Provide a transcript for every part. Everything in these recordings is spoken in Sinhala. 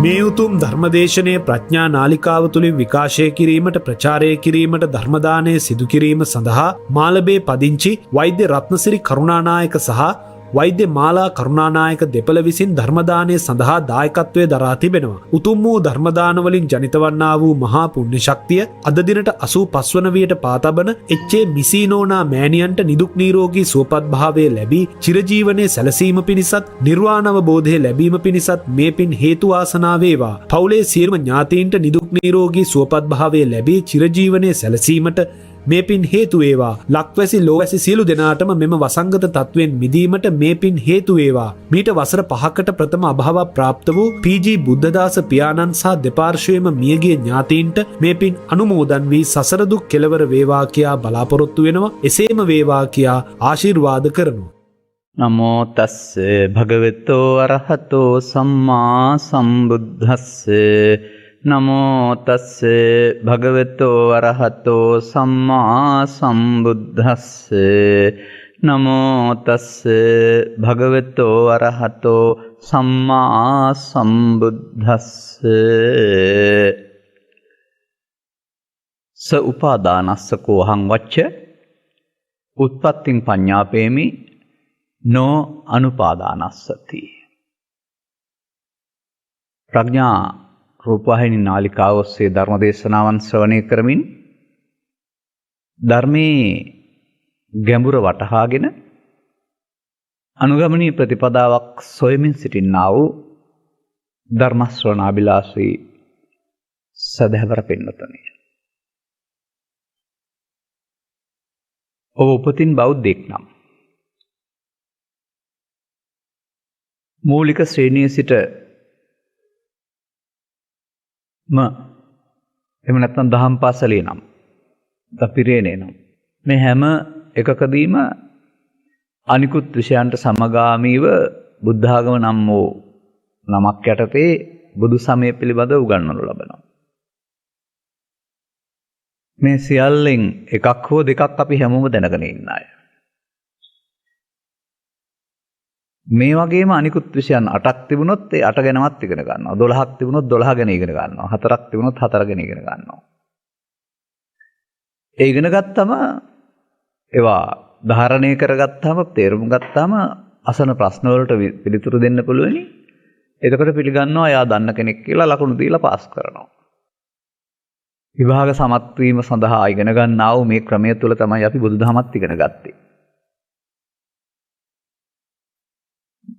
මේ උතුම් ධර්මදේශනයේ ප්‍රඥා නාලිකාව තුළින් විකාශය කිරීමට ප්‍රචාරය කිරීමට ධර්මදානය සිදු කිරීම සඳහා මාලබේ පදිංචි වෛද්‍ය රත්නසිරි කරුණානායක සහ වෛද්‍ය මාලා කරුණානායක දෙපළ විසින් ධර්මදානය සඳහා දායකත්වය දරා තිබෙනවා. උතුම් වූ ධර්මදානවලින් ජනිත වන්නා වූ මහා පුණ්‍ය ශක්තිය අද දිනට 85 වන වියට පාතබන එච්.ඒ. මිසීනෝනා මෑණියන්ට නිදුක් නිරෝගී සුවපත් භාවය ලැබී චිරජීවනයේ සැලසීම පිණිසත් නිර්වාණ අවබෝධය ලැබීම පිණිසත් මේ පින් හේතු වාසනා වේවා. පවුලේ සියලුම ඥාතීන්ට නිදුක් නිරෝගී සුවපත් භාවය ලැබී චිරජීවනයේ සැලසීමට මේ පින් හේතු වේවා. ලක්වැසි ලෝවැසි සියලු දෙනාටම මෙම වසංගත තත්වෙන් මිදීමට මේ පින් හේතු වේවා. මීට වසර 5කට ප්‍රථම අභාව ප්‍රාප්ත වූ පී.ජී. බුද්ධදාස පියාණන් සහ දෙපාර්ශ්වයේම මියගිය ඥාතීන්ට මේ පින් අනුමෝදන් වී සසර දුක් කෙලවර වේවා කියා බලාපොරොත්තු වෙනවා. එසේම වේවා කියා ආශිර්වාද කරනවා. නමෝ තස්ස භගවතෝ අරහතෝ සම්මා සම්බුද්දස්ස නමෝ තස්ස භගවතෝ අරහතෝ සම්මා සම්බුද්දස්ස නමෝ තස්ස භගවතෝ අරහතෝ සම්මා සම්බුද්දස්ස ස උපාදානස්ස කෝහං වච්ච උත්පත්තිං පඤ්ඤාපේමි නෝ අනුපාදානස්සති. ප්‍රඥා රූපවාහිනී නාලිකාව ඔස්සේ ධර්ම දේශනාවන් ශ්‍රවණය කරමින් ධර්මයේ ගැඹුර වටහාගෙන අනුගමනීය ප්‍රතිපදාවක් සොයමින් සිටින්නා වූ ධර්ම ශ්‍රවණාබිලාෂී සදහවර පින්වතුනි. ඔබ උපතින් බෞද්ධෙක් නම් මූලික ශ්‍රේණියේ සිට එහෙම නැත්නම් දහම් පාසලේ නම් දපිරේනේ නම් මේ හැම එකකදීම අනිකුත් විෂයන්ට සමගාමීව බුද්ධ ආගම නම් වූ නමක් යටතේ බුදු සමය පිළිබඳව උගන්වනු ලබනවා. මේ සියල්ලෙන් එකක් හෝ දෙකක් අපි හැමෝම දැනගෙන ඉන්න අය. මේ වගේම අනිකුත් විෂයන් 8ක් තිබුණොත් ඒ 8 ගැනවත් ඉගෙන ගන්නවා. 12ක් තිබුණොත් 12 ගැන ඉගෙන ගන්නවා. 4ක් තිබුණොත් 4 ගැන ඉගෙන ගන්නවා. ඒ ඉගෙන ගත්තම ඒවා ධාරණය කරගත්තාම තේරුම් ගත්තාම අසන ප්‍රශ්න වලට පිළිතුරු දෙන්න පුළුවනි. එතකොට පිළිගන්නවා එයා දන්න කෙනෙක් කියලා ලකුණු දීලා පාස් කරනවා. විභාග සමත් වීම සඳහා ඉගෙන ගන්නා වූ මේ ක්‍රමය තුළ තමයි අපි බුදුදහමත් ඉගෙන ගත්තේ.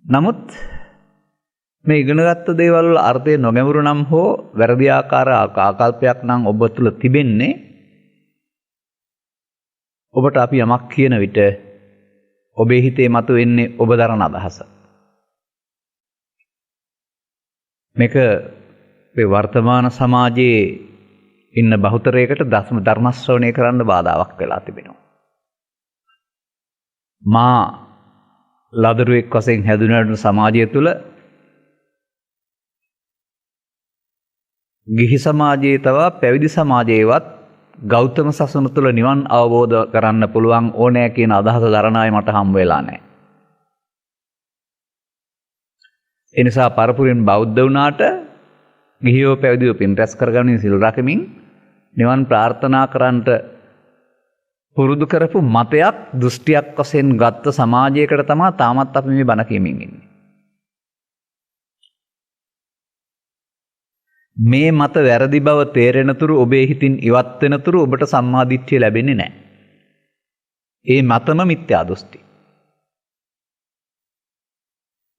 නමුත් මේ ඉගෙනගත්තු දේවල් වල අර්ථය නොගැඹුරු නම් හෝ වැරදි ආකාර ආකල්පයක් නම් ඔබ තුළ තිබෙන්නේ ඔබට අපි යමක් කියන විට ඔබේ හිතේ මතුවෙන්නේ ඔබ දරන අදහස. මේක මේ වර්තමාන සමාජයේ ඉන්න බහුතරයකට ධර්ම ශ්‍රවණය කරන්න බාධාවක් වෙලා තිබෙනවා. මා ලදරුවෙක් වශයෙන් හැදුනට සමාජය තුළ ගිහි සමාජයේ තවා පැවිදි සමාජයේවත් ගෞතම සසුන තුළ නිවන් අවබෝධ කරන්න පුළුවන් ඕනෑ කියන අදහස දරන අය මට හම් වෙලා නැහැ. ඒ නිසා පරපුරෙන් බෞද්ධ වුණාට ගිහියෝ පැවිදිව පින් රැස් කරගන්න සිල් රැකමින් නිවන් ප්‍රාර්ථනා කරන්නට පුරුදු කරපු මතයක් දෘෂ්ටියක් වශයෙන් ගත්ත සමාජයකට තමයි තාමත් අපි මේ බණ කියමින් ඉන්නේ. මේ මත වැරදි බව තේරෙන තුරු ඔබේ හිතින් ඉවත් වෙන තුරු ඔබට සම්මාදිට්ඨිය ලැබෙන්නේ නැහැ. ඒ මතම මිත්‍යා දෘෂ්ටි.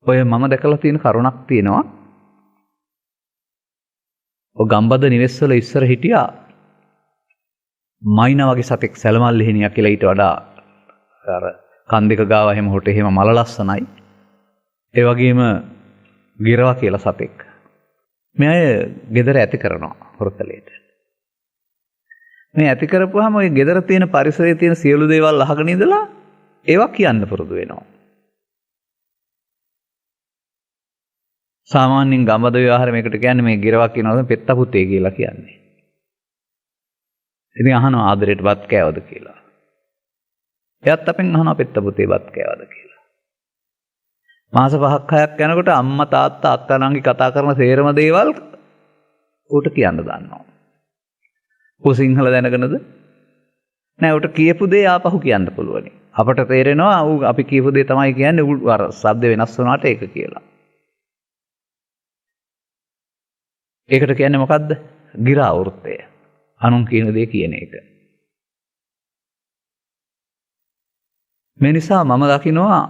ඔය මම දැකලා තියෙන කරුණක් තියෙනවා. ඔය ගම්බද නිවෙස්වල ඉස්සර හිටියා මයිනා වගේ සතෙක් සැලමල් හිණියා කියලා ඊට වඩා අර කන් දෙක ගාව එහෙම හොට එහෙම මල ලස්සනයි. ඒ වගේම ගිරවා කියලා සතෙක්. මේ අය ගෙදර ඇති කරනවා හොරතලයට. මේ ඇති කරපුවාම ওই ගෙදර තියෙන පරිසරයේ තියෙන සියලු දේවල් අහගෙන ඉඳලා ඒවා කියන්න පුරුදු වෙනවා. සාමාන්‍යයෙන් ගම්බද ව්‍යවහාර මේකට කියන්නේ මේ ගිරවා කියනවා පෙත්ත පුතේ කියලා කියන්නේ. ඉතින් අහනවා ආදරයට බත් කෑවද කියලා. එයාත් අපෙන් අහනවා පෙත්ත පුතේ බත් කෑවද කියලා. මාස 5ක් 6ක් යනකොට අම්මා තාත්තා අක්කා නංගි කතා කරන සේරම දේවල් ඌට කියන්න දන්නවා. ඌ සිංහල දැනගෙනද? නෑ ඌට කියපු දේ ආපහු කියන්න පුළුවනි. අපට තේරෙනවා ඌ අපි කියපු දේ තමයි කියන්නේ ඌ අර ශබ්ද වෙනස් වුණාට ඒක කියලා. ඒකට කියන්නේ මොකද්ද? ගිරාවෘත්තය. අනුන් කියන දේ කියන එක. මේ නිසා මම දකිනවා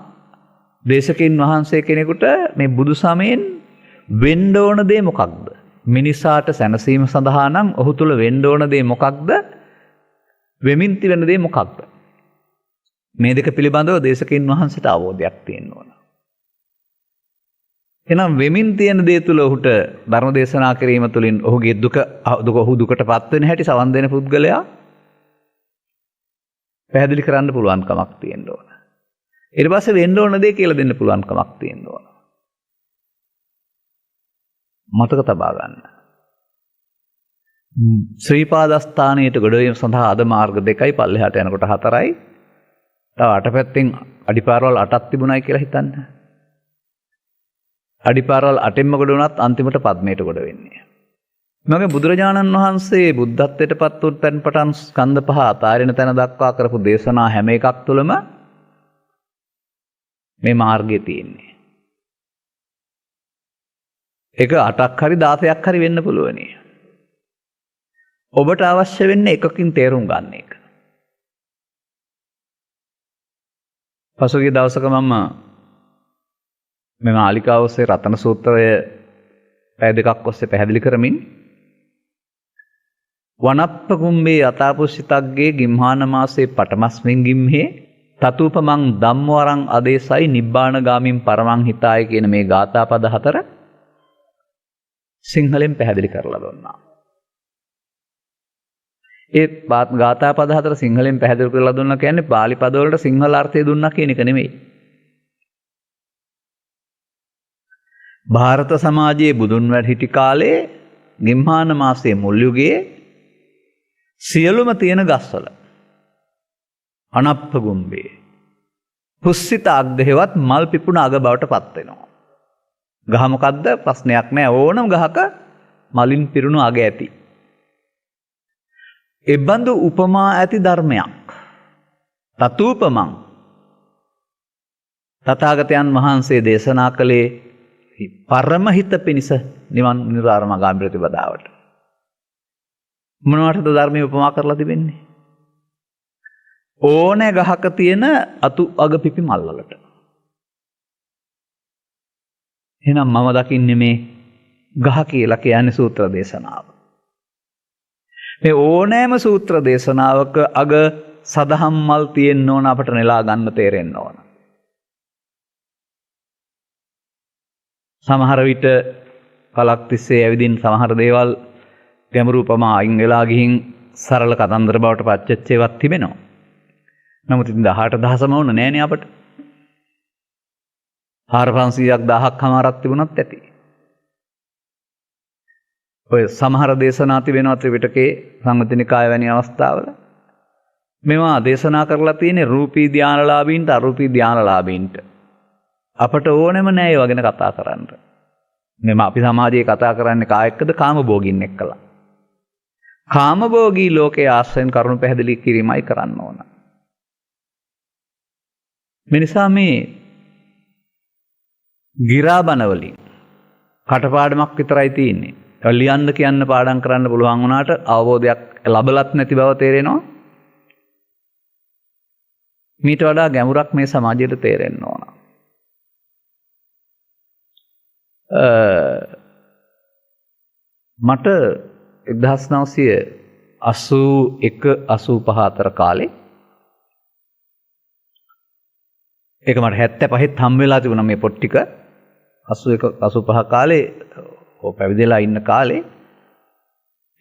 දේශකයන් වහන්සේ කෙනෙකුට මේ බුදු සමයෙන් වෙන්න ඕන දේ මොකක්ද? මිනිසාට සැනසීම සඳහා නම් ඔහු තුල වෙන්න ඕන දේ මොකක්ද? වෙමින් තිබෙන දේ මොකක්ද? මේ දෙක පිළිබඳව දේශකයන් වහන්සේට අවබෝධයක් තියෙන්න ඕන. එහෙනම් වෙමින් තියෙන දේ තුල ඔහුට ධර්ම දේශනා කිරීම තුළින් ඔහුගේ ඔහු දුකටපත් වෙන හැටි සවන් දෙන පුද්ගලයා පැහැදිලි කරන්න පුළුවන් කමක් තියෙන්න ඕන. ඊට පස්සේ වෙන්න ඕන දේ කියලා දෙන්න පුළුවන් කමක් තියෙන්න ඕන. මතක තබා ගන්න. ශ්‍රීපාදස්ථානයට ගොඩවීම සඳහා අද මාර්ග 2යි පල්ලෙහාට යනකොට 4යි. තව අටපැත්තෙන් අඩිපාරවල් 8ක් තිබුණයි කියලා හිතන්න. අඩිපාරවල් 8ෙන්ම ගොඩ වුණත් අන්තිමට පද්මයට ගොඩ වෙන්නේ. මගේ බුදුරජාණන් වහන්සේ බුද්ධත්වයට පත් වූ තැන් පටන් ස්කන්ධ පහ අතාරින තැන දක්වා කරපු දේශනා හැම එකක් තුළම මේ මාර්ගය තියෙන්නේ. ඒක 8ක් හරි 16ක් හරි වෙන්න පුළුවනි. ඔබට අවශ්‍ය වෙන්නේ එකකින් තේරුම් ගන්න එක. පසුගිය දවසක මම මේ මාලිකාව ඔස්සේ රතන සූත්‍රය පැය දෙකක් ඔස්සේ පැහැදිලි කරමින් වනප්ප කුම්බේ යථාපුෂ්ඨිතග්ගේ ගිම්හාන මාසේ පටමස්මින් ගිම්හේ තතුපමං ධම්මවරං අදේසයි නිබ්බාන ගාමින් පරමං හිතාය කියන මේ ගාථා පද 4 සිංහලෙන් පැහැදිලි කරලා දුන්නා. ඒ ගාථා පද 4 සිංහලෙන් පැහැදිලි කරලා දුන්නා කියන්නේ පාලි පද වලට සිංහල අර්ථය දුන්නා කියන එක නෙමෙයි. ಭಾರತ සමාජයේ බුදුන් වැඩ සිටි කාලේ ගිම්හාන මාසයේ මුල් යුගයේ සියලුම තියෙන ගස්වල අනප්ප ගුම්බේ පුස්සිත අග්ගහෙවත් මල් පිපුණ අග බවට පත් වෙනවා. ගහ මොකද්ද? ප්‍රශ්නයක් නෑ. ඕනම ගහක මලින් පිරුණු අග ඇති. එබඳු උපමා ඇති ධර්මයක්. තතූපමං තථාගතයන් වහන්සේ දේශනා කළේ පරම හිත පිණිස නිවන් නිරාරම ගාමී ප්‍රතිපදාවට. මොනවටද ධර්මයේ උපමා කරලා තිබෙන්නේ? ඕනෑ ගහක තියෙන අතු අග පිපි මල් වලට. එහෙනම් මම දකින්නේ මේ ගහ කියලා කියන්නේ සූත්‍ර දේශනාව. මේ ඕනෑම සූත්‍ර දේශනාවක අග සදහම් මල් තියෙන්න ඕන අපට නෙලා ගන්න තේරෙන්න ඕන. සමහර විට කලක් තිස්සේ ඇවිදින් සමහර දේවල් ගැඹුරු උපමා අයින් වෙලා ගිහින් සරල කතන්දර බවට පත්වෙච්ච ඒවාත් තිබෙනවා. නමුත් ඉතින් 18000ම වුණ නෑනේ අපට. 4500ක් 1000ක් හමාරක් තිබුණත් ඇති. ඔය සමහර දේශනා තිබෙනවා ත්‍රිපිටකයේ සංයුත්නිකාය වැනි අවස්ථාවල. මේවා දේශනා කරලා තියෙන්නේ රූපී ධානලාභීන්ට අරූපී ධානලාභීන්ට. අපට ඕනෙම නෑ ඒ වගේ කතා කරන්න. මෙම අපි සමාජයේ කතා කරන්නේ කා එක්කද? කාමභෝගීන් එක්කලා. කාමභෝගී ලෝකයේ ආශ්‍රයෙන් කරුණු පැහැදිලි කිරීමයි කරන්න ඕන. මිනිසා මේ ගිරාබන වලින් කටපාඩමක් විතරයි තියෙන්නේ. ලියන්න කියන්න පාඩම් කරන්න පුළුවන් වුණාට අවබෝධයක් ලැබලත් නැති බව තේරෙනවා. මීට වඩා ගැඹුරක් මේ සමාජයට තේරෙන්න ඕන. මට 1981-85 අතර කාලේ ඒක මට 75ත් හම් වෙලා තිබුණා මේ පොත් ටික. 81-85 කාලේ පැවිදිලා ඉන්න කාලේ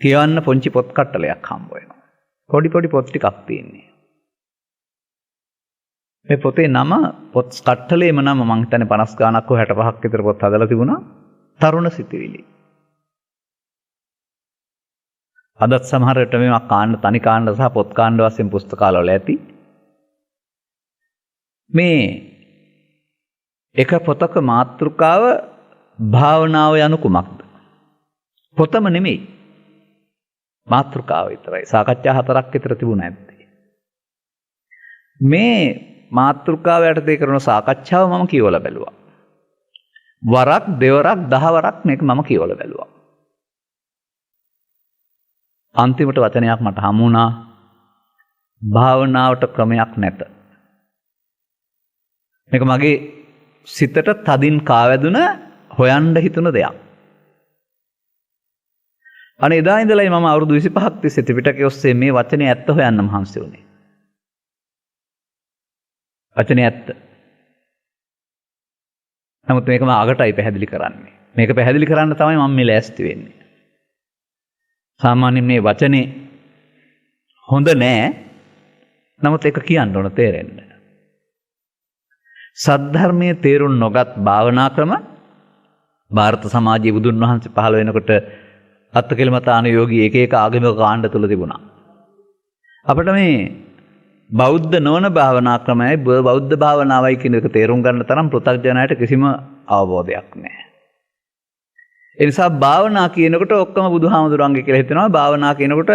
කියවන්න පොන්චි පොත් කට්ටලයක් හම්බ වෙනවා. පොඩි පොත් ටිකක් තියෙන්නේ. මේ පොතේ නම පොත් කට්ටලේම නම මං හිතන්නේ 50 ගාණක් හෝ 65ක් විතර පොත් හදලා තිබුණා. තරුණ සිතිවිලි. අදත් සමහර විට මේවා කාණ්ඩ තනි කාණ්ඩ සහ පොත් කාණ්ඩ වශයෙන් පුස්තකාලවල ඇති. මේ එක පොතක මාතෘකාව භාවනාව යනු කුමක්ද? පොතම නෙමෙයි. මාතෘකාව විතරයි. සාකච්ඡා 4ක් විතර තිබුණා ඇත්තේ. මේ මාතෘකාව යටතේ කරන සාකච්ඡාව මම කියවලා බැලුවා. වරක් දෙවරක් 10 වරක් මේක මම කියවලා බැලුවා. අන්තිමට වචනයක් මට හමු වුණා. භාවනාවට ක්‍රමයක් නැත. මේක මගේ සිතට තදින් කාවැදුන හොයන්න හිතුන දෙයක්. අනේ එදා ඉඳලයි මම අවුරුදු 25ක් තිස්සේ ත්‍රිපිටකයේ ඔස්සේ මේ වචනේ ඇත්ත හොයන්න මහන්සි වුණේ. වචනේ ඇත්ත. නමුත් මේක මම අගටයි පැහැදිලි කරන්නේ. මේක පැහැදිලි කරන්න තමයි මම මේ ලෑස්ති වෙන්නේ. සාමාන්‍යයෙන් මේ වචනේ හොඳ නෑ. නමුත් ඒක කියන්න ඕන තේරෙන්න. සද්ධර්මයේ තේරුම් නොගත් භාවනා ක්‍රම ಭಾರತ සමාජයේ බුදුන් වහන්සේ පහළ වෙනකොට අත්කලමතාන යෝගී එක එක ආගමික කාණ්ඩ තුල තිබුණා. අපිට මේ බෞද්ධ නොවන භාවනා ක්‍රමයයි බෞද්ධ භාවනාවයි කියන එක තේරුම් ගන්න තරම් පෘථග්ජනයට කිසිම අවබෝධයක් නැහැ. ඒ නිසා භාවනා කියනකොට ඔක්කොම බුදුහාමුදුරන්ගේ කියලා හිතනවා. භාවනා කියනකොට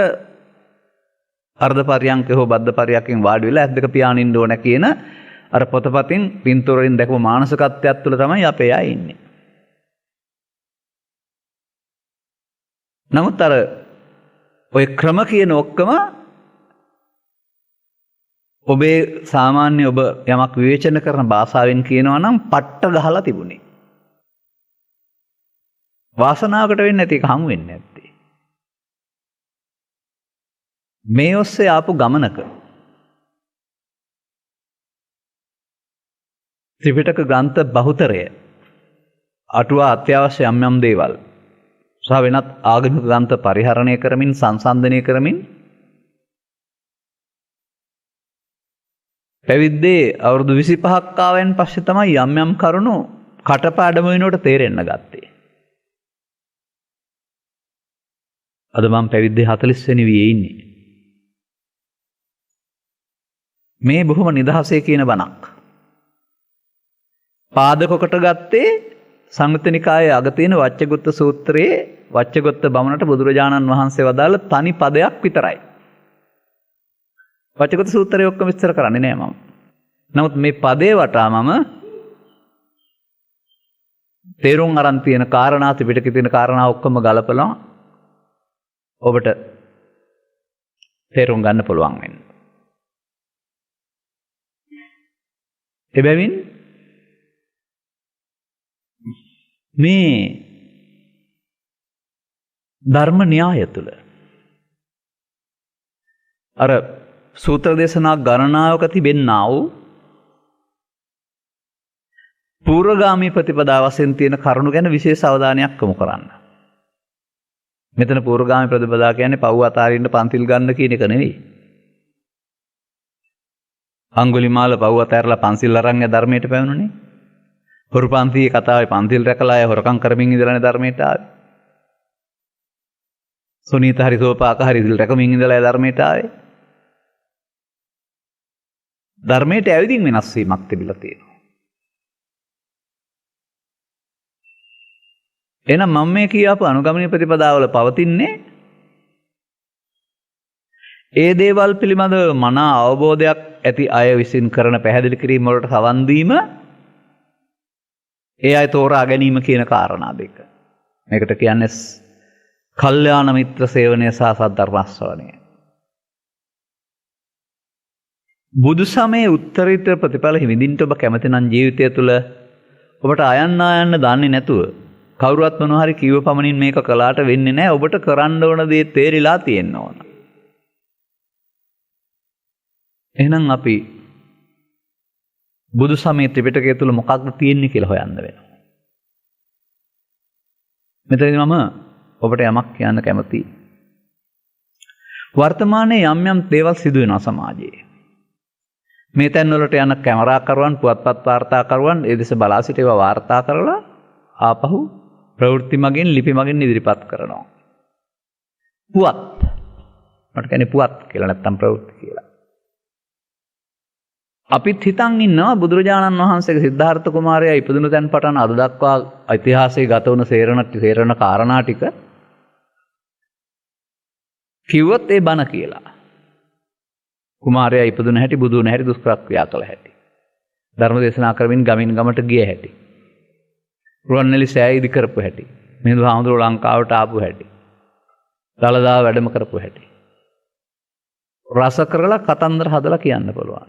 අර්ධ පරියන්ක හෝ බද්ධ පරියන්කෙන් වාඩි වෙලා ඇස් දෙක පියානින්න ඕන කියන අර පොතපතින් පින්තූරෙන් දැකපු මානසිකත්වයක් තුළ තමයි අපේ අය ඉන්නේ. නමුත් අර ඔය ක්‍රම කියන ඔක්කොම ඔබේ සාමාන්‍ය ඔබ යමක් විවේචන කරන භාෂාවෙන් කියනවා නම් පට්ට ගහලා තිබුණේ. වාසනාවකට වෙන්නේ නැති එක හමු වෙන්නේ නැත්තේ. මේ ඔස්සේ ආපු ගමනක ත්‍රිපිටක ග්‍රන්ථ බහුතරය අටුවා අත්‍යවශ්‍ය යම් යම් දේවල් සහ වෙනත් ආගමික ග්‍රන්ථ පරිහරණය කරමින් සංසන්දනය කරමින් පැවිද්දේ අවුරුදු 25ක් ආවෙන් පස්සේ තමයි යම් යම් කරුණු කටපාඩම වෙනකොට තේරෙන්න ගත්තේ. අද මම පැවිද්දේ 40 වෙනි වියේ ඉන්නේ. මේ බොහොම නිදහසේ කියන බණක්. පාදකොකට ගත්තේ සංයුත්ත අග තියෙන වච්චගොත්ත සූත්‍රයේ වච්චගොත්ත බමුණට බුදුරජාණන් වහන්සේ වදාළ තනි පදයක් විතරයි. වච්චගොත්ත සූත්‍රය ඔක්කොම විස්තර කරන්නේ නෑ මම. නමුත් මේ පදේ වටා මම තේරුම් අරන් තියෙන කාරණා ත්‍රිපිටකයේ තියෙන කාරණා ඔක්කොම ගලපලා ඔබට තේරුම් ගන්න පුළුවන් වෙනවා. එබැවින් මේ ධර්ම න්‍යාය තුල අර සූත්‍ර දේශනා ගණනාවක තිබෙන්නා වූ පූර්වගාමී ප්‍රතිපදා වශයෙන් තියෙන කරුණු ගැන විශේෂ අවධානයක් යොමු කරන්න. මෙතන පූර්වගාමී ප්‍රතිපදා කියන්නේ පව් අතාරින්න පන්තිල් ගන්න කියන එක නෙවෙයි. අඟුලිමාල පව් අතහැරලා පන්සිල් අරන් ධර්මයට පැමිණුනේ. හොරු පන්තියේ කතාවේ පන්තිල් රැකලා අය හොරකම් කරමින් ඉඳලානේ ධර්මයට ආවේ. සුනීත හරි සෝපාක හරි සිල් රැකමින් ඉඳලා ධර්මයට ආවේ. ධර්මයට ඇවිදින් වෙනස් වීමක් තිබිලා තියෙනවා. එහෙනම් මම මේ කියපු අනුගමනීය ප්‍රතිපදාවල පවතින්නේ ඒ දේවල් පිළිබඳව මනා අවබෝධයක් ඇති අය විසින් කරන පැහැදිලි කිරීම වලට සවන් දීම ඒ අය තෝරා ගැනීම කියන කාරණා දෙක. මේකට කියන්නේ කල්යාණ මිත්‍ර සේවනය සහ සද්ධර්ම ශ්‍රවණය. බුදු සමයේ උත්තරීතර ප්‍රතිඵල හිමිදින්ට ඔබ කැමති නම් ජීවිතය තුළ ඔබට අයන්න දන්නේ නැතුව කවුරුවත් මොනවා හරි කිව්ව පමණින් මේක කළාට වෙන්නේ නැහැ. ඔබට කරන්න ඕන දේ තේරිලා තියෙන්න ඕන. එහෙනම් අපි බුදු සමයේ ත්‍රිපිටකය තුල මොකක්ද තියෙන්නේ කියලා හොයන්න වෙනවා. මෙතනදී මම ඔබට යමක් කියන්න කැමතියි. වර්තමානයේ යම් යම් දේවල් සිදු වෙනවා සමාජයේ. මේ තැන් වලට යන කැමරාකරුවන්, පුවත්පත් වාර්තාකරුවන් ඒ දෙස බලා සිට ඒවා වාර්තා කරලා ආපහු ප්‍රවෘත්ති මගින්, ලිපි මගින් ඉදිරිපත් කරනවා. පුවත්. මට කියන්නේ පුවත් කියලා නැත්තම් ප්‍රවෘත්ති කියලා. අපිත් හිතන් ඉන්නවා බුදුරජාණන් වහන්සේගේ සිද්ධාර්ථ කුමාරයා ඉපදුණු තැන් පටන් අද දක්වා ඉතිහාසයේ ගත වුණු සේරණ කාරණා ටික කිව්වොත් ඒ බණ කියලා. කුමාරයා ඉපදුන හැටි, බුදු වුණ හැටි, දුෂ්කර ක්‍රියා කළ හැටි, ධර්ම දේශනා කරමින් ගමින් ගමට ගිය හැටි, රුවන්වැලි සෑය ඉදි කරපු හැටි, මිහිඳු හාමුදුරුවෝ ලංකාවට ආපු හැටි, දළදා වැඩම කරපු හැටි රස කරලා කතන්දර හදලා කියන්න පුළුවන්.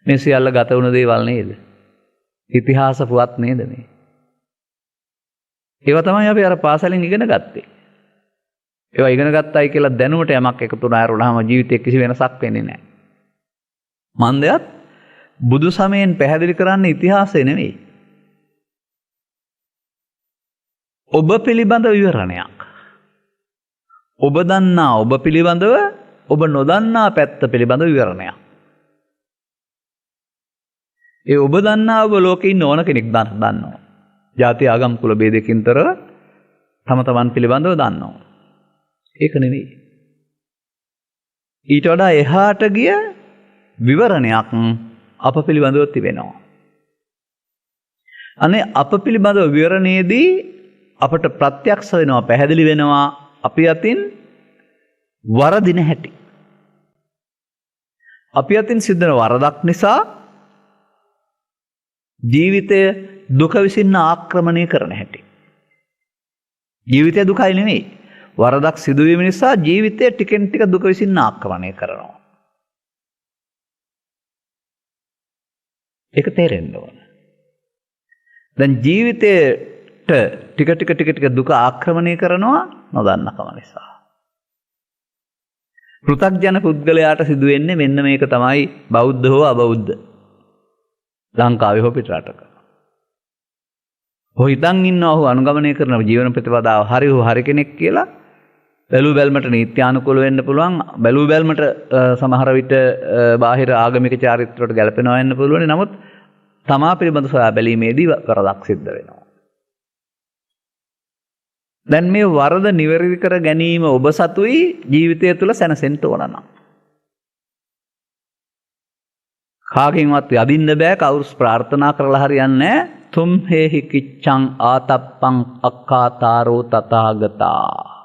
මේ සියල්ල ගත වුණ දේවල් නේද? ඉතිහාස පුවත් නේද මේ? ඒවා තමයි අපි අර පාසලෙන් ඉගෙන ගත්තේ. ඒවා ඉගෙන ගත්තයි කියලා දැනුමට යමක් එකතු වුණාම ජීවිතේ කිසි වෙනසක් වෙන්නේ නැහැ. මන්දයත් බුදු සමයෙන් පැහැදිලි කරන්නේ ඉතිහාසය නෙවෙයි. ඔබ පිළිබඳ විවරණයක්. ඔබ දන්නා ඔබ පිළිබඳව ඔබ නොදන්නා පැත්ත පිළිබඳ විවරණයක්. ඒ ඔබ දන්නා ඔබ ලෝකේ ඉන්න ඕන කෙනෙක් දන්නවා. ජාති ආගම් කුල ભેදකින් තොරව තම තමන් පිළිබඳව දන්නවා. ඒක නෙවෙයි. ඊට වඩා එහාට ගිය විවරණයක් අප පිළිබඳව තිබෙනවා. අනේ අප පිළිබඳව විවරණයේදී අපට ප්‍රත්‍යක්ෂ වෙනවා, පැහැදිලි වෙනවා අපි අතින් වරදින හැටි. අපි අතින් සිද්ධ වෙන වරදක් නිසා ජීවිතය දුක විසින් ආක්‍රමණය කරන හැටි. ජීවිතය දුකයි නෙවෙයි. වරදක් සිදුවීම නිසා ජීවිතය ටිකෙන් ටික දුක විසින් ආක්‍රමණය කරනවා. ඒක තේරෙන්න ඕන. දැන් ජීවිතයට ටික ටික දුක ආක්‍රමණය කරනවා නොදන්නකම නිසා. පෘථග්ජන පුද්ගලයාට සිදුවෙන්නේ මෙන්න මේක තමයි බෞද්ධ හෝ අබෞද්ධ. ලංකාවේ හෝ පිටරටක. ඔහු හිතන් ඉන්නවා ඔහු අනුගමනය කරන ජීවන ප්‍රතිපදාව හරි හෝ හරි කෙනෙක් කියලා. බැලූ බැල්මට නීත්‍යානුකූල වෙන්න පුළුවන්. බැලූ බැල්මට සමහර විට බාහිර ආගමික චාරිත්‍රවලට ගැලපෙනවා වෙන්න පුළුවන්. නමුත් තමා පිළිබඳ සොයා බැලීමේදී වරදක් සිද්ධ වෙනවා. දැන් මේ වරද නිවැරදි කර ගැනීම ඔබ සතුයි ජීවිතය තුළ සැනසෙන්න ඕන නම්. කාගෙන්වත් යදින්න බෑ, කවුරුස් ප්‍රාර්ථනා කරලා හරියන්නේ නැහැ. තුම් හේහි කිච්ඡං ආතප්පං අක්ඛාතාරෝ තථාගතා.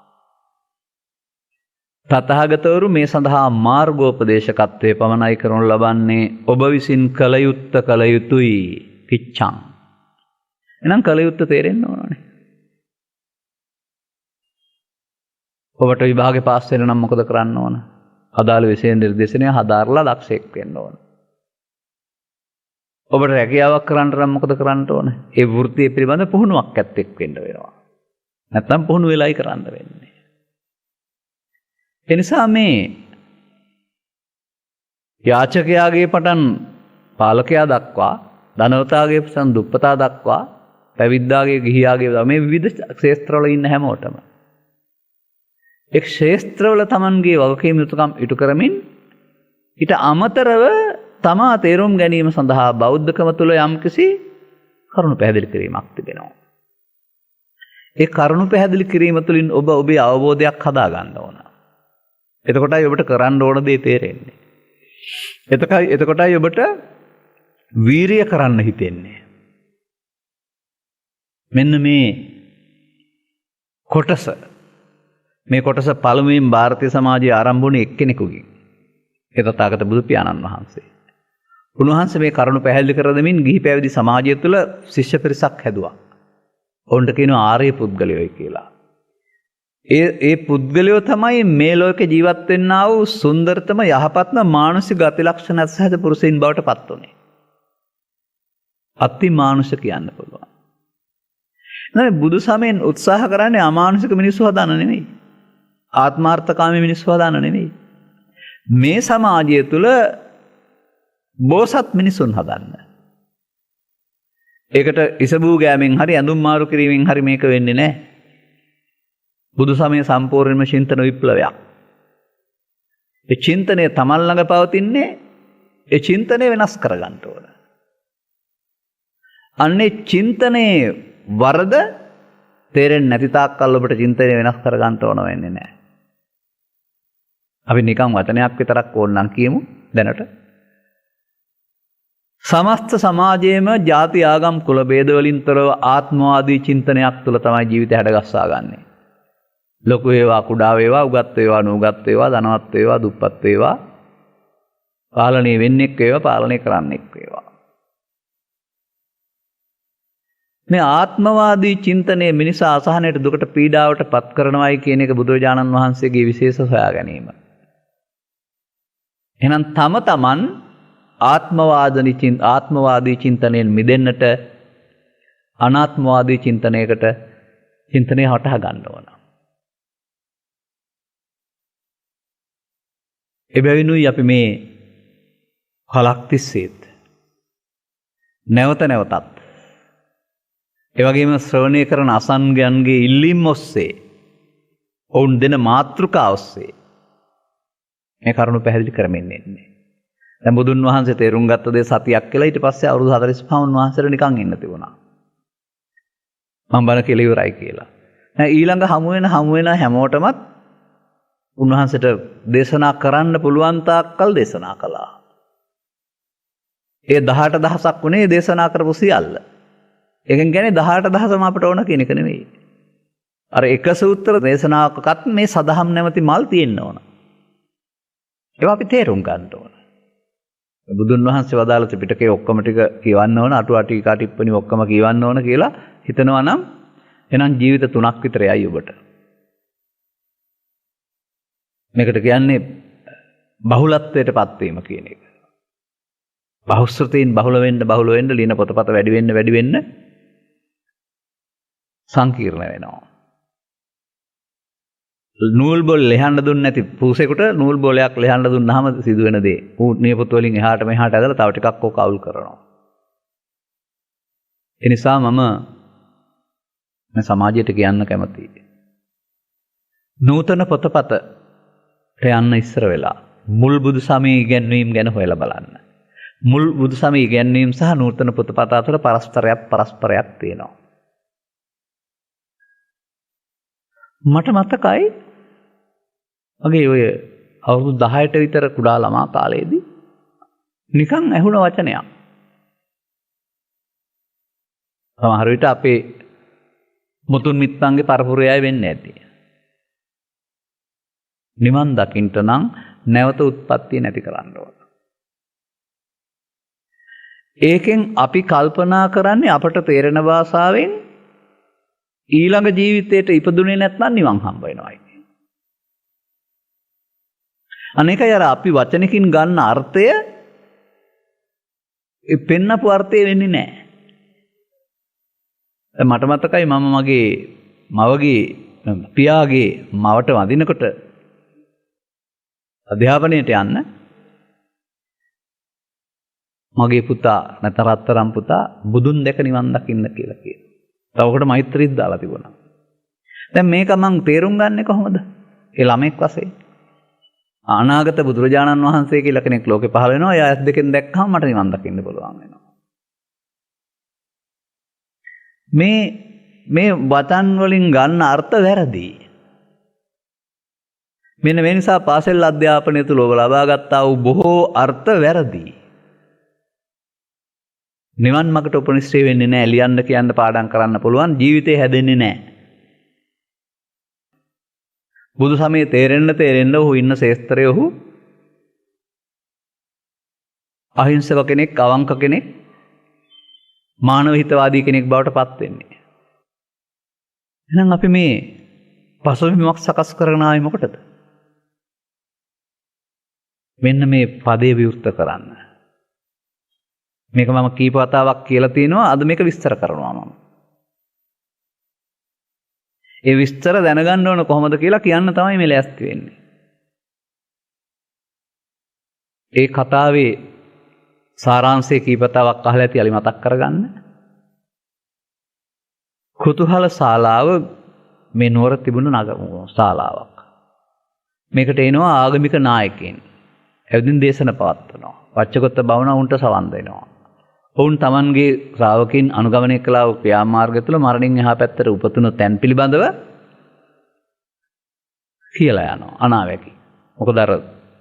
තථාගතවරු මේ සඳහා මාර්ගෝපදේශකත්වයේ පමණයි කරනු ලබන්නේ. ඔබ විසින් කල යුතුයි කිච්ඡං. එහෙනම් කල යුත්තේ තේරෙන්න ඕනනේ. ඔබට විභාගේ පාස් වෙන්න නම් මොකද කරන්න ඕන? අදාළ විෂය නිර්දේශනය හදාarලා දක්ෂයෙක් වෙන්න ඕන. ඔබට රැකියාවක් කරන්න නම් මොකද කරන්න ඕන? ඒ වෘත්තිය පිළිබඳ පුහුණුවක් ඇත්තෙක් වෙන්න වෙනවා. නැත්නම් පුහුණු වෙලයි කරන්න වෙන්නේ. එනිසා මේ යාචකයාගේ පටන් පාලකයා දක්වා, ධනවතාගේ පටන් දුප්පතා දක්වා, පැවිද්දාගේ ගිහියාගේ මේ විවිධ ක්ෂේත්‍රවල ඉන්න හැමෝටම එක් ක්ෂේත්‍රවල Tamanගේ වගකීම් යුතුකම් ඉටු කරමින් ඊට අමතරව තමා තේරුම් ගැනීම සඳහා බෞද්ධකම තුළ යම්කිසි කරුණු පැහැදිලි කිරීමක් තිබෙනවා. ඒ කරුණු පැහැදිලි කිරීම තුළින් ඔබ ඔබේ අවබෝධයක් හදා ගන්න ඕන. එතකොටයි ඔබට කරන්න ඕන දේ තේරෙන්නේ. එතකොටයි ඔබට වීරිය කරන්න හිතෙන්නේ. මෙන්න මේ කොටස පළමුවෙන් ಭಾರತೀಯ සමාජයේ ආරම්භ වුණේ එක්කෙනෙකුගෙන්. ඒ තථාගත බුදු පියාණන් වහන්සේ. උන්වහන්සේ මේ කරුණු පැහැදිලි කර දෙමින් ගිහි පැවිදි සමාජය තුළ ශිෂ්‍ය පිරිසක් හැදුවා. ඔවුන්ට කියනවා ආර්ය පුද්ගලයෝයි කියලා. ඒ පුද්ගලයෝ තමයි මේ ලෝකේ ජීවත් වෙන්නා වූ සුන්දරතම යහපත්ම මානසික ගති ලක්ෂණ සහිත පුරුෂයින් බවට පත් වුණේ. අති මානුෂ කියන්න පුළුවන්. නැත්නම් බුදු සමයෙන් උත්සාහ කරන්නේ අමානුෂික මිනිස්සු හදාන්න නෙමෙයි. ආත්මාර්ථකාමී මිනිස්සු හදාන්න නෙමෙයි. මේ සමාජය තුළ බෝසත් මිනිසුන් හදන්න. ඒකට ඉසබූ ගෑමෙන් හරි ඇඳුම් මාරු කිරීමෙන් හරි මේක වෙන්නේ නැහැ. බුදු සමය සම්පූර්ණයෙන්ම චින්තන විප්ලවයක්. ඒ චින්තනය තමන් ළඟ පවතින්නේ ඒ චින්තනය වෙනස් කරගන්න ඕන. අන්නේ චින්තනයේ වරද තේරෙන්නේ නැති තාක්කල් ඔබට චින්තනය වෙනස් කරගන්න ඕන වෙන්නේ නැහැ. අපි නිකන් වචනයක් විතරක් ඕනනම් කියමු දැනට. සමස්ත සමාජයේම ಜಾති ආගම් කුල ભેද වලින් තොරව ආත්මවාදී චින්තනයක් තුළ තමයි ජීවිතය හැඩගස්සා ගන්නෙ. ලොකු වේවා කුඩා වේවා උගත් වේවා නුගත් වේවා ධනවත් වේවා දුප්පත් වේවා පාලනය වෙන්නෙක් වේවා පාලනය කරන්නෙක් වේවා. මේ ආත්මවාදී චින්තනයේ මිනිසා අසහනයට දුකට පීඩාවට පත් කරනවායි කියන එක බුදුරජාණන් වහන්සේගේ විශේෂ සොයා ගැනීම. එහෙනම් තම තමන් ආත්මවාදී චින්තනයෙන් මිදෙන්නට අනාත්මවාදී චින්තනයකට චින්තනය හටහා ගන්න ඕන. එබැවිනුයි අපි මේ කලක් තිස්සේත් නැවත නැවතත් එවැගේම ශ්‍රවණය කරන අසංගයන්ගේ ඉල්ලීම් ඔස්සේ ඔවුන් දෙන මාතෘකා ඔස්සේ මේ කරුණු පැහැදිලි කරමින් ඉන්නේ. දැන් බුදුන් වහන්සේ තේරුම් ගත්ත දේ සතියක් කියලා ඊට පස්සේ අවුරුදු 45 උන්වහන්සේට නිකන් ඉන්න තිබුණා. මම බණ කියලා ඉවරයි කියලා. දැන් ඊළඟ හමු වෙන හැමෝටමත් උන්වහන්සේට දේශනා කරන්න පුළුවන් තාක්කල් දේශනා කළා. ඒ 18000ක් වුණේ දේශනා කරපු සියල්ල. ඒකෙන් කියන්නේ 18000ම අපට ඕන කියන එක නෙවෙයි. අර එක සූත්‍ර දේශනාවකත් මේ සදහම් නැමැති මල් තියෙන්න ඕන. ඒවා අපි තේරුම් ගන්න ඕන. බුදුන් වහන්සේ වදාළ ත්‍රිපිටකයේ ඔක්කොම ටික කියවන්න ඕන, අටුවා ටීකා ටිප්පණි ඔක්කොම කියවන්න ඕන කියලා හිතනවා නම් එහෙනම් ජීවිත 3ක් විතරයි ඔබට. මේකට කියන්නේ බහුලත්වයටපත් වීම කියන එක. බහුශ්‍රතීන් බහුල වෙන්න ලියන පොතපත වැඩි වෙන්න සංකීර්ණ වෙනවා. නූල් බෝල් ලෙහන්න දුන්නේ නැති පූසෙකුට නූල් බෝලයක් ලෙහන්න දුන්නාම සිදුවෙන දේ. ඌ නියපොතු වලින් එහාට මෙහාට ඇදලා තව ටිකක් ඕක අවුල් කරනවා. ඒ නිසා මම මේ සමාජයට කියන්න කැමතියි. නූතන පොතපත යන්න ඉස්සර වෙලා මුල් බුදු සමයේ ඉගැන්වීම් ගැන හොයලා බලන්න. මුල් බුදු සමයේ ඉගැන්වීම් සහ නූතන පොතපත අතර පරස්පරයක් තියෙනවා. මට මතකයි මගේ ඔය අවුරුදු 10ට විතර කුඩා ළමා කාලේදී නිකන් ඇහුණ වචනයක්. සමහර විට අපේ මුතුන් මිත්තන්ගේ පරපුරයයි වෙන්නේ නැති. නිවන් දකින්න නම් නැවත උත්පත්ති නැති කරන්න ඕන. ඒකෙන් අපි කල්පනා කරන්නේ අපට තේරෙන භාෂාවෙන් ඊළඟ ජීවිතයට ඉපදුනේ නැත්නම් නිවන් හම්බ වෙනවායි. අනේකයි අර අපි වචනකින් ගන්න අර්ථය ඒ පෙන්නපු අර්ථය වෙන්නේ නැහැ. මට මතකයි මම මගේ මවගේ පියාගේ මවට වඳිනකොට අධ්‍යාපනයට යන්න මගේ පුතා නැත්නම් රත්තරන් පුතා බුදුන් දැක නිවන් දකින්න කියලා කියනවා. තවකට මෛත්‍රීත් දාලා තිබුණා. දැන් මේක මං තේරුම් ගන්නෙ කොහොමද? ඒ ළමෙක් වශයෙන්. අනාගත බුදුරජාණන් වහන්සේ කියලා කෙනෙක් ලෝකේ පහළ වෙනවා. එයා ඇස් දෙකෙන් දැක්කම මට නිවන් දකින්න පුළුවන් වෙනවා. මේ වචන් වලින් ගන්න අර්ථ වැරදි. මෙන්න මේ නිසා පාසල් අධ්‍යාපනය තුළ ඔබ ලබා ගත්තා වූ බොහෝ අර්ථ වැරදි. නිවන් මාර්ගට උපනිශ්‍රේ වෙන්නේ නැහැ. ලියන්න කියන්න පාඩම් කරන්න පුළුවන් ජීවිතේ හැදෙන්නේ නැහැ. බුදු සමයේ තේරෙන්න ඔහු ඉන්න ශේස්ත්‍රයේ ඔහු අහිංසක කෙනෙක්, අවංක කෙනෙක්, මානව හිතවාදී කෙනෙක් බවට පත් වෙන්නේ. එහෙනම් අපි මේ පසුබිමක් සකස් කරගෙන ආවේ මොකටද? මෙන්න මේ පදේ විවෘත කරන්න. මේක මම කීප වතාවක් කියලා තිනවා. අද මේක විස්තර කරනවා මම. ඒ විස්තර දැනගන්න ඕන කොහොමද කියලා කියන්න තමයි මේ ලෑස්ති වෙන්නේ. ඒ කතාවේ සාරාංශය කීප වතාවක් අහලා ඇති. අලි මතක් කරගන්න. කුතුහල ශාලාව මේ නුවර තිබුණ ශාලාවක්. මේකට එනවා ආගමික නායකයින්. එවදින් දේශන පවත්වනවා. වච්චගොත්ත බවුණුන්ට සවන් දෙනවා. ඔවුන් තමන්ගේ ශ්‍රාවකයන් අනුගමනය කළා වූ ක්‍රියාමාර්ගය තුළ මරණින් එහා පැත්තට උපතුන තැන් පිළිබඳව කියලා යනවා අනාවැකි. මොකද අර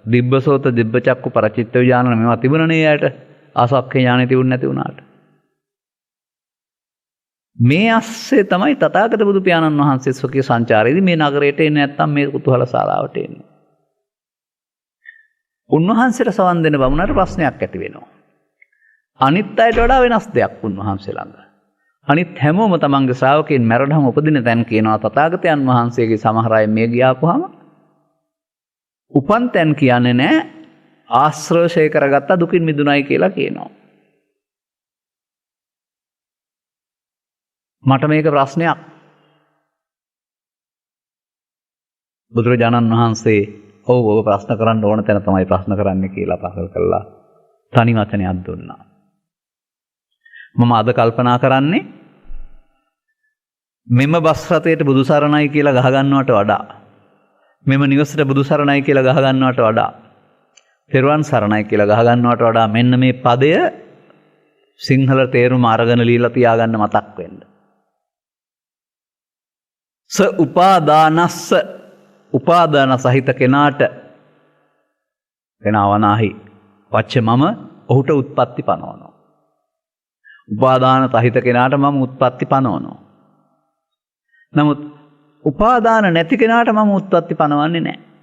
දිබ්බසෝත දිබ්බචක්කු පරචිත්ත විඥාන මේවා තිබුණනේ යාට ආසක්ඛේ ඥානෙ තිබුණ නැති වුණාට. මේ අස්සේ තමයි තථාගත බුදු පියාණන් වහන්සේ ස්වකීය සංචාරයේදී මේ නගරයට එන්නේ නැත්නම් මේ කුතුහල ශාලාවට එන්නේ. උන්වහන්සේට සවන් දෙන බමුණට ප්‍රශ්නයක් ඇති වෙනවා. අනිත් අයට වඩා වෙනස් දෙයක් උන්වහන්සේ ළඟ. අනිත් හැමෝම තමන්ගේ ශ්‍රාවකයන් මැරෙනහම උපදින තැන් කියනවා. තථාගතයන් වහන්සේගේ සමහර අය මේ ගියාපුවාම උපන් තැන් කියන්නේ නැහැ. ආශ්‍රය කරගත්ත දුකින් මිදුණයි කියලා කියනවා. මට මේක ප්‍රශ්නයක්. බුදුරජාණන් වහන්සේ ඔව් ප්‍රශ්න කරන්න ඕන තැන තමයි ප්‍රශ්න කරන්න කියලා පහල කළා. තනි වචනයක් දුන්නා. මම අද කල්පනා කරන්නේ මෙම බස් රථයට බුදු සරණයි කියලා ගහ ගන්නවට වඩා මෙම නිවසට බුදු සරණයි කියලා ගහ ගන්නවට වඩා තෙරුවන් සරණයි කියලා ගහ ගන්නවට වඩා මෙන්න මේ පදය සිංහල තේරුම අරගෙන লীලා තියාගන්න මතක් වෙන්න. ස උපාදානස්ස උපාදාන සහිත කෙනාට වෙනවනාහි වච්ච මම ඔහුට උත්පත්ති පනවනවා. උපාදාන සහිත කෙනාට මම උත්පත්ති පනවනවා. නමුත් උපාදාන නැති කෙනාට මම උත්පත්ති පනවන්නේ නැහැ.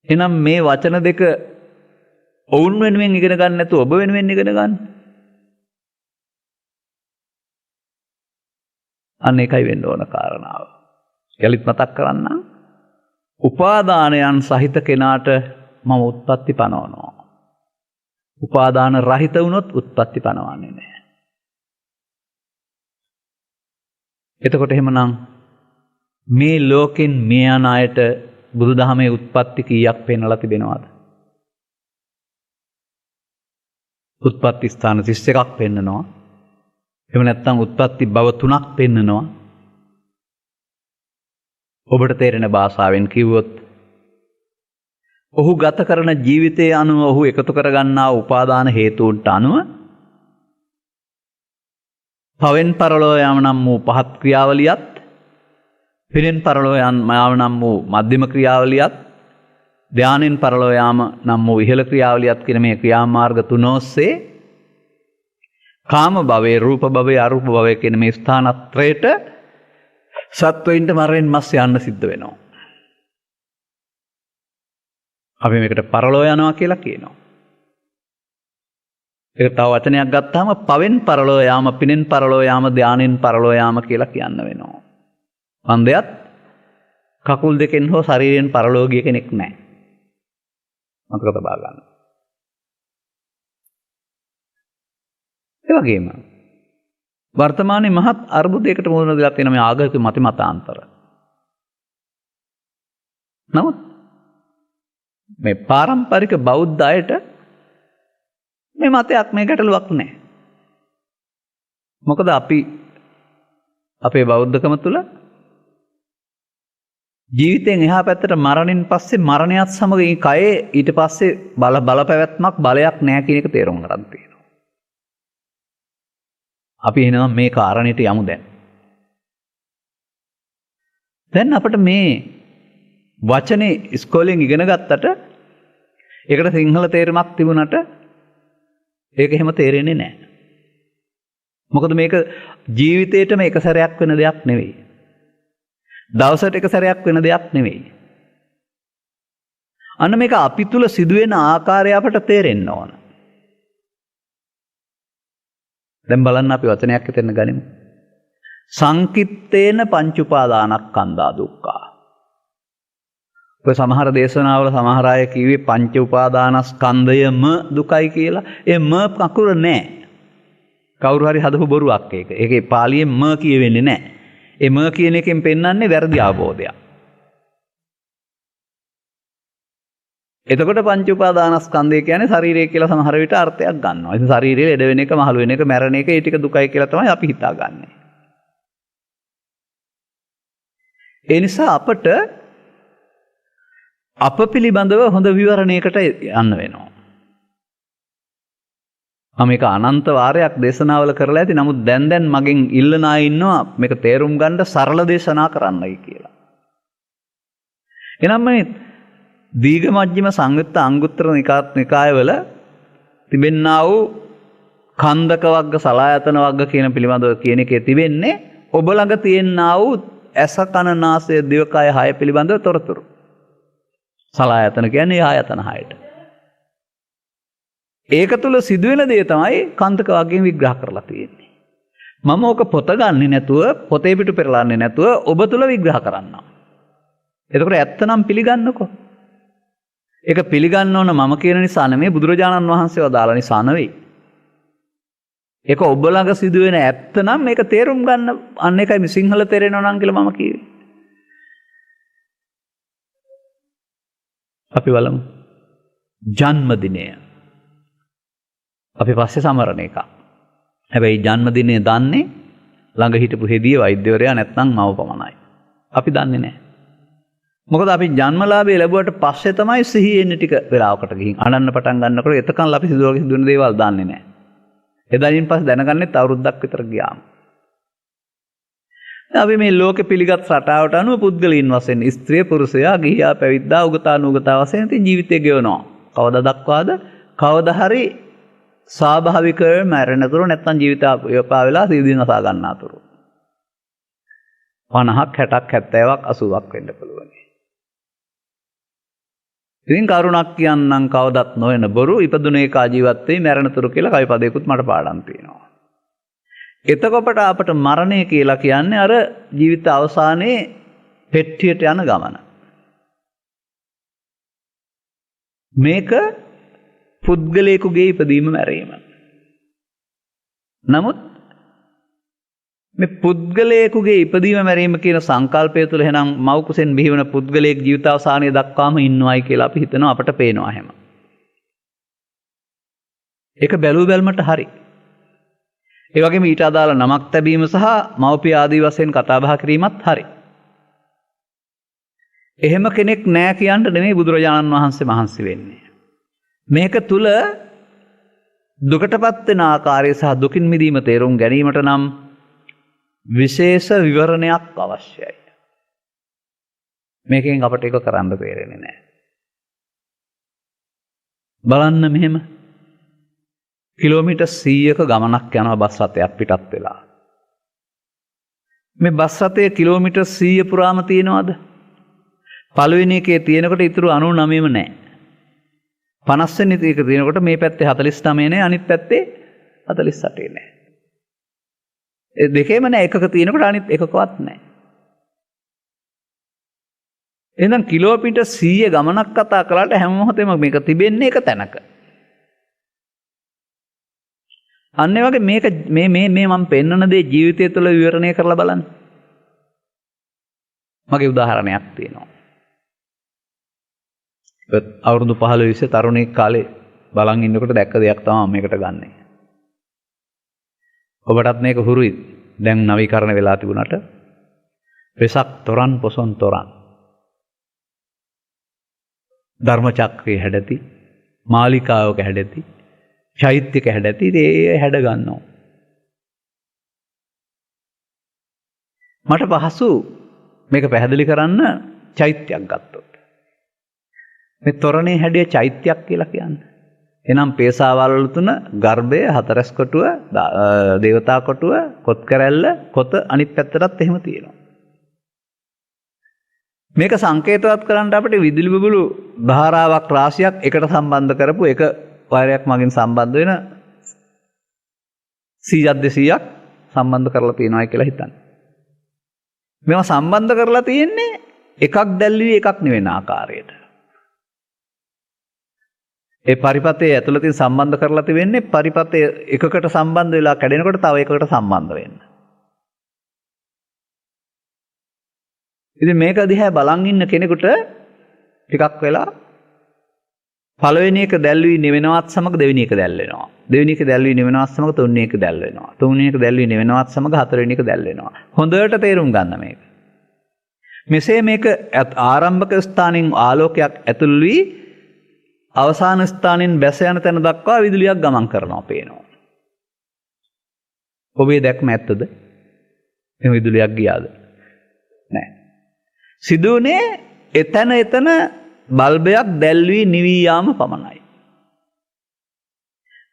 එහෙනම් මේ වචන දෙක ඔවුන් වෙනුවෙන් ඉගෙන ගන්න නැතුව ඔබ වෙනුවෙන් ඉගෙන ගන්න. අන්න ඒකයි වෙන්න ඕන කාරණාව. යලිත් මතක් කරන්නම්. උපාදානයන් සහිත කෙනාට මම උත්පත්ති පනවනවා. උපාදාන රහිත වුණොත් උත්පත්ති පනවන්නේ නැහැ. එතකොට එහෙමනම් මේ ලෝකෙන් මිය යන අයට බුදුදහමේ උත්පත්ති කීයක් පෙන්වලා තිබෙනවද? උත්පත්ති ස්ථාන 31ක් පෙන්නනවා. එහෙම නැත්නම් උත්පත්ති භව 3ක් පෙන්නනවා. ඔබට තේරෙන භාෂාවෙන් කිව්වොත් ඔහු ගත කරන ජීවිතයේ අනුව ඔහු එකතු කරගන්නා උපාදාන හේතුන්ට අනුව පවෙන් පරලෝ යාම නම් වූ පහත් ක්‍රියාවලියත් පිනෙන් පරලෝ යාම නම් වූ මධ්‍යම ක්‍රියාවලියත් ධානයෙන් පරලෝ යාම නම් වූ ඉහළ ක්‍රියාවලියත් කියන මේ ක්‍රියාමාර්ග තුන ඔස්සේ කාම භවයේ රූප භවයේ අරූප භවයේ කියන මේ ස්ථානත්‍රයට සත්වයින්ට මරෙන් මස් යන්න සිද්ධ වෙනවා. අපි මේකට පරලෝ යනවා කියලා කියනවා. ඒක තව වචනයක් ගත්තාම පවෙන් පරලෝ යාම, පිනෙන් පරලෝ යාම, ධානයෙන් පරලෝ යාම කියලා කියන්න වෙනවා. අන්දයත් කකුල් දෙකෙන් හෝ ශරීරයෙන් පරලෝ ගිය කෙනෙක් නැහැ. මතක තබා ගන්න. ඒ වගේම වර්තමානයේ මහත් අර්බුදයකට මුහුණ දෙලා තියෙන මේ ආගමික මතිමතාන්තර. නමුත් මේ පාරම්පරික බෞද්ධ අයට මේ මතයක් මේ ගැටලුවක් නැහැ. මොකද අපි අපේ බෞද්ධකම තුළ ජීවිතෙන් එහා පැත්තට මරණින් පස්සේ මරණයත් සමග මේ කයේ ඊට පස්සේ බලපැවැත්මක් බලයක් නැහැ කියන එක තේරුම් ගන්න තියෙනවා. අපි එහෙනම් මේ කාරණේට යමු දැන්. දැන් අපිට මේ වචනේ ඉස්කෝලෙන් ඉගෙන ගත්තට ඒකට සිංහල තේරුමක් තිබුණට ඒක එහෙම තේරෙන්නේ නැහැ. මොකද මේක ජීවිතේටම එක සැරයක් වෙන දෙයක් නෙවෙයි. දවසට එක සැරයක් වෙන දෙයක් නෙවෙයි. අන්න මේක අපි තුල සිදුවෙන ආකාරය අපට තේරෙන්න ඕන. දැන් බලන්න අපි වචනයක් හිතෙන්න ගනිමු. සංකිට්ඨේන පංච උපාදානස්කන්ධා දුක්ඛා. ඔය සමහර දේශනාවල සමහර අය කිව්වේ පංච උපාදානස්කන්ධයම දුකයි කියලා. ඒ ම අකුර නෑ. කවුරු හරි හදපු බොරුවක් ඒක. ඒකේ පාලියෙන් ම කියවෙන්නේ නෑ. ඒ ම කියන එකෙන් පෙන්වන්නේ වැරදි අවබෝධයක්. එතකොට පංච උපාදානස්කන්ධය කියන්නේ ශරීරය කියලා සමහර විට අර්ථයක් ගන්නවා. ඉතින් ශරීරයේ ලෙඩ වෙන එක, මහලු වෙන එක, මැරෙන එක, ඒ ටික දුකයි කියලා තමයි අපි හිතාගන්නේ. ඒ නිසා අපට අප පිළිබඳව හොඳ විවරණයකට යන්න වෙනවා. මම මේක අනන්ත වාරයක් දේශනාවල කරලා ඇති. නමුත් දැන් මගෙන් ඉල්ලන අය ඉන්නවා මේක තේරුම් ගන්න සරල දේශනා කරන්නයි කියලා. එනම් මේ දීඝ මජ්ක්‍ධිම සංයුත්ත අංගුත්තර නිකායවල තිබෙන්නා වූ කන්දක වර්ග සලායතන වර්ග කියන පිළිබඳව කියන එකේ තිබෙන්නේ ඔබ ළඟ තියෙනා වූ ඇස කන නාසය දිවකය හය පිළිබඳව තොරතුරු. සලායතන කියන්නේ ආයතන හයට. ඒක තුල සිදුවෙන දේ තමයි කන්දක වර්ගයෙන් විග්‍රහ කරලා තියෙන්නේ. මම ඕක පොත ගන්නෙ නැතුව පොතේ පිටු පෙරලන්නේ නැතුව ඔබ තුල විග්‍රහ කරන්නම්. එතකොට ඇත්තනම් පිළිගන්නකෝ. ඒක පිළිගන්න ඕන මම කියන නිසා නෙමෙයි බුදුරජාණන් වහන්සේ වදාළ නිසා නෙවෙයි. ඒක ඔබ ළඟ සිදුවෙන ඇත්ත නම් මේක තේරුම් ගන්න අන්න එකයි මේ සිංහල තේරෙනවා නම් කියලා මම කිව්වේ. අපි බලමු. ජන්මදිනය. අපි පස්සේ සමරන එක. හැබැයි ජන්මදිනය දන්නේ ළඟ හිටපු හෙදිය වෛද්‍යවරයා නැත්නම් මව පමණයි. අපි දන්නේ නැහැ. මොකද අපි ජන්මලාභය ලැබුවට පස්සේ තමයි සිහිය එන්නේ ටික වෙලාවකට ගිහින් අනන්න පටන් ගන්නකොට එතකන් අපි සිදුවන දේවල් දන්නේ නැහැ. එදායින් පස්සේ දැනගන්නෙත් අවුරුද්දක් විතර ගියාම. අපි මේ ලෝකෙ පිළිගත් රටාවට අනුව පුද්ගලයන් වශයෙන් ස්ත්‍රිය පුරුෂයා ගිහියා පැවිද්දා උගතා නුගතා වශයෙන් ඉතින් ජීවිතය ගෙවනවා. කවදා දක්වාද? කවදා හරි ස්වාභාවිකව මැරෙනතුරු නැත්නම් ජීවිතය යපා වෙලා සීදීන නසා ගන්නතුරු. 50ක් 60ක් 70ක් 80ක් වෙන්න පුළුවන්. ඉතින් කරුණක් කියන්නම් කවදත් නොවන බොරු ඉපදුනේ කා ජීවත් වෙයි මැරෙනතුරු කියලා කවි පදයකුත් මට පාඩම් තියෙනවා. එතකොට අපට මරණය කියලා කියන්නේ අර ජීවිත අවසානයේ පෙට්ටියට යන ගමන. මේක පුද්ගලයෙකුගේ ඉපදීම මැරීම. නමුත් මේ පුද්ගලයෙකුගේ ඉපදීම මැරීම කියන සංකල්පය තුළ එහෙනම් මව් කුසෙන් බිහිවන පුද්ගලයෙක් ජීවිතාවසානය දක්වාම ඉන්නවයි කියලා අපි හිතනවා අපට පේනවා හැම. ඒක බැලූ බැල්මට හරි. ඒ වගේම ඊට අදාළ නමක් තැබීම සහ මව්පිය ආදී වශයෙන් කතා බහ කිරීමත් හරි. එහෙම කෙනෙක් නෑ කියන්න නෙමෙයි බුදුරජාණන් වහන්සේ මහන්සි වෙන්නේ. මේක තුල දුකටපත් වෙන ආකාරය සහ දුකින් මිදීම තේරුම් ගැනීමට නම් විශේෂ විවරණයක් අවශ්‍යයි. මේකෙන් අපට ඒක කරන්න තේරෙන්නේ නැහැ. බලන්න මෙහෙම කිලෝමීටර් 100ක ගමනක් යනවා බස් රථයක් පිටත් වෙලා. මේ බස් රථය කිලෝමීටර් 100 පුරාම තියෙනවද? පළවෙනි එකේ තියෙනකොට ඉතුරු 99ම නැහැ. 50 වෙනි එක තියෙනකොට මේ පැත්තේ 49 නැහැ අනිත් පැත්තේ 48 නැහැ. ඒ දෙකේම නැහැ එකක තියෙනකොට අනිත් එකකවත් නැහැ. එහෙනම් කිලෝමීටර් 100 ගමනක් කතා කළාට හැම මොහොතෙම මේක තිබෙන්නේ එක තැනක. අන්න ඒ වගේ මේක මේ මම පෙන්වන දේ ජීවිතය තුළ විවරණය කරලා බලන්න. මගේ උදාහරණයක් තියෙනවා. අවුරුදු 15 20 තරුණයෙක් කාලේ බලන් ඉන්නකොට දැක්ක දෙයක් තමයි මේකට ගන්නෙ. ඔබටත් මේක හුරුයි. දැන් නවීකරණ වෙලා තිබුණාට වෙසක් තොරන් පොසොන් තොරන් ධර්ම චක්‍රයේ හැඩති මාලිකාවක හැඩති චෛත්‍යක හැඩති ඒ හැඩ ගන්නවා. මට පහසු මේක පැහැදිලි කරන්න චෛත්‍යයක් ගත්තොත්. මේ තොරණේ හැඩය චෛත්‍යයක් කියලා කියන්නේ. එනම් පේසාවල් තුන ගර්භය හතරස් කොටුව දේවතා කොටුව කොත් කැරැල්ල කොත අනිත් පැත්තටත් එහෙම තියෙනවා. මේක සංකේතවත් කරන්න අපිට විදුලි බුබුලු ධාරාවක් රාශියක් එකට සම්බන්ධ කරපු එක වෛරයක් මගින් සම්බන්ධ වෙන 100ක් 200ක් සම්බන්ධ කරලා තියෙනවා කියලා හිතන්න. මේවා සම්බන්ධ කරලා තියෙන්නේ එකක් දැල්වි එකක් නෙවෙන ආකාරයට. ඒ පරිපතේ ඇතුළතින් සම්බන්ධ කරලා තිබෙන්නේ පරිපතේ එකකට සම්බන්ධ වෙලා කැඩෙනකොට තව එකකට සම්බන්ධ වෙන්න. ඉතින් මේක දිහා බලන් ඉන්න කෙනෙකුට ටිකක් වෙලා පළවෙනි එක දැල්වි නිවෙනවත් සමග දෙවෙනි එක දැල් වෙනවා. දෙවෙනි එක දැල්වි නිවෙනවත් සමග තුන්වෙනි එක දැල් වෙනවා. තුන්වෙනි එක දැල්වි නිවෙනවත් සමග හතරවෙනි එක දැල් වෙනවා. හොඳට තේරුම් ගන්න මේක. මෙසේ මේක ආරම්භක ස්ථානින් ආලෝකයක් ඇතුල් වී අවසාන ස්ථානින් බැස යන තැන දක්වා විදුලියක් ගමන් කරනවා පේනවා. ඔබේ දැක්ම ඇත්තද? මේ විදුලියක් ගියාද? නැහැ. සිදුුනේ එතන බල්බයක් දැල්වී නිවී යාම පමණයි.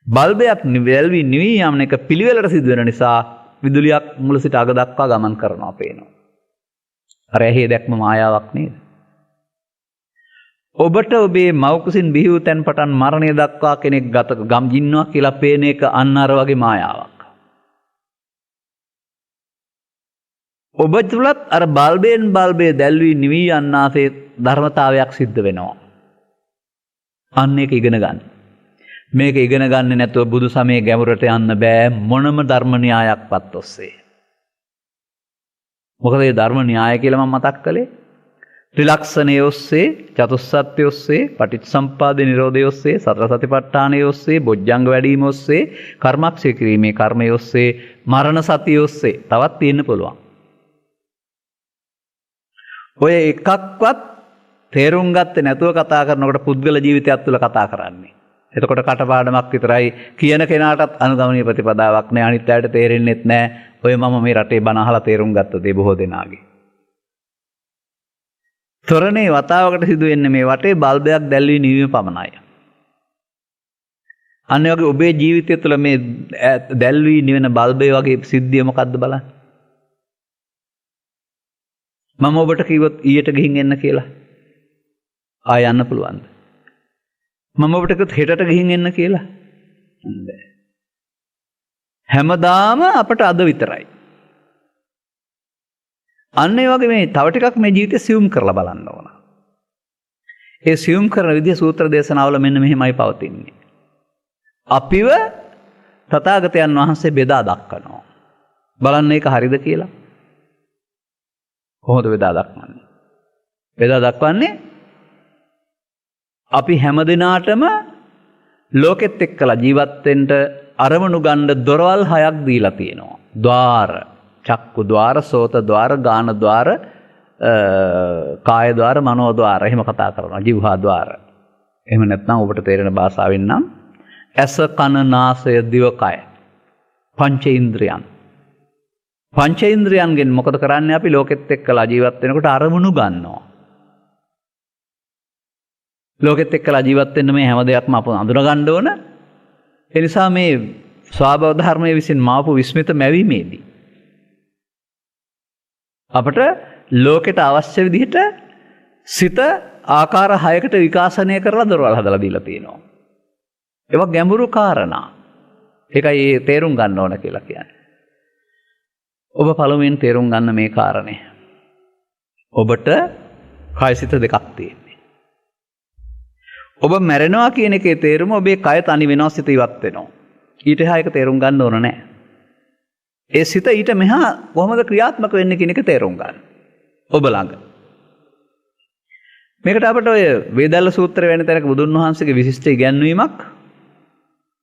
බල්බයක් දැල්වී නිවී යාම එක පිළිවෙලට සිදු වෙන නිසා විදුලියක් මුල සිට අග දක්වා ගමන් කරනවා පේනවා. අර ඇහි දැක්ම මායාවක් නේද? ඔබට ඔබේ මව්කුසින් බිහි වූ තැන් පටන් මරණය දක්වා කෙනෙක් ගම් ඉන්නවා කියලා පේන එක අන්න අර වගේ මායාවක්. ඔබ තුලත් අර බල්බෙන් බල්බේ දැල්වී නිවී යන්නාසේ ධර්මතාවයක් සිද්ධ වෙනවා. අන්න ඒක ඉගෙන ගන්න. මේක ඉගෙන ගන්නේ නැතුව බුදු සමයේ ගැඹුරට යන්න බෑ මොනම ධර්ම න්‍යායක්වත් ඔස්සේ. මොකද මේ ධර්ම න්‍යාය කියලා මම මතක් කළේ ත්‍රිලක්ෂණයේ ඔස්සේ, චතුස්සත්‍ය ඔස්සේ, පටිච්චසම්පාද නිරෝධය ඔස්සේ, සතර සතිපට්ඨානය ඔස්සේ, බොජ්ජංග වැඩීම ඔස්සේ, කර්මක්ෂය කිරීමේ කර්මය ඔස්සේ, මරණ සතිය ඔස්සේ තවත් තියෙන්න පුළුවන්. ඔය එකක්වත් තේරුම් ගත්තේ නැතුව කතා කරනකොට පුද්ගල ජීවිතයක් තුළ කතා කරන්නේ. එතකොට කටපාඩමක් විතරයි කියන කෙනාටත් අනුගමනීය ප්‍රතිපදාවක් නෑ අනිත් අයට තේරෙන්නෙත් නෑ. ඔය මම මේ රටේ බණ අහලා තේරුම් ගත්ත දේ බොහෝ දෙනාගේ. තොරණේ වතාවකට සිදු වෙන්නේ මේ වටේ බල්බයක් දැල්වී නිවීම පමණයි. අන්න ඒ වගේ ඔබේ ජීවිතය තුළ මේ දැල්වී නිවෙන බල්බේ වගේ සිද්ධිය මොකද්ද බලන්න. මම ඔබට කිව්වොත් ඊයට ගිහින් එන්න කියලා. ආය යන්න පුළුවන්ද? මම ඔබට කිව්වොත් හෙටට ගිහින් එන්න කියලා. බෑ. හැමදාම අපට අද විතරයි. අන්න ඒ වගේ මේ තව ටිකක් මේ ජීවිතය සියුම් කරලා බලන්න ඕන. ඒ සියුම් කරන විදිහ සූත්‍ර දේශනාවල මෙන්න මෙහෙමයි පවතින්නේ. අපිව තථාගතයන් වහන්සේ බෙදා දක්වනවා. බලන්න ඒක හරිද කියලා. කොහොමද බෙදා දක්වන්නේ? බෙදා දක්වන්නේ අපි හැමදිනාටම ලෝකෙත් එක්කලා ජීවත් වෙන්න අරමුණු ගන්න දොරවල් 6ක් දීලා තියෙනවා. ద్వාර, චක්කු ద్వාර, සෝත ద్వාර, ගාන ద్వාර, කාය ద్వාර, මනෝ ద్వාර එහෙම කතා කරනවා. જીවහා ద్వාර. එහෙම නැත්නම් ඔබට තේරෙන භාෂාවෙන් නම් ඇස, කන, නාසය, දිව, කය. පංචේන්ද්‍රයන්. පංචේන්ද්‍රයන්ගෙන් මොකද කරන්නේ අපි ලෝකෙත් එක්කලා ජීවත් වෙනකොට අරමුණු ගන්නවා. ලෝකෙත් එක්කලා ජීවත් වෙන්න මේ හැම දෙයක්ම අප අඳුර ගන්න ඕන. ඒ නිසා මේ ස්වභාව ධර්මයේ විසින් මාපු විස්මිත මැවීමේදී අපට ලෝකෙට අවශ්‍ය විදිහට සිත ආකාර 6කට විකාශනය කරලා දොරවල් හදලා දීලා තියෙනවා. ඒක ගැඹුරු කාරණා. ඒකයි ඒ තේරුම් ගන්න ඕන කියලා කියන්නේ. ඔබ පළමුවෙන් තේරුම් ගන්න මේ කාරණේ. ඔබට කායසිත දෙකක් තියෙනවා. ඔබ මැරෙනවා කියන එකේ තේරුම ඔබේ කය තනි වෙනවා සිත ඉවත් වෙනවා. ඊට එහා එක තේරුම් ගන්න ඕන නැහැ. ඒ සිත ඊට මෙහා කොහොමද ක්‍රියාත්මක වෙන්නේ කියන එක තේරුම් ගන්න. ඔබ ළඟ. මේකට අපිට ඔය වේදල්ල සූත්‍රය වැනි තැනක බුදුන් වහන්සේගේ විශිෂ්ට ඉගැන්වීමක්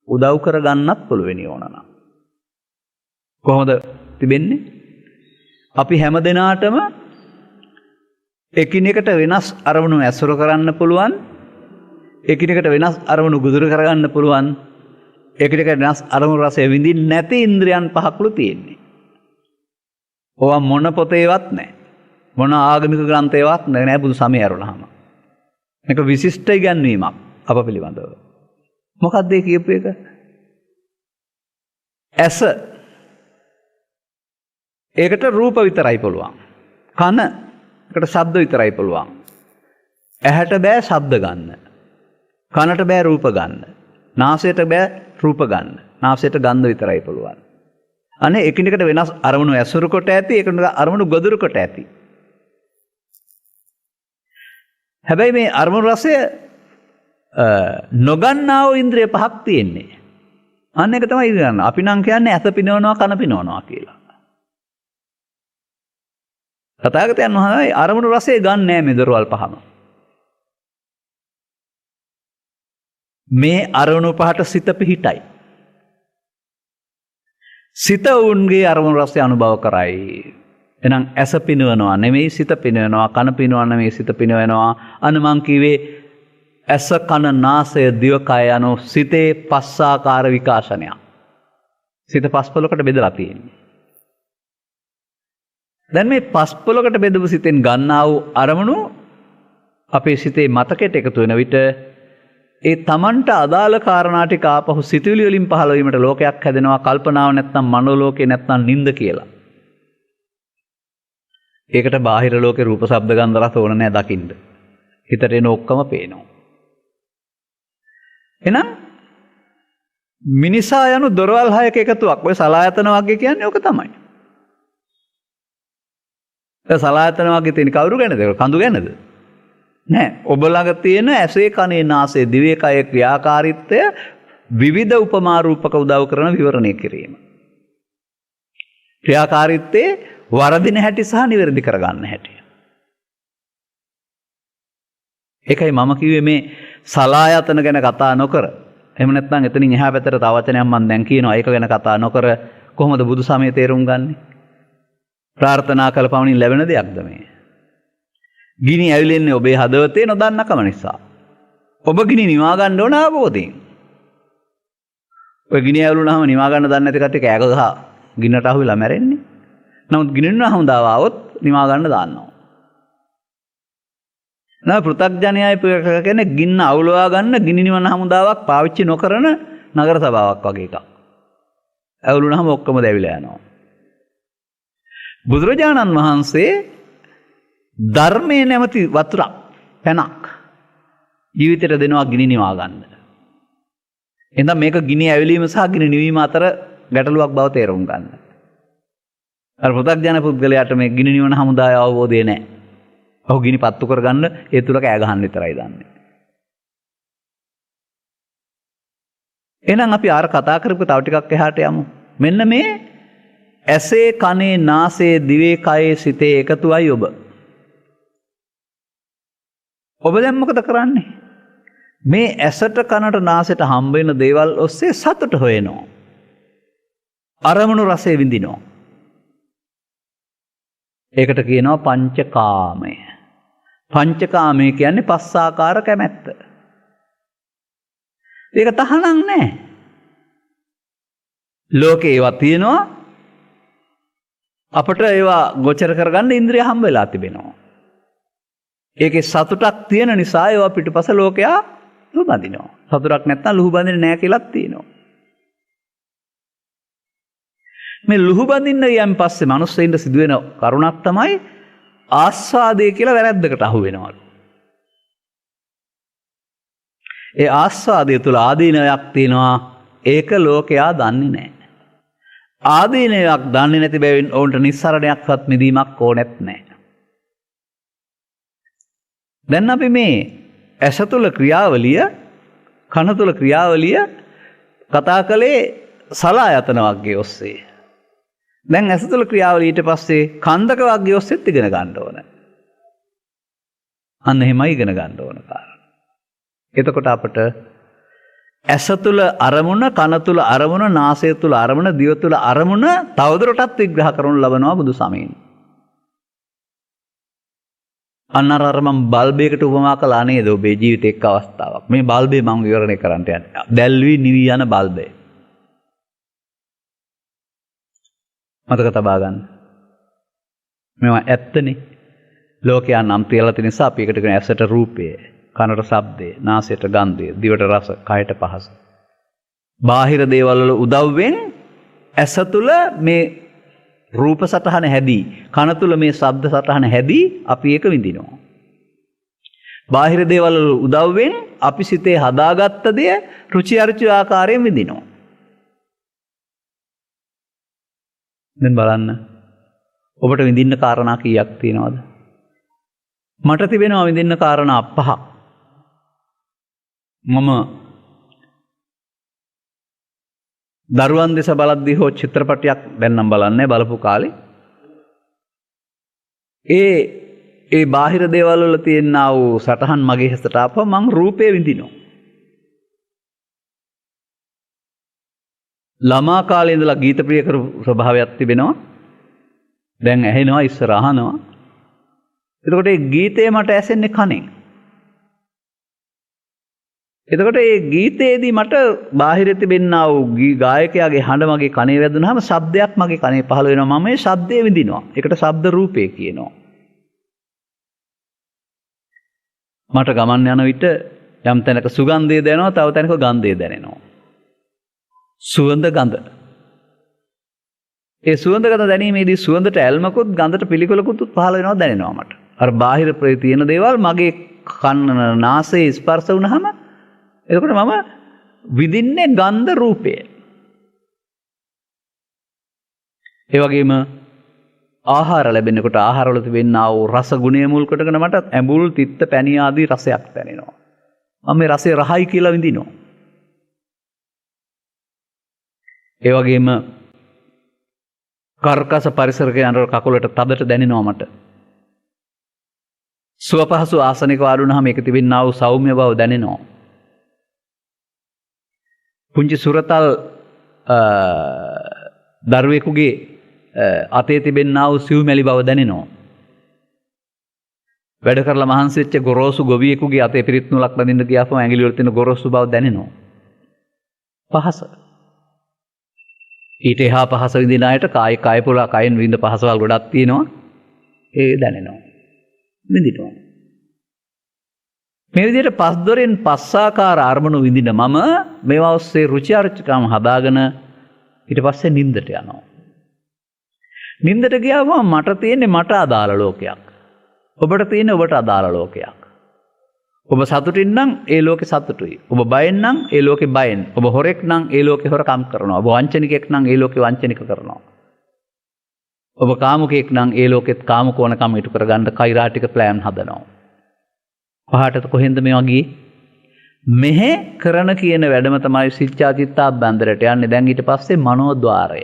උදව් කර ගන්නත් පුළුවෙනි ඕනනම්. කොහොමද තිබෙන්නේ? අපි හැම දිනාටම එකිනෙකට වෙනස් අරමුණු ඇසුරු කරන්න පුළුවන්. එකිනෙකට වෙනස් අරමුණු ගුදුරු කරගන්න පුළුවන්. එකිනෙකට වෙනස් අරමුණු රසය විඳින්න නැති ඉන්ද්‍රියන් පහක්ලු තියෙන්නේ. ඕවා මොන පොතේවත් නැහැ. මොන ආගමික ග්‍රන්ථයවත් නැහැ බුදු සමය අරුණාම. මේක විශිෂ්ට ඉගැන්වීමක් අප පිළිබඳව. මොකක්ද ඒ කියපු එක? ඇස. ඒකට රූප විතරයි පුළුවන්. කන. ඒකට ශබ්ද විතරයි පුළුවන්. ඇහැට බෑ ශබ්ද ගන්න. කනට බෑ රූප ගන්න. නාසයට බෑ රූප ගන්න. නාසයට ගන්ධ විතරයි පුළුවන්. අනේ එකිනෙකට වෙනස් අරමුණු ඇසුරු කොට ඇති, එකිනෙකට අරමුණු ගොදුරු කොට ඇති. හැබැයි මේ අරමුණු රසය නොගන්නා වූ ඉන්ද්‍රිය පහක් තියෙන්නේ. අන්න එක තමයි ඉතින් අපි නම් කියන්නේ ඇස පිනවනවා කන පිනවනවා කියලා. තථාගතයන් වහන්සේ අරමුණු රසය ගන්න නෑ මේ දොරවල් පහම. මේ අරමුණු පහට සිත පිහිටයි. සිත උන්ගේ අරමුණු රසය අනුභව කරයි. එහෙනම් ඇස පිනවනවා නෙමෙයි සිත පිනවනවා, කන පිනවනවා නෙමෙයි සිත පිනවනවා. අන්න මං කිව්වේ ඇස කන නාසය දිව කය යන සිතේ පස්සාකාර විකාශනයක්. සිත පස්පලකට බෙදලා තියෙන්නේ. දැන් මේ පස්පලකට බෙදපු සිතෙන් ගන්නා වූ අරමුණු අපේ සිතේ මතකයට එකතු වෙන විට ඒ තමන්ට අදාළ කාරණා ටික ආපහු සිතුවිලි වලින් පහළ වීමට ලෝකයක් හැදෙනවා. කල්පනාව නැත්නම් මනෝලෝකේ නැත්නම් නිින්ද කියලා. ඒකට බාහිර ලෝකේ රූප ශබ්ද ගන්ධ රස ඕන නැහැ දකින්න. හිතට එන ඔක්කොම පේනවා. එහෙනම් මිනිසා යනු දොරවල් හයක එකතුවක්. ඔය සලායතන වර්ගය කියන්නේ ඕක තමයි. ඒ සලායතන වර්ගයේ තියෙන කවුරු ගැනද? කඳු ගැනද? නෑ. ඔබ ළඟ තියෙන ඇසේ කනේ නාසයේ දිවේ කයේ ක්‍රියාකාරීත්වය විවිධ උපමා රූපක උදව් කරන විවරණය කිරීම. ක්‍රියාකාරීත්වයේ වරදින හැටි සහ නිවැරදි කරගන්න හැටි. ඒකයි මම කිව්වේ මේ සලායතන ගැන කතා නොකර එහෙම නැත්නම් එතනින් එහා පැත්තට තව වචනයක් මම දැන් කියනවා ඒක ගැන කතා නොකර කොහොමද බුදු සමය තේරුම් ගන්නෙ? ප්‍රාර්ථනා කළ පමණින් ලැබෙන දෙයක්ද මේ? ගිනි ඇවිලෙන්නේ ඔබේ හදවතේ නොදන්නකම නිසා. ඔබ ගිනි නිවා ගන්න ඕන අවබෝධයෙන්. ඔය ගිනි ඇවිලුනහම නිවා ගන්න දන්නේ නැති කට්ටිය කෑක ගහ ගින්නට අහු වෙලා මැරෙන්නේ. නමුත් ගිනි නිවා හමුදාව આવොත් නිවා ගන්න දාන්නවා. නා පෘථග්ජනයයි කියන්නේ ගින්න අවුලවා ගන්න ගිනි නිවන හමුදාවක් පාවිච්චි නොකරන නගර සභාවක් වගේ එකක්. ඇවිලුනහම ඔක්කොම දැවිලා යනවා. බුදුරජාණන් වහන්සේ ධර්මයේ නැමැති වතුරක් පැනක් ජීවිතයට දෙනවා ගිනි නිවා ගන්න. එහෙනම් මේක ගිනි ඇවිලීම සහ ගිනි නිවීම අතර ගැටලුවක් බව තේරුම් ගන්න. අර පෘථග්ජන පුද්ගලයාට මේ ගිනි නිවන හමුදාය අවබෝධය නැහැ. ඔහු ගිනි පත්තු කරගන්න ඒ තුල කෑ ගහන්න විතරයි දන්නේ. එහෙනම් අපි ආර කතා කරපු තව ටිකක් එහාට යමු. මෙන්න මේ ඇසේ කනේ නාසයේ දිවේ කයේ සිතේ එකතුවයි ඔබ. ඔබ දැන් මොකද කරන්නේ? මේ ඇසට කනට නාසයට හම්බ වෙන දේවල් ඔස්සේ සතුට හොයනවා. අරමුණු රසය විඳිනවා. ඒකට කියනවා පංචකාමය. පංචකාමය කියන්නේ පස් ආකාර කැමැත්ත. ඒක තහනම් නැහැ. ලෝකේ ඒවා තියෙනවා. අපට ඒවා ගොචර කරගන්න ඉන්ද්‍රිය හම්බ වෙලා තිබෙනවා. ඒකේ සතුටක් තියෙන නිසා ඒවා පිටුපස ලෝකයා ලුහුබඳිනවා. සතුටක් නැත්නම් ලුහුබඳින්නේ නැහැ කියලාත් තියෙනවා. මේ ලුහුබඳින්න යම් පස්සේ මිනිස්සෙයින්ට සිදුවෙන කරුණක් තමයි ආස්වාදය කියලා වැරද්දකට අහු වෙනවලු. ඒ ආස්වාදය තුළ ආදීනයක් තියෙනවා. ඒක ලෝකයා දන්නේ නැහැ. ආදීනයක් දන්නේ නැති බැවින් ඔවුන්ට නිස්සරණයක්වත් මිදීමක් ඕනෙත් නැහැ. දැන් අපි මේ ඇස තුළ ක්‍රියාවලිය, කන තුළ ක්‍රියාවලිය කතා කළේ සලායතන වර්ගයේ ඔස්සේ. දැන් ඇස තුළ ක්‍රියාවලිය ඊට පස්සේ කන්දක වර්ගයේ ඔස්සේත් ඉගෙන ගන්න ඕන. අන්න එහෙමයි ඉගෙන ගන්න ඕන කාරණා. එතකොට අපට ඇස තුළ අරමුණ, කන තුළ අරමුණ, නාසය තුළ අරමුණ, දිව තුළ අරමුණ තවදුරටත් විග්‍රහ කරනු ලබනවා බුදු සමයෙන්. අන්නර මම බල්බයකට උපමා කළා නේද ඔබේ ජීවිතේ එක් අවස්ථාවක්. මේ බල්බේ මම විවරණය කරන්න යන්නේ. දැල්වි නිවි යන බල්බය. මතක තබා ගන්න. මේවා ඇත්තනේ. ලෝකයා නම් තියලා තියෙන නිසා අපි එකට කියන ඇසට රූපය, කනට ශබ්දය, නාසයට ගන්ධය, දිවට රස, කයට පහස. බාහිර දේවල් වල උදව්වෙන් ඇස තුල මේ රූප සටහන හැදී, කන තුල මේ ශබ්ද සටහන හැදී අපි ඒක විඳිනවා. බාහිර දේවල් වල උදව්වෙන් අපි සිතේ හදාගත්ත දේ රුචි අරුචි ආකාරයෙන් විඳිනවා. දැන් බලන්න. ඔබට විඳින්න කාරණා කීයක් තියෙනවද? මට තිබෙනවා විඳින්න කාරණා 5ක්. මම දරුවන් දෙස බලද්දී හෝ චිත්‍රපටයක් දැන් නම් බලන්නේ බලපු කාලේ ඒ බාහිර දේවල් වල තියෙනා වූ සටහන් මගේ හිතට ආපුවා මං රූපේ විඳිනවා. ළමා කාලේ ඉඳලා ගීත ප්‍රිය කරපු ස්වභාවයක් තිබෙනවා. දැන් ඇහෙනවා ඉස්සර අහනවා. එතකොට ඒ ගීතේ මට ඇසෙන්නේ කනෙන්. එතකොට ඒ ගීතයේදී මට බාහිර තිබෙනා වූ ගායකයාගේ හඬ මගේ කනේ වැදුනහම ශබ්දයක් මගේ කනේ පහළ වෙනවා. මම මේ ශබ්දය විඳිනවා. ඒකට ශබ්ද රූපේ කියනවා. මට ගමන් යන විට යම් තැනක සුගන්ධය දැනෙනවා, තව තැනක ගන්ධය දැනෙනවා. සුවඳ ගඳ. ඒ සුවඳ ගඳ දැනීමේදී සුවඳට ඇල්මකුත් ගඳට පිළිකුලකුත් පහළ වෙනවා දැනෙනවා මට. අර බාහිර තියෙන දේවල් මගේ කන නාසයේ ස්පර්ශ වුණාම එතකොට මම විඳින්නේ ගන්ධ රූපය. ඒ වගේම ආහාර ලැබෙනකොට ආහාරවල තිබෙනා වූ රස ගුණය මුල් කොටගෙන මට ඇඹුල් තිත්ත පැණි ආදී රසයක් දැනෙනවා. මම මේ රසය රහයි කියලා විඳිනවා. ඒ වගේම කර්කස පරිසරක යනකොට කකුලට තදට දැනෙනවා මට. සුවපහසු ආසනයක වාඩි වුණාම ඒක තිබෙනා වූ සෞම්‍ය බව දැනෙනවා. පුංචි සුරතල් දරුවෙකුගේ අතේ තිබෙනා වූ සිව්මැලි බව දැනෙනවා. වැඩ කරලා මහන්සි වෙච්ච ගොරෝසු ගොවියෙකුගේ අතේ පිරිත් නූලක් බඳින්න ගියාම ඇඟිලි වල තියෙන ගොරෝසු බව දැනෙනවා. පහස. ඊට එහා පහස විඳින අයට කාය පුරා කයෙන් විඳ පහසවල් ගොඩක් තියෙනවා. ඒ දැනෙනවා. විඳිනවා. මේ විදිහට පස් දොරෙන් පස්සාකාර අරමුණු විඳින මම මේවා ඔස්සේ රුචි අරුචිකම් හදාගෙන ඊට පස්සේ නිින්දට යනවා. නිින්දට ගියාම මට තියෙන්නේ මට අදාළ ලෝකයක්. ඔබට තියෙන්නේ ඔබට අදාළ ලෝකයක්. ඔබ සතුටින් නම් ඒ ලෝකේ සතුටුයි. ඔබ බයෙන් නම් ඒ ලෝකේ බයෙන්. ඔබ හොරෙක් නම් ඒ ලෝකේ හොරකම් කරනවා. ඔබ වංචනිකෙක් නම් ඒ ලෝකේ වංචනික කරනවා. ඔබ කාමුකෙක් නම් ඒ ලෝකෙත් කාමකෝණකම් ඉටු කරගන්න කෛරාටික ප්ලෑන් හදනවා. පහටට කොහෙන්ද මේ වගේ මෙහෙ කරන කියන වැඩම තමයි සිච්ඡාචිත්තා බන්දරට යන්නේ. දැන් ඊට පස්සේ මනෝද්වාරය.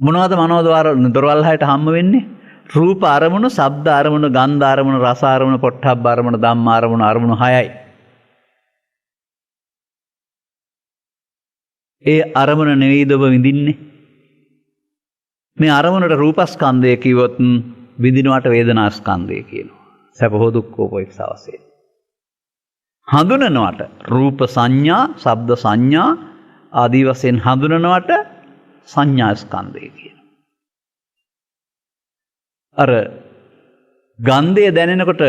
මොනවද මනෝද්වාර දොරවල් හයට හම්බ වෙන්නේ? රූප අරමුණු, ශබ්ද අරමුණු, ගන්ධ අරමුණු, රස අරමුණු, පොට්ටබ්බ අරමුණු, ධම්ම අරමුණු, අරමුණු 6යි. ඒ අරමුණ නෙවෙයිද ඔබ විඳින්නේ? මේ අරමුණට රූපස්කන්ධය කිව්වොත් විඳිනවට වේදනාස්කන්ධය කියනවා. සැප හෝ දුක් හෝ පොයිසා වශයෙන්. හඳුනනවට රූප සංඥා, ශබ්ද සංඥා ආදී වශයෙන් හඳුනනවට සංඥා ස්කන්ධය කියනවා. අර ගන්ධය දැනෙනකොට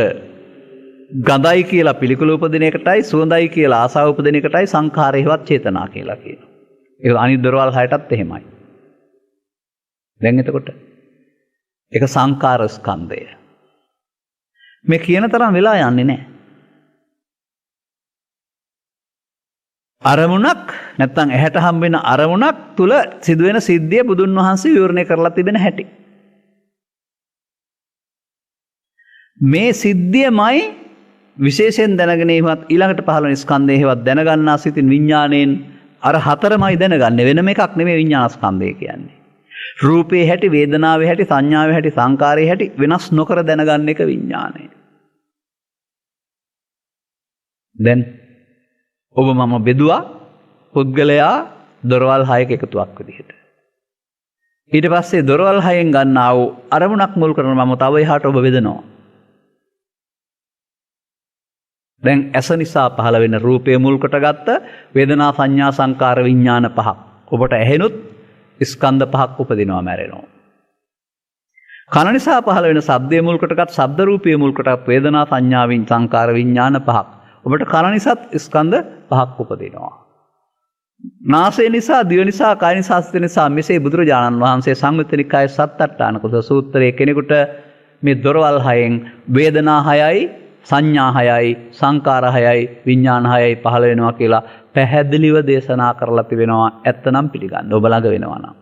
ගඳයි කියලා පිළිකුල උපදින එකටයි සුවඳයි කියලා ආසාව උපදින එකටයි සංඛාරේවත් චේතනා කියලා කියනවා. ඒක අනිත් දොරවල් හයටත් එහෙමයි. දැන් එතකොට ඒක සංඛාර ස්කන්ධය. මේ කියන තරම් වෙලා යන්නේ නැහැ. අරමුණක් නැත්තම් ඇහැට හම් වෙන අරමුණක් තුල සිදුවෙන සිද්ධිය බුදුන් වහන්සේ විවරණය කරලා තිබෙන හැටි. මේ සිද්ධියමයි විශේෂයෙන් දැනගෙන ඉවත් ඊළඟට පහළ වෙන ස්කන්ධය හේවත් දැනගන්නා සිතින් විඥාණයෙන් අර හතරමයි දැනගන්නේ. වෙනම එකක් නෙමෙයි විඥාන ස්කන්ධය කියන්නේ. රූපේ හැටි, වේදනාවේ හැටි, සංඥාවේ හැටි, සංකාරයේ හැටි වෙනස් නොකර දැනගන්න එක විඥාණය. දැන් ඔබ මම බෙදුවා පුද්ගලයා දොරවල් 6ක එකතුවක් විදිහට. ඊට පස්සේ දොරවල් 6න් ගන්නා වූ අරමුණක් මුල් කරගෙන මම තව එහාට ඔබ බෙදනවා. දැන් ඇස නිසා පහළ වෙන රූපය මුල් කොටගත්ත වේදනා සංඥා සංකාර විඥාන පහක්. ඔබට ඇහෙනුත් ස්කන්ධ පහක් උපදිනවා මැරෙනවා. කන නිසා පහළ වෙන ශබ්දය මුල් කොටගත් ශබ්ද රූපය මුල් කොටගත් වේදනා සංඥා සංකාර විඥාන පහක්. ඔබට කන නිසාත් ස්කන්ධ පහක් උපදිනවා. නාසය නිසා, දිව නිසා, කය නිසා, සිත නිසා මෙසේ බුදුරජාණන් වහන්සේ සංයුත්ත නිකායේ සත්තට්ඨාන කුසල සූත්‍රයේ කෙනෙකුට මේ දොරවල් 6න් වේදනා 6යි, සංඥා 6යි, සංකාර 6යි, විඥාන 6යි පහළ වෙනවා කියලා පැහැදිලිව දේශනා කරලා තිබෙනවා. ඇත්තනම් පිළිගන්න ඔබ ළඟ වෙනවා නම්.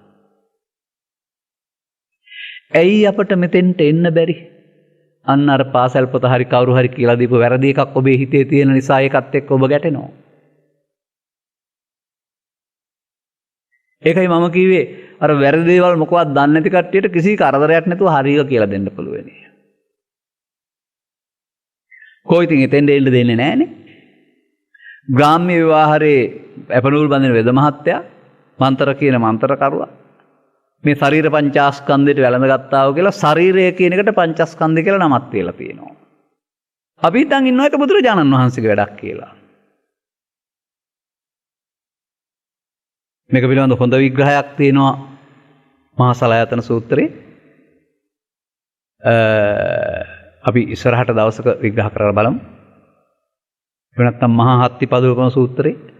ඇයි අපට මෙතෙන්ට එන්න බැරි? අන්න අර පාසල් පොත හරි කවුරු හරි කියලා දීපු වැරදි එකක් ඔබේ හිතේ තියෙන නිසා ඒකත් එක්ක ඔබ ගැටෙනවා. ඒකයි මම කිව්වේ අර වැරදි දේවල් මොකවත් දන්නේ නැති කට්ටියට කිසි කරදරයක් නැතුව හරියට කියලා දෙන්න පුළුවන්. කොයිතින් එතෙන්ද එන්න දෙන්නේ නැහනේ. ග්‍රාම්‍ය විවාහයේ අපනූල් බඳින වෙද මහත්තයා මන්තර කියන මන්තර කරුවා මේ ශරීර පංචස්කන්ධයට වැළඳගත්තා වූ කියලා ශරීරය කියන එකට පංචස්කන්ධය කියලා නමක් තියලා තියෙනවා. අපි හිතන් ඉන්නවා ඒක බුදුරජාණන් වහන්සේගේ වැඩක් කියලා. මේක පිළිබඳ හොඳ විග්‍රහයක් තියෙනවා මහා සලායතන සූත්‍රයේ. අපි ඉස්සරහට දවසක විග්‍රහ කරලා බලමු. එහෙම නැත්නම් මහා හත්තිපදෝපම සූත්‍රේ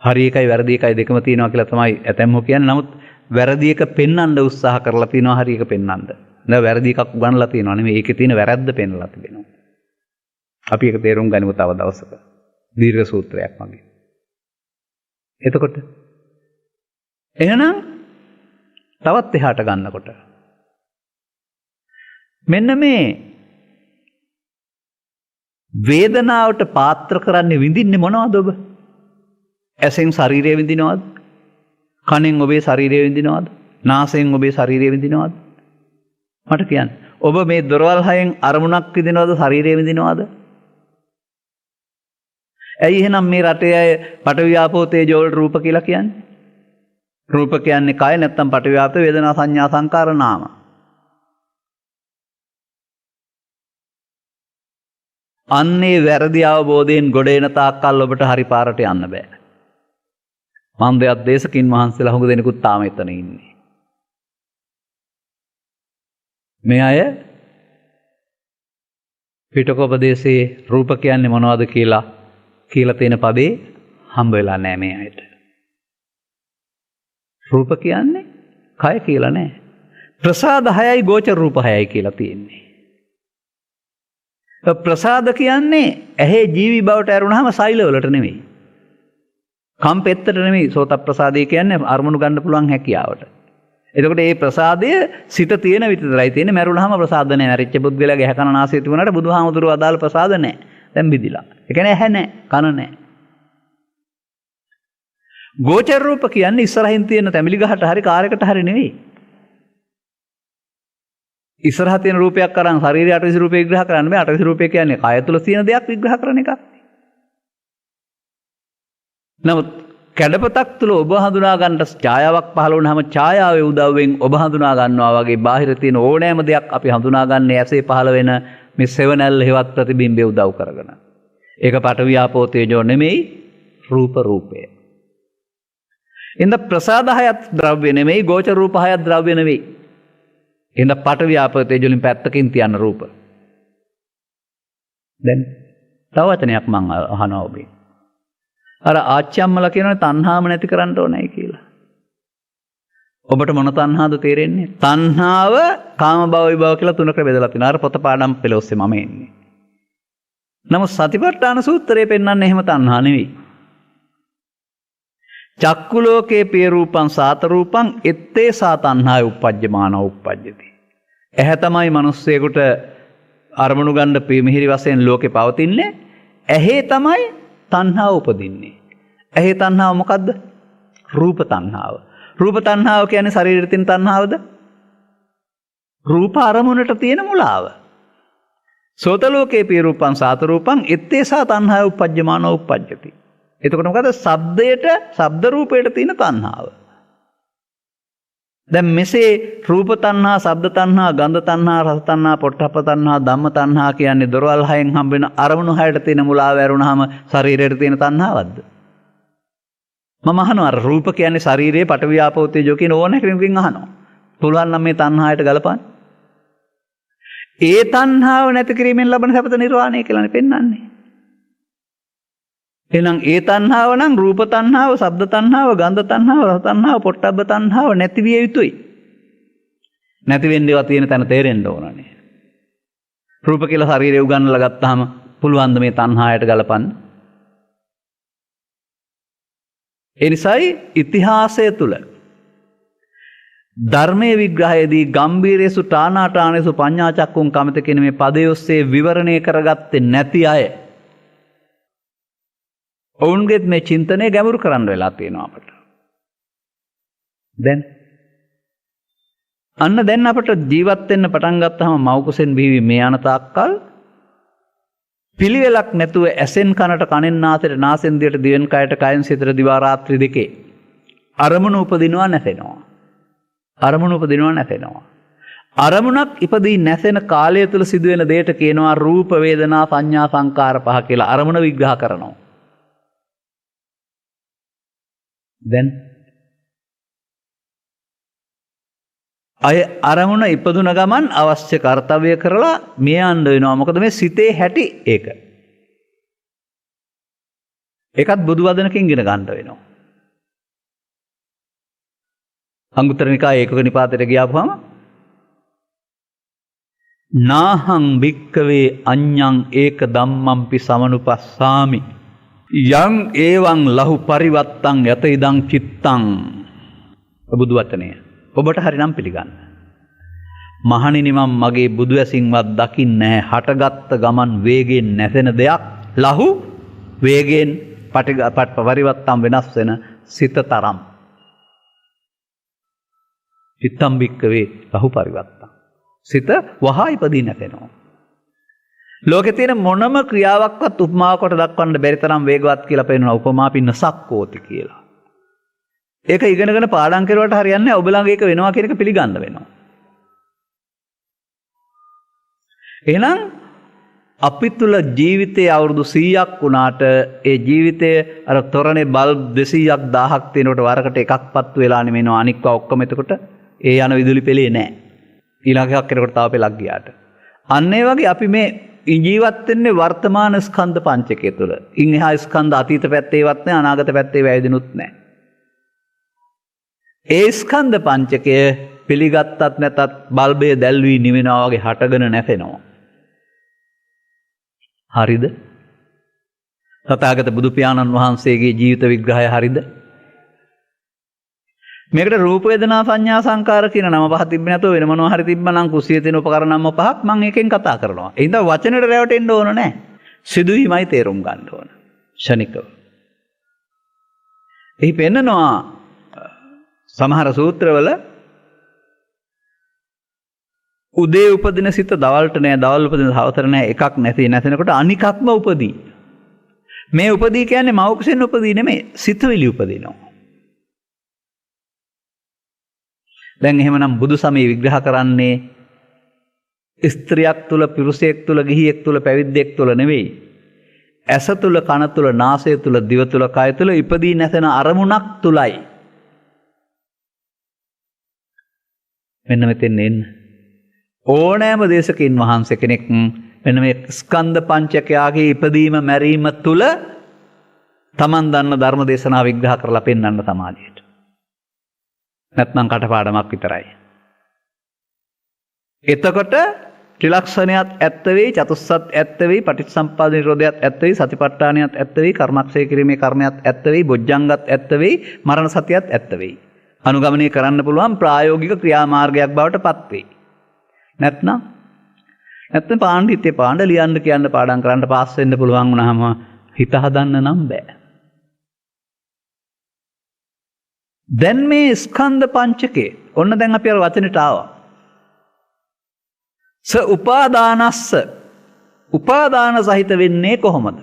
හරි එකයි වැරදි එකයි දෙකම තියෙනවා කියලා තමයි ඇතැම්මෝ කියන්නේ. නමුත් වැරදි එක පෙන්වන්න උත්සාහ කරලා තිනවා හරි එක පෙන්වන්න. නෑ වැරදි එකක් උගන්ලා තියෙනවා නෙමෙයි ඒකේ තියෙන වැරද්ද පෙන්වලා තිබෙනවා. අපි ඒක තේරුම් ගනිමු තව දවසක. දීර්ඝ සූත්‍රයක් වගේ. එතකොට එහෙනම් තවත් එහාට ගන්නකොට මෙන්න මේ වේදනාවට පාත්‍ර කරන්නේ විඳින්නේ මොනවද ඔබ? ඇසෙන් ශරීරය විඳිනවද? කනෙන් ඔබේ ශරීරය විඳිනවද? නාසයෙන් ඔබේ ශරීරය විඳිනවද? මට කියන්න. ඔබ මේ දොරවල් හයෙන් අරමුණක් විඳිනවද? ශරීරය විඳිනවද? ඇයි එහෙනම් මේ රටේ අය පඨවි ආපෝ තේජෝ වල රූප කියලා කියන්නේ? රූප කියන්නේ කය නැත්තම් පඨවි ආපෝ වේදනා සංඥා සංකාර නාම. අන්නේ වැරදි අවබෝධයෙන් ගොඩ එන තාක්කල් ඔබට හරි පාරට යන්න බෑ. මන්දයක් දේශකින් වහන්සේලා හුඟ දෙනෙකුත් තාම එතන ඉන්නේ. මේ අය පිටකෝපදේශයේ රූප කියන්නේ මොනවද කියලා තියෙන පදේ හම්බ වෙලා නැහැ මේ අයට. රූප කියන්නේ කය කියලා නෑ. ප්‍රසාද 6යි ගෝචර රූප 6යි කියලා තියෙන්නේ. ප්‍රසාද කියන්නේ ඇහි ජීවි බවට ඇරුණාම සෛල වලට නෙමෙයි. කම් පෙත්තට නෙමෙයි සෝත ප්‍රසාදය කියන්නේ අරමුණු ගන්න පුළුවන් හැකියාවට. එතකොට මේ ප්‍රසාදය සිත තියෙන විතරයි තියෙන්නේ. මැරුණාම ප්‍රසාද නැහැ. මැරිච්ච පුද්ගලයාගේ ඇහැ කන නාසය තිබුණාට බුදුහාමුදුරුවෝ අදාළ ප්‍රසාද නැහැ. දැන් බිදිලා. ඒ කියන්නේ ඇහැ නැහැ, කන නැහැ. ගෝචර රූප කියන්නේ ඉස්සරහින් තියෙන තැඹිලි ගහට හරි කාර්යකට හරි නෙවෙයි. ඉස්සරහ තියෙන රූපයක් කරන් ශරීරය අටවිසි රූපේ විග්‍රහ කරන්න බෑ. අටවිසි රූපේ කියන්නේ කය තුල තියෙන දෙයක් විග්‍රහ කරන එකක්. නමුත් කැඩපතක් තුල ඔබ හඳුනා ගන්නට ඡායාවක් පහළ වුණාම ඡායාවේ උදව්වෙන් ඔබ හඳුනා ගන්නවා වගේ බාහිර තියෙන ඕනෑම දෙයක් අපි හඳුනා ගන්නේ ඇසේ පහළ වෙන මේ සෙවණැල්ල හේවත් ප්‍රතිබිම්බය උදව් කරගෙන. ඒක පඨවි ආපෝ තේජෝ නෙමෙයි රූපය. ඉන්ද ප්‍රසාද හයත් ද්‍රව්‍ය නෙමෙයි ගෝචර රූප හයත් ද්‍රව්‍ය නෙමෙයි. ඉන්ද පඨවි ආපෝ තේජෝ වලින් පැත්තකින් තියන රූප. දැන් තව වචනයක් මම අහනවා ඔබේ. අර ආච්චම්මලා කියනනේ තණ්හාම නැති කරන්න ඕනයි කියලා. ඔබට මොන තණ්හාද තේරෙන්නේ? තණ්හාව කාම භව විභව කියලා තුනකට බෙදලා තිනවා. අර පොත පාඩම් පෙළ ඔස්සේ මම එන්නේ. නමුත් සතිපට්ඨාන සූත්‍රයේ පෙන්වන්නේ එහෙම තණ්හා නෙවෙයි. චක්කු ලෝකේ පිය රූපං සාත රූපං එත්තේ සා තණ්හාය උප්පජ්ජමානෝ උප්පජ්ජති. ඇහැ තමයි මිනිස්සෙකුට අරමුණු ගන්න පියමිහිරි වශයෙන් ලෝකේ පවතින්නේ. ඇහි තමයි තණ්හාව උපදින්නේ. ඇහි තණ්හාව මොකද්ද? රූප තණ්හාව. රූප තණ්හාව කියන්නේ ශරීරෙට තියෙන තණ්හාවද? රූප අරමුණට තියෙන මුලාව. සෝත ලෝකේ පිය රූපං සාත රූපං එත්තේසා තණ්හාය උප්පජ්ජමානෝ උප්පජ්ජති. එතකොට මොකද? ශබ්ද රූපයට තියෙන තණ්හාව. දැන් මෙසේ රූප තණ්හා, ශබ්ද තණ්හා, ගන්ධ තණ්හා, රස තණ්හා, පොට්ටප්ප තණ්හා, ධම්ම තණ්හා කියන්නේ දොරවල් හයෙන් හම්බ වෙන අරමුණු හයට තියෙන මුලාව ඇරුණාම ශරීරයට තියෙන තණ්හාවක්ද? මම අහනවා රූප කියන්නේ ශරීරයේ පඨවි ආපෝ තේජෝ කියන ඕන කෙනෙකුගෙන් අහනවා. පුළුවන් නම් මේ තණ්හායට ගලපන්න. ඒ තණ්හාව නැති කිරීමෙන් ලබන සපත නිර්වාණය කියලානේ පෙන්වන්නේ. එහෙනම් ඒ තණ්හාව නම් රූප තණ්හාව, ශබ්ද තණ්හාව, ගන්ධ තණ්හාව, රස තණ්හාව, පොට්ටබ්බ තණ්හාව නැති විය යුතුයි. නැති වෙන්නේවා තියෙන තැන තේරෙන්න ඕනනේ. රූප කියලා ශරීරය උගන්වලා ගත්තාම පුළුවන් ද මේ තණ්හායට ගලපන්න? ඒ නිසායි ඉතිහාසය තුල ධර්මයේ විග්‍රහයේදී ගම්බීරේසු ටානාටානේසු පඤ්ඤා චක්කුම් කමිත කියන මේ පදයේ ඔස්සේ විවරණය කරගත්තේ නැති අය ඔවුන්ගේත් මේ චින්තනය ගැඹුරු කරන්න වෙලා තියෙනවා අපට. දැන් අපට ජීවත් වෙන්න පටන් ගත්තාම මව් කුසෙන් බිහි මේ යන තාක්කල් පිළිවෙලක් නැතුව ඇසෙන් කනට, කනෙන් නාසයට, නාසෙන් දිවට, දිවෙන් කයට, කයෙන් සිතට දිවා රාත්‍රී දෙකේ අරමුණු උපදිනවා නැසෙනවා. අරමුණක් ඉපදී නැසෙන කාලය තුල සිදුවෙන දෙයට කියනවා රූප, වේදනා, සංඥා, සංකාර පහ කියලා. අරමුණ විග්‍රහ කරනවා. දැන් අය අරමුණ ඉපදුන ගමන් අවශ්‍ය කාර්යය කරලා මේ යන්න වෙනවා. මොකද මේ සිතේ හැටි ඒක. ඒකත් බුදු වදනකින් ඉගෙන ගන්න වෙනවා. අංගුත්තර නිකායේ ඒකක නිපාතයට ගියාපුවම නාහං භික්කවේ අඤ්ඤං ඒක ධම්මම්පි සමනුපස්සාමි යං ඒවං ලහු පරිවත්තං යත ඉදං චිත්තං. බුදු වචනය ඔබට හරිනම් පිළිගන්න. මහණෙනි මම මගේ බුදු ඇසින්වත් දකින්නේ නැහැ හටගත්ත ගමන් වේගයෙන් නැසෙන දෙයක් ලහු වේගයෙන් පරිවත්තම් වෙනස් වෙන සිත තරම්. චිත්තම් භික්කවේ ලහු පරිවත්තං. සිත වහා ඉපදී නැතෙනවා. ලෝකේ තියෙන මොනම ක්‍රියාවක්වත් උපමාවකට දක්වන්න බැරි තරම් වේගවත් කියලා පෙන්වන උපමා පින්න සක්කෝති කියලා. ඒක ඉගෙනගෙන පාඩම් කරුවට හරියන්නේ නැහැ. ඔබ ළඟ ඒක වෙනවා කියන එක පිළිගන්න වෙනවා. එහෙනම් අපි තුල ජීවිතයේ අවුරුදු 100ක් වුණාට ඒ ජීවිතයේ අර තොරණේ බල්බ් 200ක් 1000ක් තියෙනකොට වරකට එකක්පත් වෙලා නෙමෙනවා. අනික්වා ඔක්කොම එතකොට ඒ යන විදුලි පෙළේ නැහැ. ඊළඟ එකක් කරනකොට තව පෙළක් ගියාට. අන්න ඒ වගේ අපි මේ ජීවත් වෙන්නේ වර්තමාන ස්කන්ධ පංචකය තුළ. ඉන් එහා ස්කන්ධ අතීත පැත්තේවත් නැහැ අනාගත පැත්තේ වැයදිනුත් නැහැ. ඒ ස්කන්ධ පංචකය පිළිගත්තත් නැතත් බල්බය දැල්වී නිවෙනවා වගේ හටගෙන නැසෙනවා. හරිද? තථාගත බුදු පියාණන් වහන්සේගේ ජීවිත විග්‍රහය හරිද? මේකට රූප වේදනා සංඥා සංකාර කියන නම පහ තිබ්බ නැතුව වෙන මොනවා හරි තිබ්බනම් කුසියේ තියෙන උපකරණ නම පහක් මම එකෙන් කතා කරනවා. ඒ හින්දා වචනෙට රැවටෙන්න ඕන නැහැ. සිදුවීමයි තේරුම් ගන්න ඕන. ෂණිකව. එහි පෙන්නනවා සමහර සූත්‍රවල උදේ උපදින සිත දවල්ට නෑ දවල් උපදින හවතර නෑ එකක් නැසෙනකොට අනිකක්ම උපදී. මේ උපදී කියන්නේ මව් කුසෙන් උපදී නෙමෙයි සිතවිලි උපදිනවා. දැන් එහෙමනම් බුදු සමය විග්‍රහ කරන්නේ ස්ත්‍රියක් තුල පුරුෂයෙක් තුල ගිහියෙක් තුල පැවිද්දෙක් තුල නෙවෙයි. ඇස තුල කන තුල නාසය තුල දිව තුල කය තුල ඉපදී නැසෙන අරමුණක් තුලයි. මෙන්න මෙතෙන් එන්න. ඕනෑම දේශකින් වහන්සේ කෙනෙක් මෙන්න මේ ස්කන්ධ පංචකයාගේ ඉපදීම මැරීම තුල තමන් දන්න ධර්ම දේශනා විග්‍රහ කරලා පෙන්වන්න සමාජයට. නැත්නම් කටපාඩමක් විතරයි. එතකොට ත්‍රිලක්ෂණයත් ඇත්ත වෙයි, චතුස්සත් ඇත්ත වෙයි, පටිච්චසමුප්පාද නිරෝධයත් ඇත්ත වෙයි, සතිපට්ඨානයත් ඇත්ත වෙයි, කර්මක්ෂය කිරීමේ කර්මයත් ඇත්ත වෙයි, බොජ්ජංගත් ඇත්ත වෙයි, මරණ සතියත් ඇත්ත වෙයි. අනුගමනය කරන්න පුළුවන් ප්‍රායෝගික ක්‍රියාමාර්ගයක් බවට පත් වෙයි. නැත්නම් පාණ්ඩිත්‍ය පාණ්ඩ ලියන්න කියන්න පාඩම් කරන්න පාස් වෙන්න පුළුවන් වුණාම හිත හදන්න නම් බෑ. දැන් මේ ස්කන්ධ පංචකේ ඔන්න දැන් අපි අර වචනෙට ආවා. උපාදානස්ස උපාදාන සහිත වෙන්නේ කොහොමද?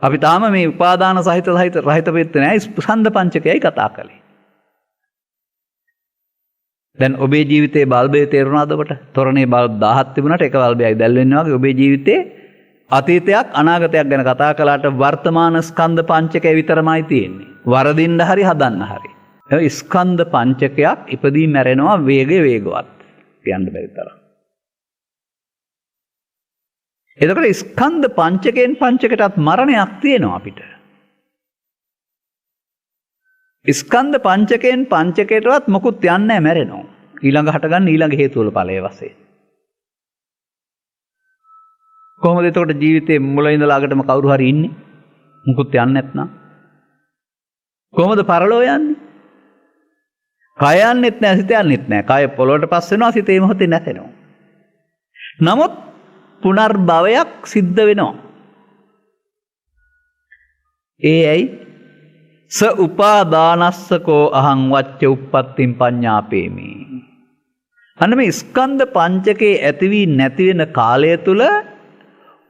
අපි තාම මේ උපාදාන සහිත රහිත වෙන්නේ නැහැ ස්කන්ධ පංචකයයි කතා කළේ. දැන් ඔබේ ජීවිතයේ බල්බය තේරුණාද ඔබට? තොරණේ බල්බ් 1000ක් තිබුණාට එක බල්බයයි දැල් වෙන්නේ වගේ ඔබේ ජීවිතේ අතීතයක් අනාගතයක් ගැන කතා කළාට වර්තමාන ස්කන්ධ පංචකය විතරමයි තියෙන්නේ. වරදින්න හරි හදන්න හරි. ඒ ස්කන්ධ පංචකයක් ඉපදී මැරෙනවා වේගවත් කියන්න බැරි තරම්. එතකොට ස්කන්ධ පංචකයෙන් පංචකයටත් මරණයක් තියෙනවා අපිට. ස්කන්ධ පංචකයෙන් පංචකයටවත් මොකුත් යන්නේ නැහැ මැරෙනවා. ඊළඟ හටගන්න ඊළඟ හේතු වල ඵලයේ වශයෙන්. කොහොමද එතකොට ජීවිතේ මුල ඉඳලා අගටම කවුරු හරි ඉන්නේ? මොකුත් යන්නේ නැත්නම්. කොහොමද පරලෝ යන්නේ? කය යන්නෙත් නැහැ සිත යන්නෙත් නැහැ. කය පොළොවට පස් වෙනවා සිතේ මොහොතේ නැතෙනවා. නමුත් පුනර්භවයක් සිද්ධ වෙනවා. ඒ ඇයි? උපාදානස්සකෝ අහං වච්ච උප්පත්තිම් පඤ්ඤාපේමි. අන්න මේ ස්කන්ධ පංචකේ ඇති වී නැති වෙන කාලය තුල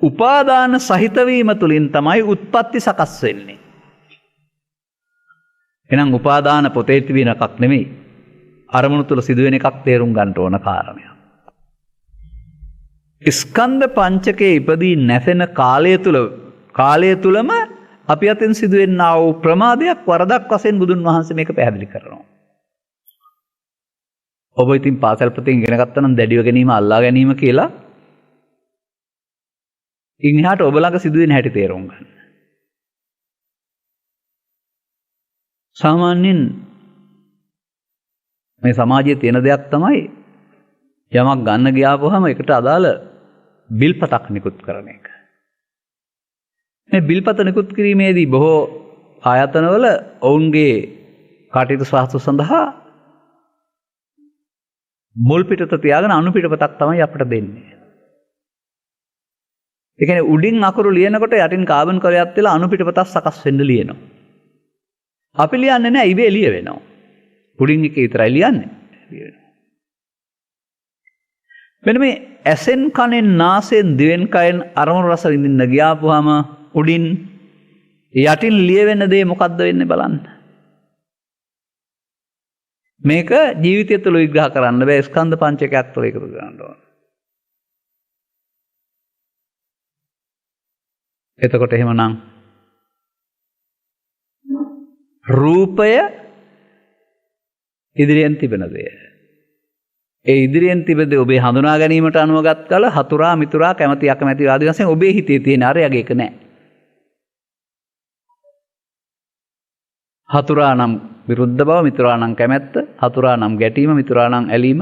උපාදාන සහිත වීම තුලින් තමයි උත්පත්ති සකස් වෙන්නේ. එහෙනම් උපාදාන පොතේ තිබෙන එකක් නෙමෙයි. අරමුණු තුල සිදුවෙන එකක් තේරුම් ගන්න ඕන කාරණයක්. ස්කන්ධ පංචකේ ඉපදී නැසෙන කාලය තුලම අපි අතින් සිදුවෙනා වූ ප්‍රමාදයක් වරදක් වශයෙන් බුදුන් වහන්සේ මේක පැහැදිලි කරනවා. ඔබ ඉතින් පාසල් පොතෙන් ඉගෙන ගත්තා නම් දැඩිව ගැනීම අල්ලා ගැනීම කියලා ඉන් එහාට ඔබ ළඟ සිදුවෙන හැටි තේරුම් ගන්න. සාමාන්‍යයෙන් මේ සමාජයේ තියෙන දෙයක් තමයි යමක් ගන්න ගියාපුවාම ඒකට අදාළ බිල්පතක් නිකුත් කරන එක. මේ බිල්පත නිකුත් කිරීමේදී බොහෝ ආයතනවල ඔවුන්ගේ කටයුතු සාහස සඳහා මුල් පිටත තියාගෙන අනු පිටපතක් තමයි අපිට දෙන්නේ. ඒ කියන්නේ උඩින් අකුරු ලියනකොට යටින් කාබන් කලයක් තියලා අනු පිටපතක් සකස් වෙන්න ලියනවා. අපි ලියන්නේ නැහැ ඉබේ එළිය වෙනවා. උඩින් එක විතරයි ලියන්නේ. මෙන්න මේ ඇසෙන් කනෙන් නාසයෙන් දිවෙන් කයෙන් අරමුණු රස විඳින්න ගියාපුවාම උඩින් යටින් ලියවෙන දේ මොකද්ද වෙන්නේ බලන්න. මේක ජීවිතය තුළ විග්‍රහ කරන්න බෑ ස්කන්ධ පංචකයක් තුළ එකතු කරන්න ඕන. එතකොට එහෙමනම් රූපය ඉදිරියෙන් තිබෙන දේ. ඒ ඉදිරියෙන් තිබෙන දේ ඔබේ හඳුනා ගැනීමට අනුවගත් කල හතුරා මිතුරා කැමැති අකමැති ආදී වශයෙන් ඔබේ හිතේ තියෙන අරයගේ එක නෑ. හතුරා නම් විරුද්ධ බව, මිතුරා නම් කැමැත්ත, හතුරා නම් ගැටීම, මිතුරා නම් ඇලීම.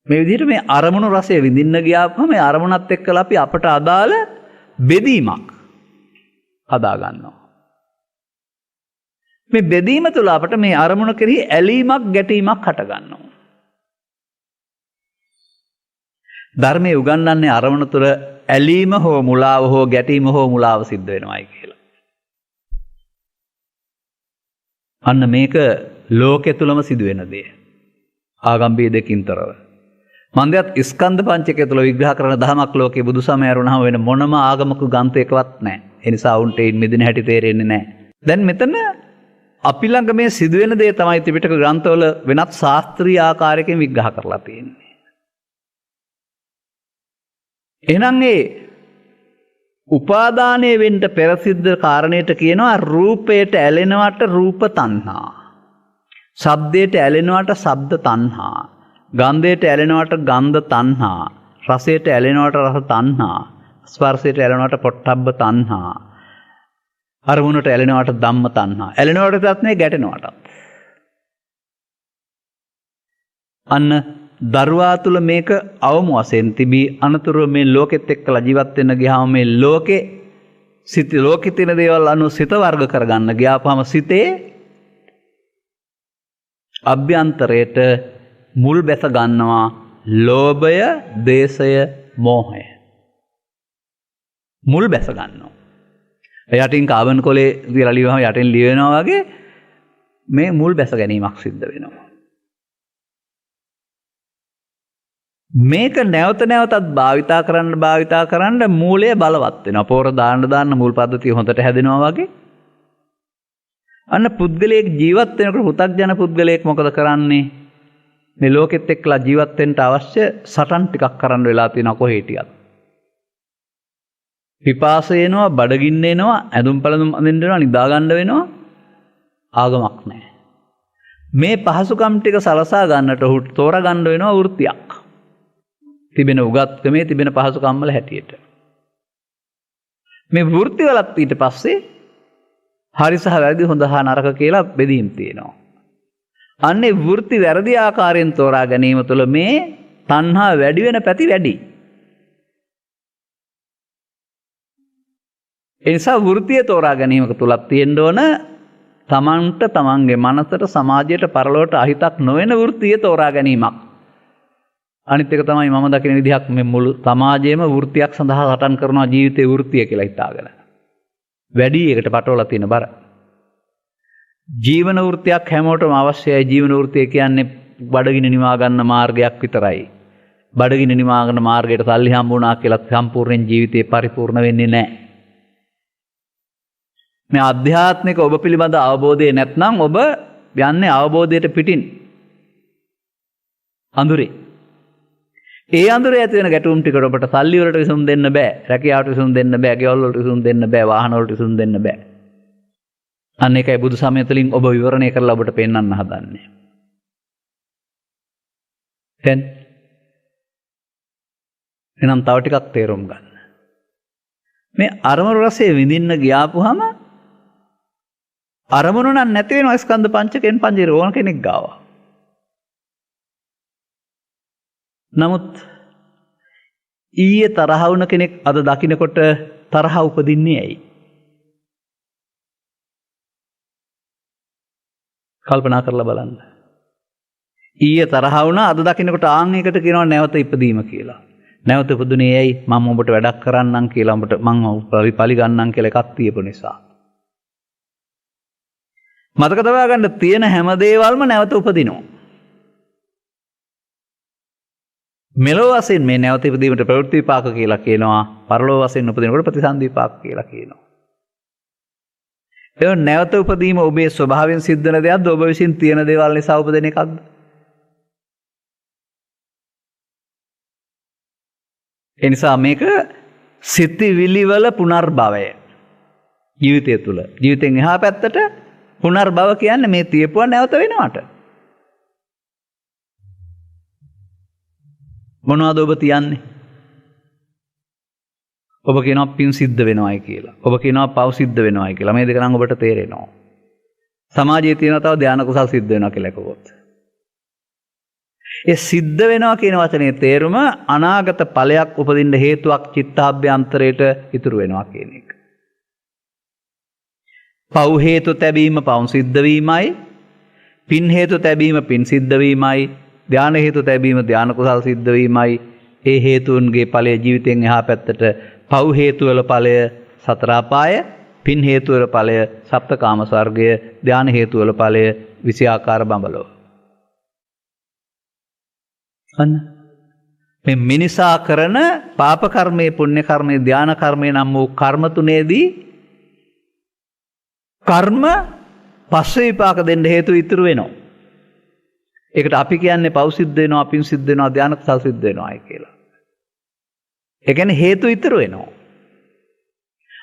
මේ විදිහට මේ අරමුණු රසය විඳින්න ගියාපම මේ අරමුණත් එක්කලා අපි අපට අදාළ බෙදීමක් හදා ගන්නවා. මේ බෙදීම තුළ අපට මේ අරමුණ කෙරෙහි ඇලීමක් ගැටීමක් හට ගන්නවා. ධර්මයේ උගන්වන්නේ අරමුණ තුළ ඇලීම හෝ මුලාව හෝ ගැටීම හෝ මුලාව සිද්ධ වෙනවායි කියලා. අන්න මේක ලෝකෙ තුලම සිදුවෙන දේ. ආගම්බී දෙකින් තොරව. මන්දයත් ස්කන්ධ පංචකය තුල විග්‍රහ කරන දහමක් ලෝකේ බුදුසමය අරුණාම වෙන මොනම ආගමක ග්‍රන්ථයකවත් නැහැ. ඒ නිසා උන්ට ඒ මෙදින හැටි තේරෙන්නේ නැහැ. දැන් මෙතන අපි ළඟ මේ සිදුවෙන දේ තමයි ත්‍රිපිටක ග්‍රන්ථවල වෙනත් ශාස්ත්‍රීය ආකාරයකින් විග්‍රහ කරලා තියෙන්නේ. එහෙනම් ඒ උපාදානයේ වෙන්න පෙර සිද්ධ කාරණයට කියනවා රූපයට ඇලෙනවට රූප තණ්හා. ශබ්දයට ඇලෙනවට ශබ්ද තණ්හා. ගන්ධයට ඇලෙනවට ගන්ධ තණ්හා. රසයට ඇලෙනවට රස තණ්හා. ස්පර්ශයට ඇලෙනවට පොට්ටබ්බ තණ්හා. අරමුණට ඇලෙනවට ධම්ම තණ්හා. ඇලෙනවටත් නේ ගැටෙනවටත්. අන්න දරුවා තුල මේක අවම වශයෙන් තිබී අනතුරු මේ ලෝකෙත් එක්කලා ජීවත් වෙන්න ගියාම මේ ලෝකෙ තියෙන දේවල් අනුව සිත වර්ග කරගන්න ගියාපම සිතේ අභ්‍යන්තරයට මුල් බැස ගන්නවා ලෝභය, දේශය, මෝහය. මුල් බැස ගන්නවා. යටින් කාබන් කොලේ තියලා ලියවම යටින් ලියවෙනවා වගේ මේ මුල් බැස ගැනීමක් සිද්ධ වෙනවා. මේක නැවත නැවතත් භාවිතා කරන්න මූලය බලවත් වෙනවා. පොර දාන්න මුල් පද්ධතිය හොඳට හැදෙනවා වගේ. අන්න පුද්ගලයෙක් ජීවත් වෙනකොට හුතක්ජන පුද්ගලයෙක් මොකද කරන්නේ? මේ ලෝකෙත් එක්කලා ජීවත් වෙන්න අවශ්‍ය සටන් ටිකක් කරන්න වෙලා තියෙනවා කොහේ හිටියත්. පිපාසය එනවා, බඩගින්න එනවා, ඇඳුම් පැළඳුම් අඳින්න වෙනවා, නිදා ගන්න වෙනවා. ආගමක් නැහැ. මේ පහසුකම් ටික සලසා ගන්නට තෝරා ගන්න වෙනවා වෘත්තියක්. තිබෙන උගත්කමේ තිබෙන පහසුකම් වල හැටියට. මේ වෘත්තිවලත් ඊට පස්සේ හරි සහ වැරදි හොඳ හා නරක කියලා බෙදීම් තියෙනවා. අන්නේ වෘත්ති වැරදි ආකාරයෙන් තෝරා ගැනීම තුළ මේ තණ්හා වැඩි වෙන පැති වැඩි. ඒ නිසා වෘත්තිය තෝරා ගැනීමක තුලක් තියෙන්න ඕන තමන්ට, තමන්ගේ මනසට, සමාජයට, පරලොවට අහිතක් නොවන වෘත්තිය තෝරා ගැනීමක්. අනිත් එක තමයි මම දකින විදිහක් මේ මුළු සමාජයේම වෘත්තියක් සඳහා සටන් කරනවා ජීවිතේ වෘත්තිය කියලා හිතාගෙන. වැඩි එකට පටවලා තියෙන බර. ජීවන වෘත්තියක් හැමෝටම අවශ්‍යයි. ජීවන වෘත්තිය කියන්නේ බඩගිනි නිවා ගන්න මාර්ගයක් විතරයි. බඩගිනි නිවා ගන්න මාර්ගයට සල්ලි හම්බුණා කියලා සම්පූර්ණ ජීවිතේ පරිපූර්ණ වෙන්නේ නැහැ. මේ ආධ්‍යාත්මික ඔබ පිළිබඳ අවබෝධය නැත්නම් ඔබ යන්නේ අවබෝධයට පිටින්. අඳුරේ. ඒ අඳුරේ ඇති වෙන ගැටුම් ටිකට ඔබට සල්ලි වලට විසඳුම් දෙන්න බෑ. රැකියාවට විසඳුම් දෙන්න බෑ. ගෙවල් වලට විසඳුම් දෙන්න බෑ. වාහන වලට විසඳුම් දෙන්න බෑ. අන්න ඒකයි බුදු සමය තුළින් ඔබ විවරණය කරලා ඔබට පෙන්වන්න හදන්නේ. දැන් එනම් තව ටිකක් තේරුම් ගන්න. මේ අරමුණු රසයේ විඳින්න ගියාපුහම අරමුණු නම් නැති වෙනවා ස්කන්ධ පංචකයෙන් පංජේර ඕන කෙනෙක් ගාව. නමුත් ඊයේ තරහ වුණ කෙනෙක් අද දකින්නකොට තරහ උපදින්නේ ඇයි? කල්පනා කරලා බලන්න. ඊයේ තරහ වුණා අද දකින්නකොට ආන් එකට කියනවා නැවත ඉපදීම කියලා. නැවත ඉපදුනේ ඇයි? මම ඔබට වැඩක් කරන්නම් කියලා ඔබට මං පලි ගන්නම් කියලා එකක් තියපු නිසා. මතක තබා ගන්න තියෙන හැම දේවල්ම නැවත උපදිනවා. මෙලෝ වශයෙන් මේ නැවත ඉපදීමට ප්‍රවෘත්ති විපාක කියලා කියනවා. පරලෝ වශයෙන් උපදිනකොට ප්‍රතිසන්දි විපාක කියලා කියනවා. ඒ නැවත උපදීම ඔබේ ස්වභාවයෙන් සිද්ධ වෙන දෙයක්ද? ඔබ විසින් තියෙන දේවල් නිසා උපදින එකක්ද? ඒ නිසා මේක සිතිවිලි වල පුනර්භවය. ජීවිතය තුළ ජීවිතෙන් එහා පැත්තට පුනර්භව කියන්නේ මේ තියපුවා නැවත වෙනවට. මොනවද ඔබ තියන්නේ? ඔබ කියනවා පින් සිද්ධ වෙනවයි කියලා. ඔබ කියනවා පව් සිද්ධ වෙනවයි කියලා. මේ දෙක නම් ඔබට තේරෙනවා. සමාජයේ තියෙන තව ධානා කුසල් සිද්ධ වෙනවා කියලා කිව්වොත්. ඒ සිද්ධ වෙනවා කියන වචනේ තේරුම අනාගත ඵලයක් උපදින්න හේතුවක් චිත්තාභ්‍යන්තරයට ඉතුරු වෙනවා කියන එක. පව් හේතු තැබීම පව් සිද්ධ වීමයි, පින් හේතු තැබීම පින් සිද්ධ වීමයි, ධාන හේතු තැබීම ධාන කුසල් සිද්ධ වීමයි. ඒ හේතුන්ගේ ඵලය ජීවිතෙන් එහා පැත්තට පව් හේතු වල ඵලය සතර අපාය, පින් හේතු වල ඵලය සප්තකාම ස්වර්ගය, ධාන හේතු වල ඵලය විෂයාකාර බඹලොව. අන්න මේ මිනිසා කරන පාප කර්මයේ පුණ්‍ය කර්මයේ ධාන කර්මයේ නම් වූ කර්ම තුනේදී කර්ම පස්සේ විපාක දෙන්න හේතු ඉතුරු වෙනවා. ඒකට අපි කියන්නේ පව් සිද්ධ වෙනවා, පින් සිද්ධ වෙනවා, ධාන කුසල් සිද්ධ වෙනවායි කියලා. ඒ කියන්නේ හේතු ඉතුරු වෙනවා.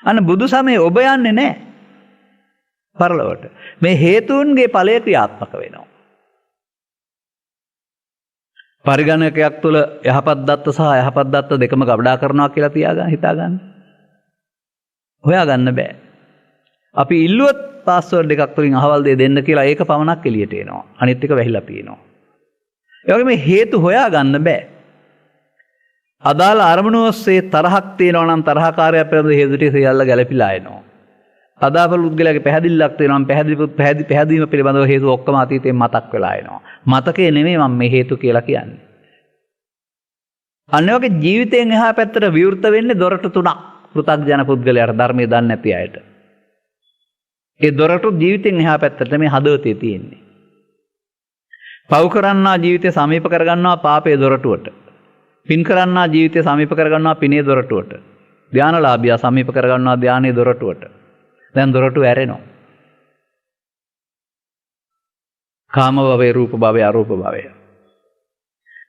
අන්න බුදු සමයේ ඔබ යන්නේ නැහැ පරලොවට. මේ හේතුන්ගේ ඵලය ක්‍රියාත්මක වෙනවා. පරිගණකයක් තුළ යහපත් දත්ත සහ යහපත් දත්ත දෙකම ගබඩා කරනවා කියලා තියාගන්න හිතාගන්න. හොයාගන්න බෑ. අපි ඉල්ලුවොත් පාස්වර්ඩ් එකක් තුලින් අහවල් දෙය දෙන්න කියලා ඒක පමණක් එළියට එනවා. අනිත් එක වැහිලා පේනවා. ඒ වගේ මේ හේතු හොයාගන්න බෑ. අදාළ අරමුණ ඔස්සේ තරහක් තියෙනවා නම් තරහකාරය පිළිබඳ හේතු ටික සියල්ල ගැලපිලා එනවා. අදාළ පුද්ගලයාගේ පැහැදිල්ලක් තියෙනවා නම් පැහැදීම පිළිබඳව හේතු ඔක්කොම අතීතයෙන් මතක් වෙලා එනවා. මතකේ නෙමෙයි මම මේ හේතු කියලා කියන්නේ. අන්න වගේ ජීවිතයෙන් එහා පැත්තට විවෘත වෙන්නේ දොරටු තුනක්. පෘථග්ජන පුද්ගලයාට ධර්මයේ දන්නේ නැති අයට. ඒ දොරටු ජීවිතෙන් එහා පැත්තට මේ හදවතේ තියෙන්නේ. පව් කරන්නා ජීවිතය සමීප කරගන්නවා පාපයේ දොරටුවට. පින් කරන්නා ජීවිතය සමීප කරගන්නවා පිනේ දොරටුවට. ධානලාභියා සමීප කරගන්නවා ධානයේ දොරටුවට. දැන් දොරටු ඇරෙනවා. කාම භවය, රූප භවය, අරූප භවය.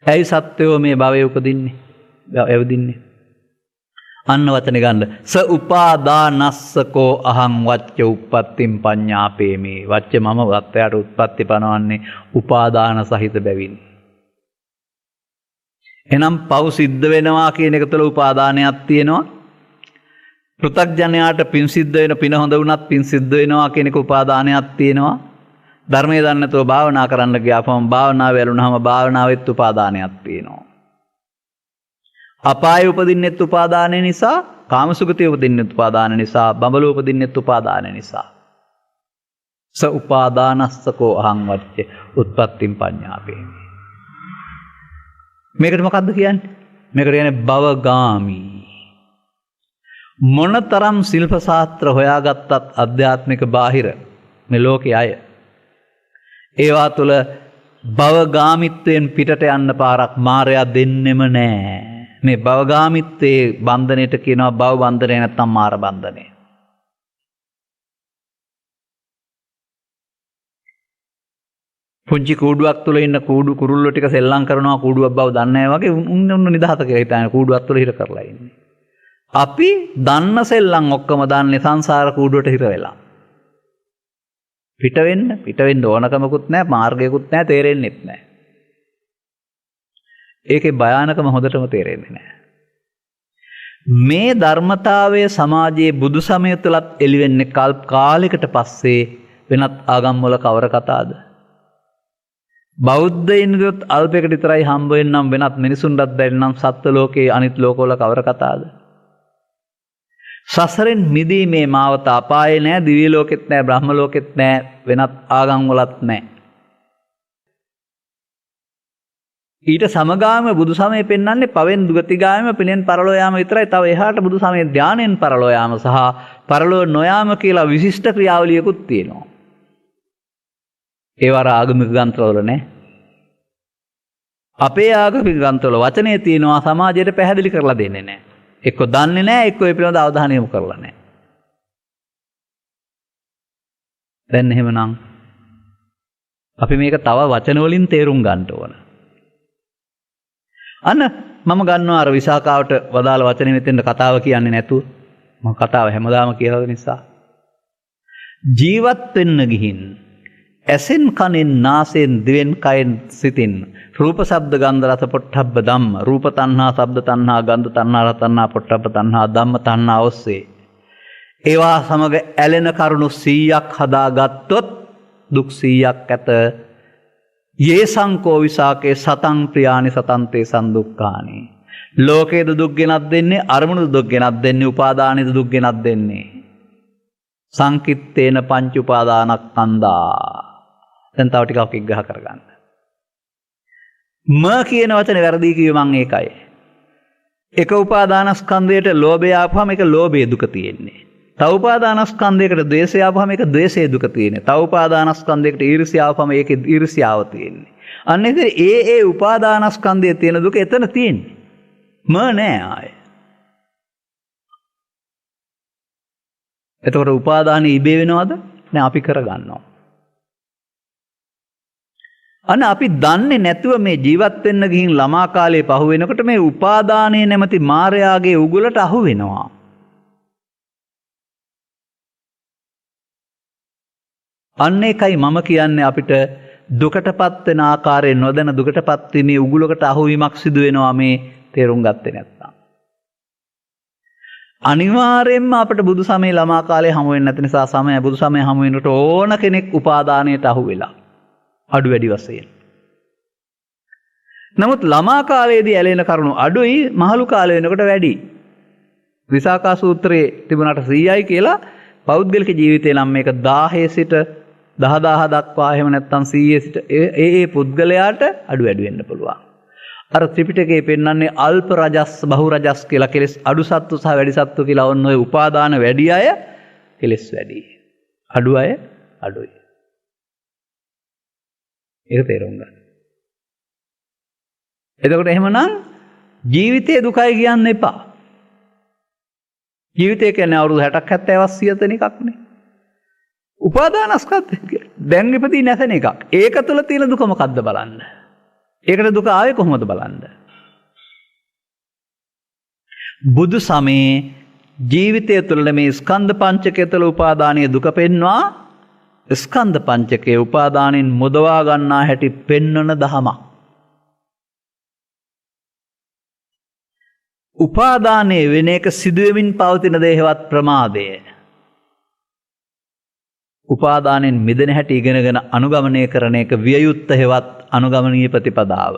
ඇයි සත්‍යෝ මේ භවයේ උපදින්නේ? ඇවිදින්නේ. අන්න වචනේ ගන්න. ස උපාදානස්සකෝ අහං වච්ච උප්පත්තිම් පඤ්ඤාපේමි. වච්ච මම වත්තයට උත්පත්ති පනවන්නේ උපාදාන සහිත බැවින්. එනම් පව් සිද්ධ වෙනවා කියන එක තුළ උපාදානයක් තියෙනවා. පෘථග්ජනයාට පින් සිද්ධ වෙන පින හොඳ වුණත් පින් සිද්ධ වෙනවා කියන එක උපාදානයක් තියෙනවා. ධර්මයේ දන්නේ නැතුව භාවනා කරන්න ගියාපම භාවනාව වැළුනහම භාවනාවෙත් උපාදානයක් තියෙනවා. අපාය උපදින්නෙත් උපාදානය නිසා, කාමසුගතිය උපදින්නෙත් උපාදාන නිසා, බඹලෝ උපදින්නෙත් උපාදාන නිසා. ස උපාදානස්සකෝ අහං වච්ච උත්පත්තිම් පඤ්ඤාපේමි. මේකට මොකද්ද කියන්නේ? මේකට කියන්නේ භවගාමි. මොනතරම් ශිල්ප ශාස්ත්‍ර හොයාගත්තත් අධ්‍යාත්මික බාහිර මේ ලෝකයේ අය ඒවා තුළ භවගාමිත්වයෙන් පිටට යන්න පාරක් මායя දෙන්නෙම නෑ. මේ භවගාමිත්වයේ බන්ධනයට කියනවා භව බන්ධනය නැත්නම් මාර බන්ධනය. පුංචි කූඩුවක් තුළ ඉන්න කූඩු කුරුල්ලෝ ටික සෙල්ලම් කරනවා කූඩුවක් බව දන්නේ නැහැ වගේ උන්න නිදහස කියලා හිතාන කූඩුවක් තුළ හිර කරලා ඉන්නේ. අපි දන්න සෙල්ලම් ඔක්කොම දන්නේ සංසාර කූඩුවට හිර වෙලා. පිට වෙන්න ඕනකමකුත් නැහැ, මාර්ගයකුත් නැහැ, තේරෙන්නෙත් නැහැ. ඒකේ භයානකම හොඳටම තේරෙන්නේ නැහැ. මේ ධර්මතාවය සමාජයේ බුදු සමය තුලත් එළිවෙන්නේ කාලයකට පස්සේ වෙනත් ආගම් වල කවර කතාවද? බෞද්ධයින්ගොත් අල්පයකට විතරයි හම්බ වෙන්නම් වෙනත් මිනිසුන්ටත් බැරිනම් සත්ත්ව ලෝකයේ අනිත් ලෝකවල කවර කතාවද? සසරෙන් මිදීමේ මාවත අපායේ නෑ, දිව්‍ය ලෝකෙත් නෑ, බ්‍රහ්ම ලෝකෙත් නෑ, වෙනත් ආගම් වලත් නෑ. ඊට සමගාම බුදු සමය පෙන්වන්නේ පවෙන් දුගතිගායම පිනෙන් පරලෝ යාම විතරයි. තව එහාට බුදු සමය ධානයෙන් පරලෝ යාම සහ පරලෝ නොයාම කියලා විශිෂ්ට ක්‍රියාවලියකුත් තියෙනවා. ඒවා ආගමික ග්‍රන්ථවල නෑ. අපේ ආගමික ග්‍රන්ථවල වචනේ තියෙනවා, සමාජයට පැහැදිලි කරලා දෙන්නේ නෑ. එක්ක දන්නේ නෑ, එක්ක ඒ පිළිබඳව අවධානය යොමු කරලා නෑ. දැන් එහෙමනම් අපි මේක තව වචන වලින් තේරුම් ගන්න ඕන. අන්න මම ගන්නවා අර විසාකාවට වදාළ වචනේ මෙතෙන්ද කතාව කියන්නේ නැතුව. මම කතාව හැමදාම කියලා නිසා. ජීවත් වෙන්න ගිහින් ඇසෙන් කනෙන් නාසයෙන් දිවෙන් කයෙන් සිතින් රූප ශබ්ද ගන්ධ රස පොට්ටබ්බ ධම්ම රූප තණ්හා ශබ්ද තණ්හා ගන්ධ තණ්හා රස තණ්හා පොට්ටබ්බ තණ්හා ධම්ම තණ්හා ඔස්සේ ඒවා සමග ඇලෙන කරුණු 100ක් හදාගත්තොත් දුක් 100ක් ඇත. යේ සංකෝ විසාකේ සතං ප්‍රියානි සතන්තේ සන්දුක්ඛානි. ලෝකේද දුක් ගෙනත් දෙන්නේ, අරමුණු දුක් ගෙනත් දෙන්නේ, උපාදානෙද දුක් ගෙනත් දෙන්නේ. සංකිත්තේන පංච උපාදානස්කන්ධා. දැන් තව ටිකක් විග්‍රහ කරගන්න. ම කියන වචනේ වැරදි කිව්වේ මං ඒකයි. එක උපාදානස්කන්ධයට ලෝභය ආපුවම ඒක ලෝභයේ දුක තියෙන්නේ. තව උපාදානස්කන්ධයකට ද්වේෂය ආපුවම ඒක ද්වේෂයේ දුක තියෙන්නේ. තව උපාදානස්කන්ධයකට ඊර්ෂ්‍යාව ආපුවම ඒකේ ඊර්ෂ්‍යාව තියෙන්නේ. අන්න ඒ උපාදානස්කන්ධයේ තියෙන දුක එතන තියෙන්නේ. ම නෑ ආයේ. එතකොට උපාදානෙ ඉබේ වෙනවද? නෑ, අපි කරගන්නවා. අන්න අපි දන්නේ නැතුව මේ ජීවත් වෙන්න ගිහින් ළමා කාලේ පහු වෙනකොට මේ උපාදානයේ නැමැති මායාගේ උගලට අහු වෙනවා. අන්න ඒකයි මම කියන්නේ අපිට දුකටපත් වෙන ආකාරය නොදැන දුකටපත් වීමේ උගලකට අහු වීමක් සිදු වෙනවා මේ තේරුම් ගත්තේ නැත්නම්. අනිවාර්යයෙන්ම අපිට බුදු සමය ළමා කාලේ හමු වෙන්නේ නැති නිසා සමය බුදු සමය හමු වෙනකොට ඕන කෙනෙක් උපාදානයට අහු වෙලා අඩු වැඩි වශයෙන්. නමුත් ළමා කාලයේදී ඇලෙන කරුණු අඩුයි, මහලු කාලය වෙනකොට වැඩි. විසාකා සූත්‍රයේ තිබුණාට 100යි කියලා පෞද්ගලික ජීවිතේ නම් මේක 1000 සිට 10000 දක්වා එහෙම නැත්නම් 100 සිට ඒ පුද්ගලයාට අඩු වැඩි වෙන්න පුළුවන්. අර ත්‍රිපිටකයේ පෙන්වන්නේ අල්ප රජස් බහු රජස් කියලා කෙලස් අඩු සත්තු සහ වැඩි සත්තු කියලා ඔන්න ඔය උපාදාන වැඩි අය කෙලස් වැඩි. අඩු අය අඩුයි. ඒක තේරුම් ගන්න. එතකොට එහෙමනම් ජීවිතයේ දුකයි කියන්න එපා. ජීවිතය කියන්නේ අවුරුදු 60ක් 70ක් 100 දෙන එකක් නේ. උපාදානස්කන්ධ දැන් ඉපදී නැසෙන එකක්. ඒක තුළ තියෙන දුක මොකද්ද බලන්න. ඒකට දුක ආවේ කොහොමද බලන්න. බුදු සමයේ ජීවිතය තුළ මේ ස්කන්ධ පංචකය තුළ උපාදානීය දුක පෙන්වා ස්කන්ධ පංචකයේ උපාදානෙන් මුදවා ගන්නා හැටි පෙන්වන දහමක්. උපාදානයේ වෙන එක සිදුවෙමින් පවතින දේහවත් ප්‍රමාදය. උපාදානෙන් මිදෙන හැටි ඉගෙනගෙන අනුගමනය කරන එක වියයුත්ත හේවත් අනුගමනීය ප්‍රතිපදාව.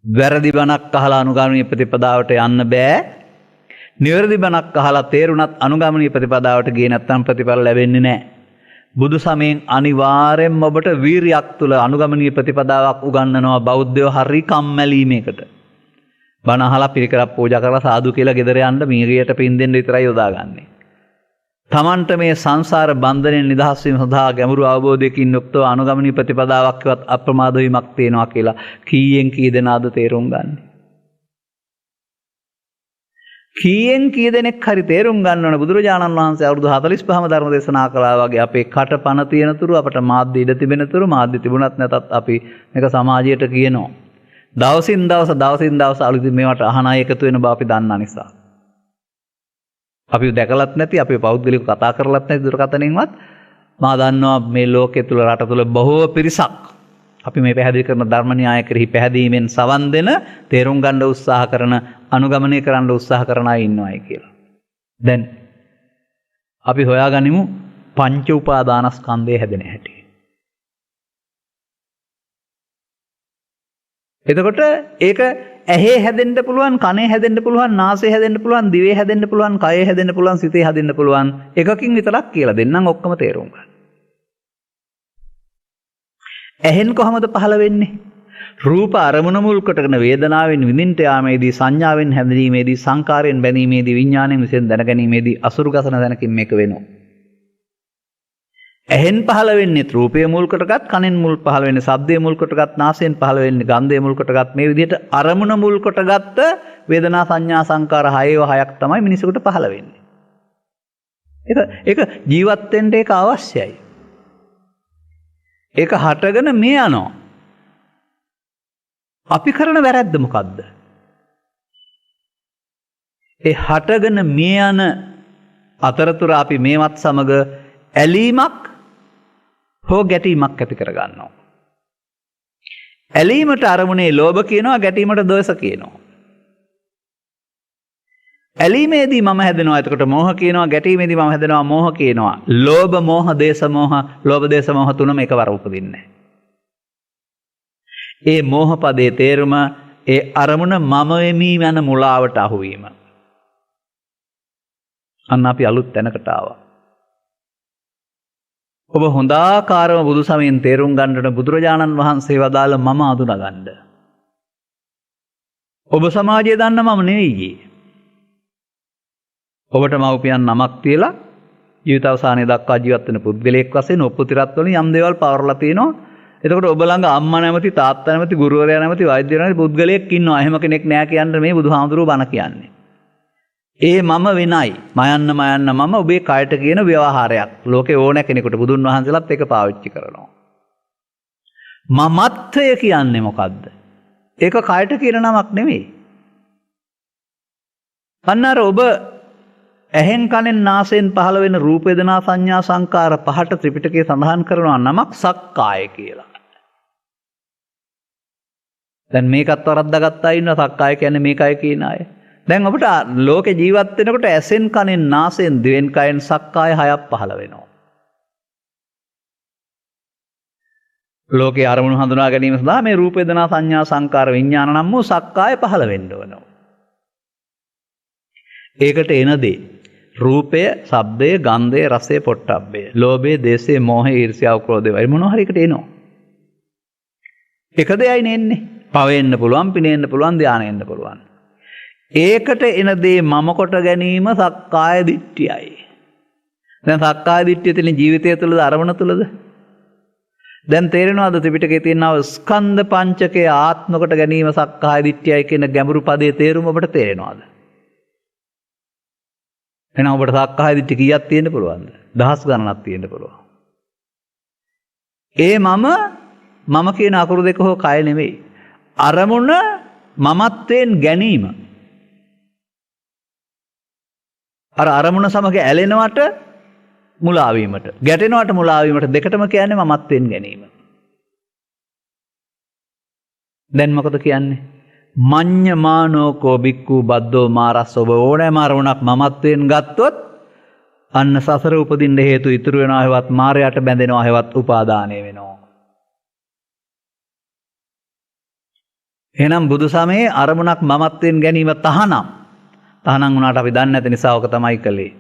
වැරදි බණක් අහලා අනුගමනීය ප්‍රතිපදාවට යන්න බෑ. නිවැරදි බණක් අහලා තේරුණත් අනුගමනීය ප්‍රතිපදාවට ගියේ නැත්නම් ප්‍රතිඵල ලැබෙන්නේ නැහැ. බුදු සමයෙන් අනිවාර්යෙන්ම ඔබට වීරියක් තුල අනුගමනීය ප්‍රතිපදාවක් උගන්වනවා. බෞද්ධයෝ හරි කම්මැලි මේකට. බණ අහලා පිළිකරක් පූජා කරලා සාදු කියලා ගෙදර යන්න මීරියට පින් දෙන්න විතරයි යොදාගන්නේ. තමන්ට මේ සංසාර බන්ධනෙන් නිදහස් වීම සඳහා ගැඹුරු අවබෝධයකින් යුක්තව අනුගමනීය ප්‍රතිපදාවක්වත් අප්‍රමාද වීමක් තියෙනවා කියලා කීයෙන් කී දෙනාද තේරුම් ගන්න. කීයෙන් කී දෙනෙක් හරි තේරුම් ගන්න ඕන බුදුරජාණන් වහන්සේ අවුරුදු 45ම ධර්ම දේශනා කළා වගේ අපේ කට පන තියෙන තුරු අපට මාධ්‍ය ඉඩ තිබෙන තුරු මාධ්‍ය තිබුණත් නැතත් අපි මේක සමාජයට කියනවා. දවසින් දවස අලුතින් මේවට අහන අය එකතු වෙන බව අපි දන්නා නිසා. අපි දැකලත් නැති අපි පෞද්ගලිකව කතා කරලත් නැති දුරකථනින්වත් මා දන්නවා මේ ලෝකයේ තුල රට තුල බොහෝ පිරිසක් අපි මේ පැහැදිලි කරන ධර්ම න්‍යාය කෙරෙහි පැහැදීමෙන් සවන් දෙන තේරුම් ගන්න උත්සාහ කරන අනුගමනය කරන්න උත්සාහ කරන අය ඉන්නවයි කියලා. දැන් අපි හොයාගනිමු පංච උපාදානස්කන්ධය හැදෙන හැටි. එතකොට ඒක ඇහි හැදෙන්න පුළුවන්, කනේ හැදෙන්න පුළුවන්, නාසයේ හැදෙන්න පුළුවන්, දිවේ හැදෙන්න පුළුවන්, කයේ හැදෙන්න පුළුවන්, සිතේ හැදෙන්න පුළුවන්. එකකින් විතරක් කියලා දෙන්නම් ඔක්කොම තේරුම් ගන්න. ඇහෙන් කොහොමද පහළ වෙන්නේ? රූප අරමුණ මුල් කොටගෙන වේදනාවෙන් විඳින්නට යාමේදී, සංඥාවෙන් හැඳිනීමේදී, සංකාරයෙන් බැඳීමේදී, විඥාණයෙන් විසින් දැනගැනීමේදී අසුරු ගසන දැනකින් මේක වෙනවා. ඇහෙන් පහළ වෙන්නේ රූපය මුල් කොටගත්, කනෙන් මුල් පහළ වෙන්නේ ශබ්දය මුල් කොටගත්, නාසයෙන් පහළ වෙන්නේ ගන්ධය මුල් කොටගත්, මේ විදිහට අරමුණ මුල් කොටගත් වේදනා සංඥා සංකාර හයක තමයි මිනිසෙකුට පහළ වෙන්නේ. ඒක ජීවත් වෙන්න ඒක අවශ්‍යයි. ඒක හටගෙන මේ යනවා. අපි කරන වැරැද්ද මොකද්ද? ඒ හටගෙන මේ යන අතරතුර අපි මේවත් සමග ඇලීමක් හෝ ගැටීමක් ඇති කර ගන්නවා. ඇලීමට අරමුණේ ලෝභ කියනවා, ගැටීමට දෝෂ කියනවා. ඇලීමේදී මම හැදෙනවා, එතකොට මෝහ කියනවා, ගැටීමේදී මම හැදෙනවා, මෝහ කියනවා. ලෝභ මෝහ දේශ මෝහ, ලෝභ දේශ මෝහ තුනම එකවර උපදින්නේ. ඒ මෝහ පදේ තේරුම ඒ අරමුණ මම වෙමි යන මුලාවට අහුවීම. අන්න අපි අලුත් තැනකට ආවා. ඔබ හොඳාකාරව බුදු සමයෙන් තේරුම් ගන්නට බුදුරජාණන් වහන්සේ වදාළ මම අඳුනගන්න. ඔබ සමාජයේ දන්න මම නෙවෙයි. ඔබට මව්පියන් නමක් තියලා ජීවිත අවසානයේ දක්වා ජීවත් වෙන පුද්ගලයෙක් වශයෙන් ඔප්පුතිරත් වලින් යම් දේවල් පවරලා තිනවා. එතකොට ඔබ ළඟ අම්මා නැමැති, තාත්තා නැමැති, ගුරුවරයා නැමැති, වෛද්‍යවරයා නැමැති පුද්ගලයෙක් ඉන්නවා. එහෙම කෙනෙක් නෑ කියන්න මේ බුදුහාමුදුරුවෝ බණ කියන්නේ. ඒ මම වෙනයි. මයන්න මම ඔබේ කයට කියන ව්‍යවහාරයක්. ලෝකේ ඕන කෙනෙකුට බුදුන් වහන්සේලාත් ඒක පාවිච්චි කරනවා. මමත්වය කියන්නේ මොකද්ද? ඒක කයට කියන නමක් නෙමෙයි. අන්නර ඔබ ඇහෙන් කනෙන් නාසයෙන් පහළ වෙන රූප වේදනා සංඥා සංකාර පහට ත්‍රිපිටකයේ සඳහන් කරනවා නමක් සක්කාය කියලා. දැන් මේකත් වරද්දාගත්තා ඉන්නවා. සක්කාය කියන්නේ මේකයි කියන අය. දැන් අපිට ලෝකේ ජීවත් වෙනකොට ඇසෙන් කනෙන් නාසයෙන් දිවෙන් කයෙන් සක්කාය හයක් පහළ වෙනවා. ලෝකේ අරමුණු හඳුනා ගැනීම සඳහා මේ රූප වේදනා සංඥා සංකාර විඥාන නම් වූ සක්කාය පහළ වෙන්න ඕන. ඒකට එන දේ රූපය, ශබ්දය, ගන්ධය, රසය, පොට්ටබ්බය, ලෝභය, දේශය, මොහය, ඊර්ෂ්‍යාව, ක්‍රෝධය වගේ මොනවා හරි එකට එනවා. එක දෙයයි නෙන්නේ. පවෙන්න පුළුවන්, පිනෙන්න පුළුවන්, ධානයෙන්න පුළුවන්. ඒකට එන දේ මම කොට ගැනීම සක්කාය දිට්ඨියයි. දැන් සක්කාය දිට්ඨිය තියෙන ජීවිතය තුළද අරමුණ තුළද? දැන් තේරෙනවද ත්‍රිපිටකයේ තියෙනව ස්කන්ධ පංචකයේ ආත්ම කොට ගැනීම සක්කාය දිට්ඨියයි කියන ගැඹුරු පදයේ තේරුම ඔබට තේරෙනවද? එහෙනම් ඔබට සක්කාය දිට්ඨිය කීයක් තියෙන්න පුළුවන්ද? දහස් ගණනක් තියෙන්න පුළුවන්. ඒ මම කියන අකුරු දෙක හෝ කය නෙවෙයි. අරමුණ මමත්වයෙන් ගැනීම. අර අරමුණ සමග ඇලෙනවට මුලා වීමට, ගැටෙනවට මුලා වීමට දෙකටම කියන්නේ මමත්වයෙන් ගැනීම. දැන් මොකද කියන්නේ? මඤ්ඤමානෝකෝ බික්ඛු බද්දෝ මාරස්. ඔබ ඕනෑම අරමුණක් මමත්වයෙන් ගත්තොත් අන්න සසර උපදින්න හේතු ඉතුරු වෙනවා. හේවත් මායයට බැඳෙනවා. හේවත් උපාදානය වෙනවා. එහෙනම් බුදු සමයේ අරමුණක් මමත්වයෙන් ගැනීම තහනම් වුණාට අපි දන්නේ නැති නිසා ඔක තමයි කළේ.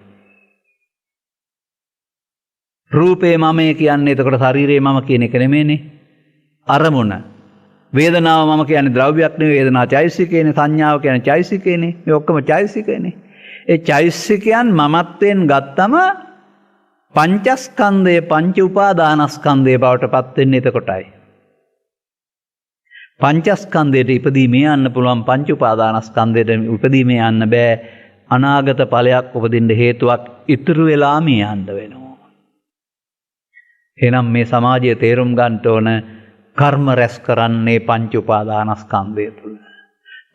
රූපේ මමයි කියන්නේ එතකොට ශරීරේ මම කියන එක නෙමෙයිනේ. අරමුණ. වේදනාව මම කියන්නේ ද්‍රව්‍යයක් නෙවෙයි. වේදනා චෛසිකේනේ. සංඥාව කියන්නේ චෛසිකේනේ. මේ ඔක්කොම චෛසිකේනේ. ඒ චෛසිකයන් මමත්වයෙන් ගත්තම පංචස්කන්ධය පංච උපාදානස්කන්ධය බවට පත් වෙන්නේ එතකොටයි. පංචස්කන්ධයට ඉපදීමේ යන්න පුළුවන්, පංච උපාදානස්කන්ධයට ඉපදීමේ යන්න බෑ. අනාගත ඵලයක් උපදින්න හේතුවක් ඉතුරු වෙලා මේ යන්න වෙනවා. එහෙනම් මේ සමාජයේ තේරුම් ගන්න ඕන කර්ම රැස් කරන්නේ පංච උපාදානස්කන්ධය තුල.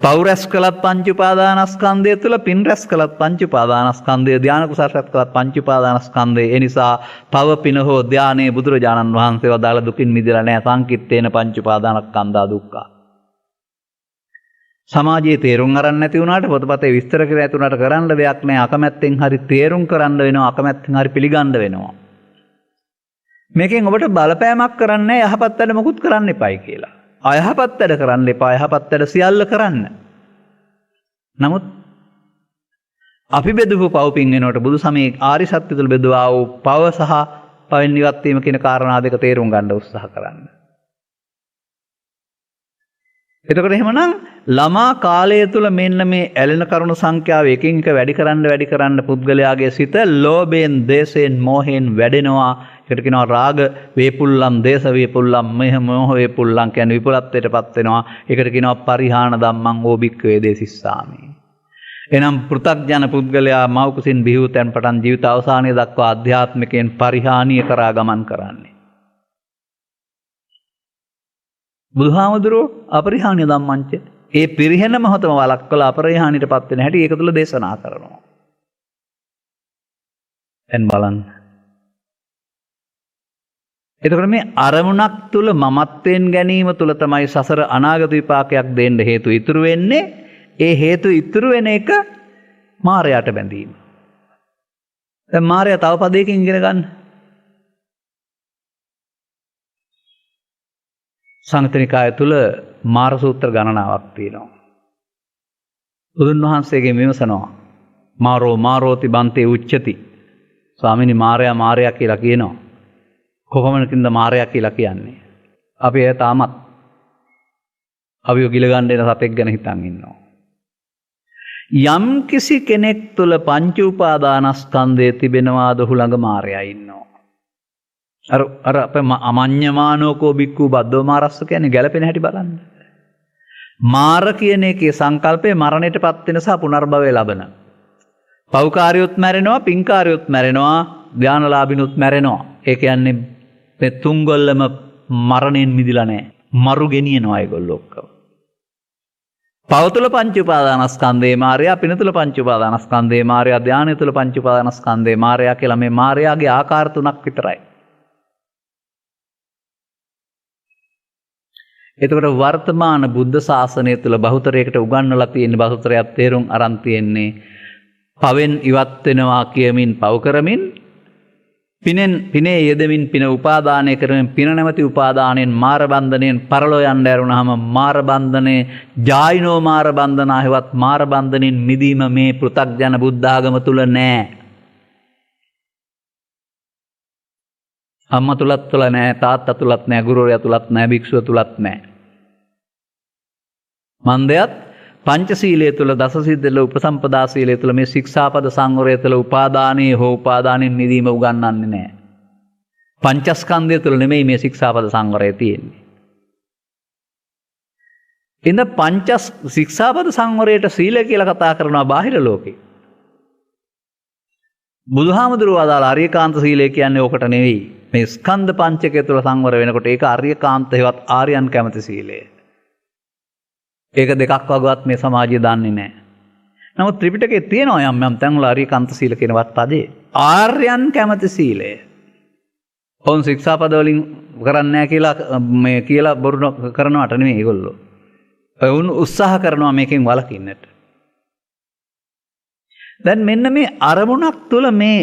පව් රැස් කළත් පංච උපාදානස්කන්ධය තුළ පින් රැස් කළත් පංච උපාදානස්කන්ධය ධ්‍යාන කුසල රැස් කළත් පංච උපාදානස්කන්ධය. ඒ නිසා පව පින හෝ ධ්‍යානයේ බුදුරජාණන් වහන්සේ වදාළ දුකින් මිදලා නැහැ. සංකිට්ඨේන පංච උපාදානස්කන්ධා දුක්ඛ. සමාජයේ තේරුම් අරන් නැති වුණාට පොතපතේ විස්තර කර නැති වුණාට කරන්න දෙයක් නැහැ. අකමැත්තෙන් හරි තේරුම් කරන්න වෙනවා. අකමැත්තෙන් හරි පිළිගන්න වෙනවා. මේකෙන් ඔබට බලපෑමක් කරන්නේ යහපත් වැඩ මොකුත් කරන්න එපයි කියලා. අයහපත් වැඩ කරන්න එපා. යහපත් වැඩ සියල්ල කරන්න. නමුත් අපි බෙදපු පව් පින් වෙනකොට බුදු සමයේ ආරි සත්‍ය තුල බෙදුවා වූ පව සහ පවෙන් ඉවත් වීම කියන කාරණා දෙක තේරුම් ගන්න උත්සාහ කරන්න. එතකොට එහෙමනම් ළමා කාලය තුල මෙන්න මේ ඇලෙන කරුණු සංඛ්‍යාව එකින් එක වැඩි කරන්න පුද්ගලයාගේ සිත ලෝභයෙන්, දේශයෙන්, මෝහයෙන් වැඩෙනවා. ඒකට කියනවා රාග වේපුල්ලම්, දේශ වේපුල්ලම්, මෝහ වේපුල්ලම් කියන්නේ විපලත්වයටපත් වෙනවා. ඒකට කියනවා පරිහාන ධම්මං ඕබික්ක වේදේසිස්සාමි. එනම් පෘථග්ජන පුද්ගලයා මව් කුසින් බිහි වූ තැන් පටන් ජීවිත අවසානය දක්වා අධ්‍යාත්මිකයෙන් පරිහානිය කරා ගමන් කරන්නේ. බුදුහාමුදුරුවෝ අපරිහානිය ධම්මංච ඒ පිරිහෙන මොහොතම වළක්වලා අපරිහානියටපත් වෙන හැටි ඒක තුල දේශනා කරනවා. දැන් බලන්න. එතකොට මේ අරමුණක් තුල මමත්වයෙන් ගැනීම තුල තමයි සසර අනාගත විපාකයක් දෙන්න හේතු ඉතුරු වෙන්නේ. ඒ හේතු ඉතුරු වෙන එක මායයට බැඳීම. දැන් මායя තව පදයකින් ඉගෙන ගන්න. සංයුත්නිකාය තුල මාර සූත්‍ර ගණනාවක් තියෙනවා. බුදුන් වහන්සේගෙන් විමසනවා මාරෝති බන්තේ උච්චති. ස්වාමීනි මාරයා කියලා කියනවා. කොහොමනකින්ද මාරයා කියලා කියන්නේ? අපි ඒ තාමත් අවිය ගිල ගන්න එන සතෙක් ගැන හිතන් ඉන්නවා. යම් කිසි කෙනෙක් තුල පංච උපාදානස්කන්ධය තිබෙනවාද ඔහු ළඟ මාරයා ඉන්නවා. අර අපේ අමඤ්ඤමානෝකෝ බික්කු බද්දෝ මාරස්ස කියන්නේ ගැලපෙන හැටි බලන්න. මාර කියන එකේ සංකල්පය මරණයටපත් වෙන සහ පුනර්භවය ලබන. පෞකාරියොත් මැරෙනවා, පින්කාරියොත් මැරෙනවා, ධානලාභිනුත් මැරෙනවා. ඒ කියන්නේ මේ තුන්ගොල්ලම මරණයෙන් මිදිලා නැහැ. මරු ගෙනියනවා ඒගොල්ලෝ ඔක්කොම. පව තුළ පංච උපාදානස්කන්ධේ මායя, පින තුළ පංච උපාදානස්කන්ධේ මායя, ධානය තුළ පංච උපාදානස්කන්ධේ මායя කියලා මේ මායяගේ ආකාර තුනක් විතරයි. එතකොට වර්තමාන බුද්ධ ශාසනය තුළ බහුතරයකට උගන්වලා තියෙන බහුතරයක් තේරුම් අරන් තියෙන්නේ පවෙන් ඉවත් වෙනවා කියමින් පව කරමින් පිනේ යෙදමින් පින උපාදානය කරමින් පින නැමැති උපාදානයෙන් මාර බන්ධණයෙන් පරලෝ යන්න ඇරුණාම මාර බන්ධනේ ජායිනෝ මාර බන්ධනා හෙවත් මාර බන්ධනෙන් මිදීම මේ පෘථග්ජන බුද්ධ ආගම තුල නැහැ. අම්මා තුලත් නැහැ, තාත්තා තුලත් නැහැ, ගුරුවරයා තුලත් නැහැ, භික්ෂුව තුලත් නැහැ. මන්දයත් පංචශීලයේ තුල, දසසිද්ධිල, උපසම්පදා සීලයේ තුල මේ ශික්ෂාපද සංවරය තුල උපාදානයේ හෝ උපාදානෙන් මිදීම උගන්වන්නේ නැහැ. පංචස්කන්ධය තුල නෙමෙයි මේ ශික්ෂාපද සංවරය තියෙන්නේ. ඉතින් ශික්ෂාපද සංවරයට සීලය කියලා කතා කරනවා බාහිර ලෝකේ. බුදුහාමුදුරුවෝ අදාළ ආර්යකාන්ත සීලය කියන්නේ ඕකට නෙවෙයි. මේ ස්කන්ධ පංචකය තුළ සංවර වෙනකොට ඒක ආර්යකාන්ත හේවත් ආර්යයන් කැමති සීලය. ඒක දෙකක් වගවත් මේ සමාජය දන්නේ නැහැ. නමුත් ත්‍රිපිටකයේ තියෙනවා යම් තැන්වල ආර්යකාන්ත සීල කියන වත් පදේ. ආර්යයන් කැමති සීලය. ඔවුන් ශික්ෂාපද වලින් කරන්නේ නැහැ කියලා බොරු කරනවට නෙමෙයි ඒගොල්ලෝ. ඔවුන් උත්සාහ කරනවා මේකෙන් වළකින්නට. දැන් මෙන්න මේ අරමුණක් තුළ මේ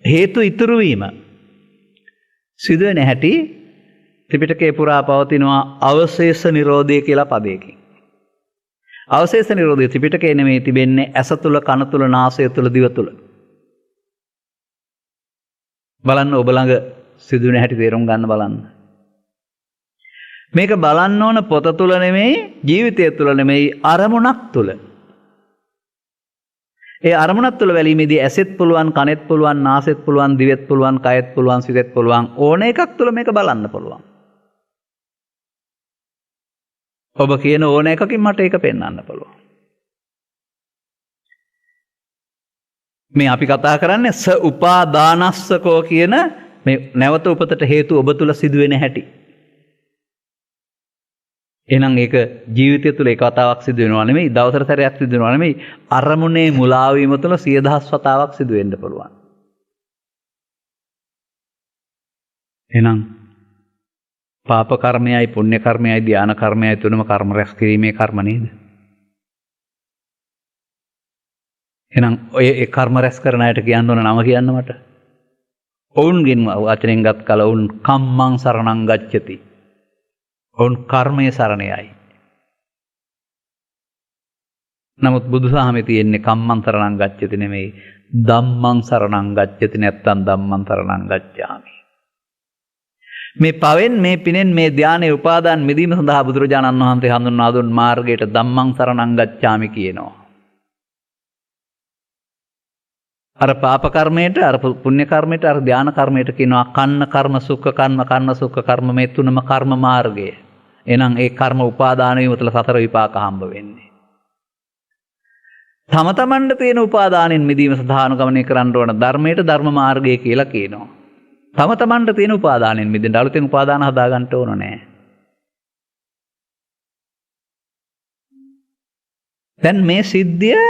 හේතු ඉතුරු වීම සිදුවෙන හැටි ත්‍රිපිටකයේ පුරා පවතිනවා අවශේෂ නිරෝධය කියලා පදයකින්. අවශේෂ නිරෝධය ත්‍රිපිටකයේ නෙමෙයි තිබෙන්නේ ඇස තුළ, කන තුළ, නාසය තුළ, දිව තුළ. බලන්න ඔබ ළඟ සිදුවෙන හැටි තේරුම් ගන්න බලන්න. මේක බලන්න ඕන පොත තුළ නෙමෙයි, ජීවිතය තුළ නෙමෙයි, අරමුණක් තුළ. ඒ අරමුණක් තුළ වැලීමේදී ඇසෙත් පුළුවන්, කනෙත් පුළුවන්, නාසෙත් පුළුවන්, දිවෙත් පුළුවන්, කයෙත් පුළුවන්, සිතෙත් පුළුවන්, ඕන එකක් තුළ මේක බලන්න පුළුවන්. ඔබ කියන ඕන එකකින් මට ඒක පෙන්වන්න පුළුවන්. මේ අපි කතා කරන්නේ ස උපාදානස්සකෝ කියන මේ නැවත උපතට හේතු ඔබ තුළ සිදුවෙන හැටි. එහෙනම් ඒක ජීවිතය තුළ එක වතාවක් සිදු වෙනවා නෙමෙයි, දවසට සැරයක් සිදු වෙනවා නෙමෙයි, අරමුණේ මුලා වීම තුළ 100,000 වතාවක් සිදු වෙන්න පුළුවන්. එහෙනම් පාප කර්මයයි පුණ්‍ය කර්මයයි ධාන කර්මයයි තුනම කර්ම රැස් කිරීමේ කර්ම නේද? එහෙනම් ඔය ඒ කර්ම රැස් කරන අයට කියන්න ඕන නම කියන්න මට. ඔවුන්ගෙන් වචනෙන් ගත් කල ඔවුන් කම්මං සරණං ගච්ඡති. ඔවුන් කර්මයේ සරණ යයි. නමුත් බුදුසහමේ තියෙන්නේ කම්මං සරණං ගච්ඡති නෙමෙයි, ධම්මං සරණං ගච්ඡති, නැත්තම් ධම්මං සරණං ගච්ඡාමි. මේ පවෙන් මේ පිනෙන් මේ ධානයේ උපාදාන මිදීම සඳහා බුදුරජාණන් වහන්සේ හඳුන්වා දුන් මාර්ගයට ධම්මං සරණං ගච්ඡාමි කියනවා. අර පාප කර්මයට, අර පුණ්‍ය කර්මයට, අර ධාන කර්මයට කියනවා කන්න කර්ම, සුඛ කර්ම, කන්න සුඛ කර්ම, මේ තුනම කර්ම මාර්ගය. එහෙනම් ඒ කර්ම උපාදාන වීම තුළ සතර විපාක හම්බ වෙන්නේ. තම තමන්ට තියෙන උපාදානෙන් මිදීම සඳහා අනුගමනය කරන්න ඕන ධර්මයට ධර්ම මාර්ගය කියලා කියනවා. තම තමන්ට තියෙන උපාදානෙන් මිදෙන්න අලුතෙන් උපාදාන හදාගන්න ඕන නෑ. දැන් මේ සිද්ධිය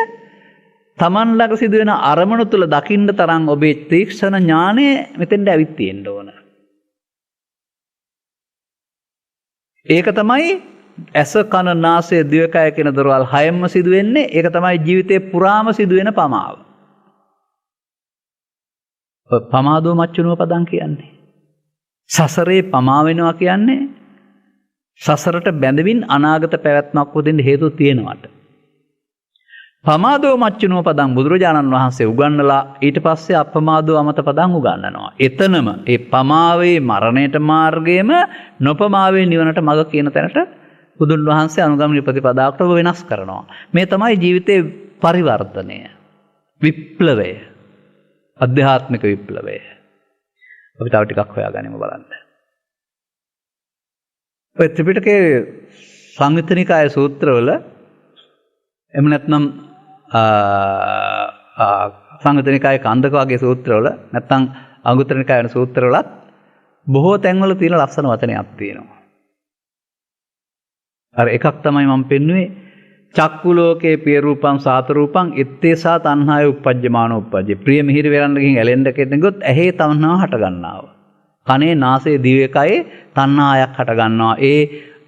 තමන් ළඟ සිදුවෙන අරමුණු තුල දකින්න තරම් ඔබේ තීක්ෂණ ඥානය මෙතෙන්ට ඇවිත් තියෙන්න ඕන. ඒක තමයි ඇස කන නාසය දිවකය කියන දොරවල් හයෙන්ම සිදුවෙන්නේ. ඒක තමයි ජීවිතේ පුරාම සිදුවෙන පමාව. පමාදෝ මච්චුනුව පදං කියන්නේ. සසරේ පමා වෙනවා කියන්නේ සසරට බැඳවින් අනාගත පැවැත්මක් උදින්න හේතු තියෙනවට. පමාදෝ මච්චුනුව පදං බුදුරජාණන් වහන්සේ උගන්වලා ඊට පස්සේ අපමාදෝ අමත පදං උගන්වනවා. එතනම ඒ පමාවේ මරණයට මාර්ගයේම නොපමාවේ නිවනට මඟ කියන තැනට බුදුන් වහන්සේ අනුගමන ප්‍රතිපදාවට වෙනස් කරනවා. මේ තමයි ජීවිතේ පරිවර්තනය, විප්ලවය, අධ්‍යාත්මික විප්ලවය. අපි තව ටිකක් හොයාගනිමු බලන්න. ඔය ත්‍රිපිටකයේ සංයුත්ත නිකාය සූත්‍රවල එහෙම නැත්නම් සංයුත්ත නිකායේ කන්දක වගේ සූත්‍රවල නැත්නම් අංගුත්තර නිකායේ සූත්‍රවලත් බොහෝ තැන්වල තියෙන ලස්සන වචනයක් තියෙනවා. අර එකක් තමයි මම පෙන්නුවේ චක්කු ලෝකේ පිය රූපං සාත රූපං ඉත්තේසා තණ්හාය උප්පජ්ජමාන උප්පජ්ජේ. ප්‍රිය මිහිරි වෙරන්න ගිහින් ඇලෙන්න කෙනෙකුත් ඇහි තණ්හාව හට ගන්නවා. කනේ නාසයේ දිවකයේ තණ්හායක් හට ගන්නවා. ඒ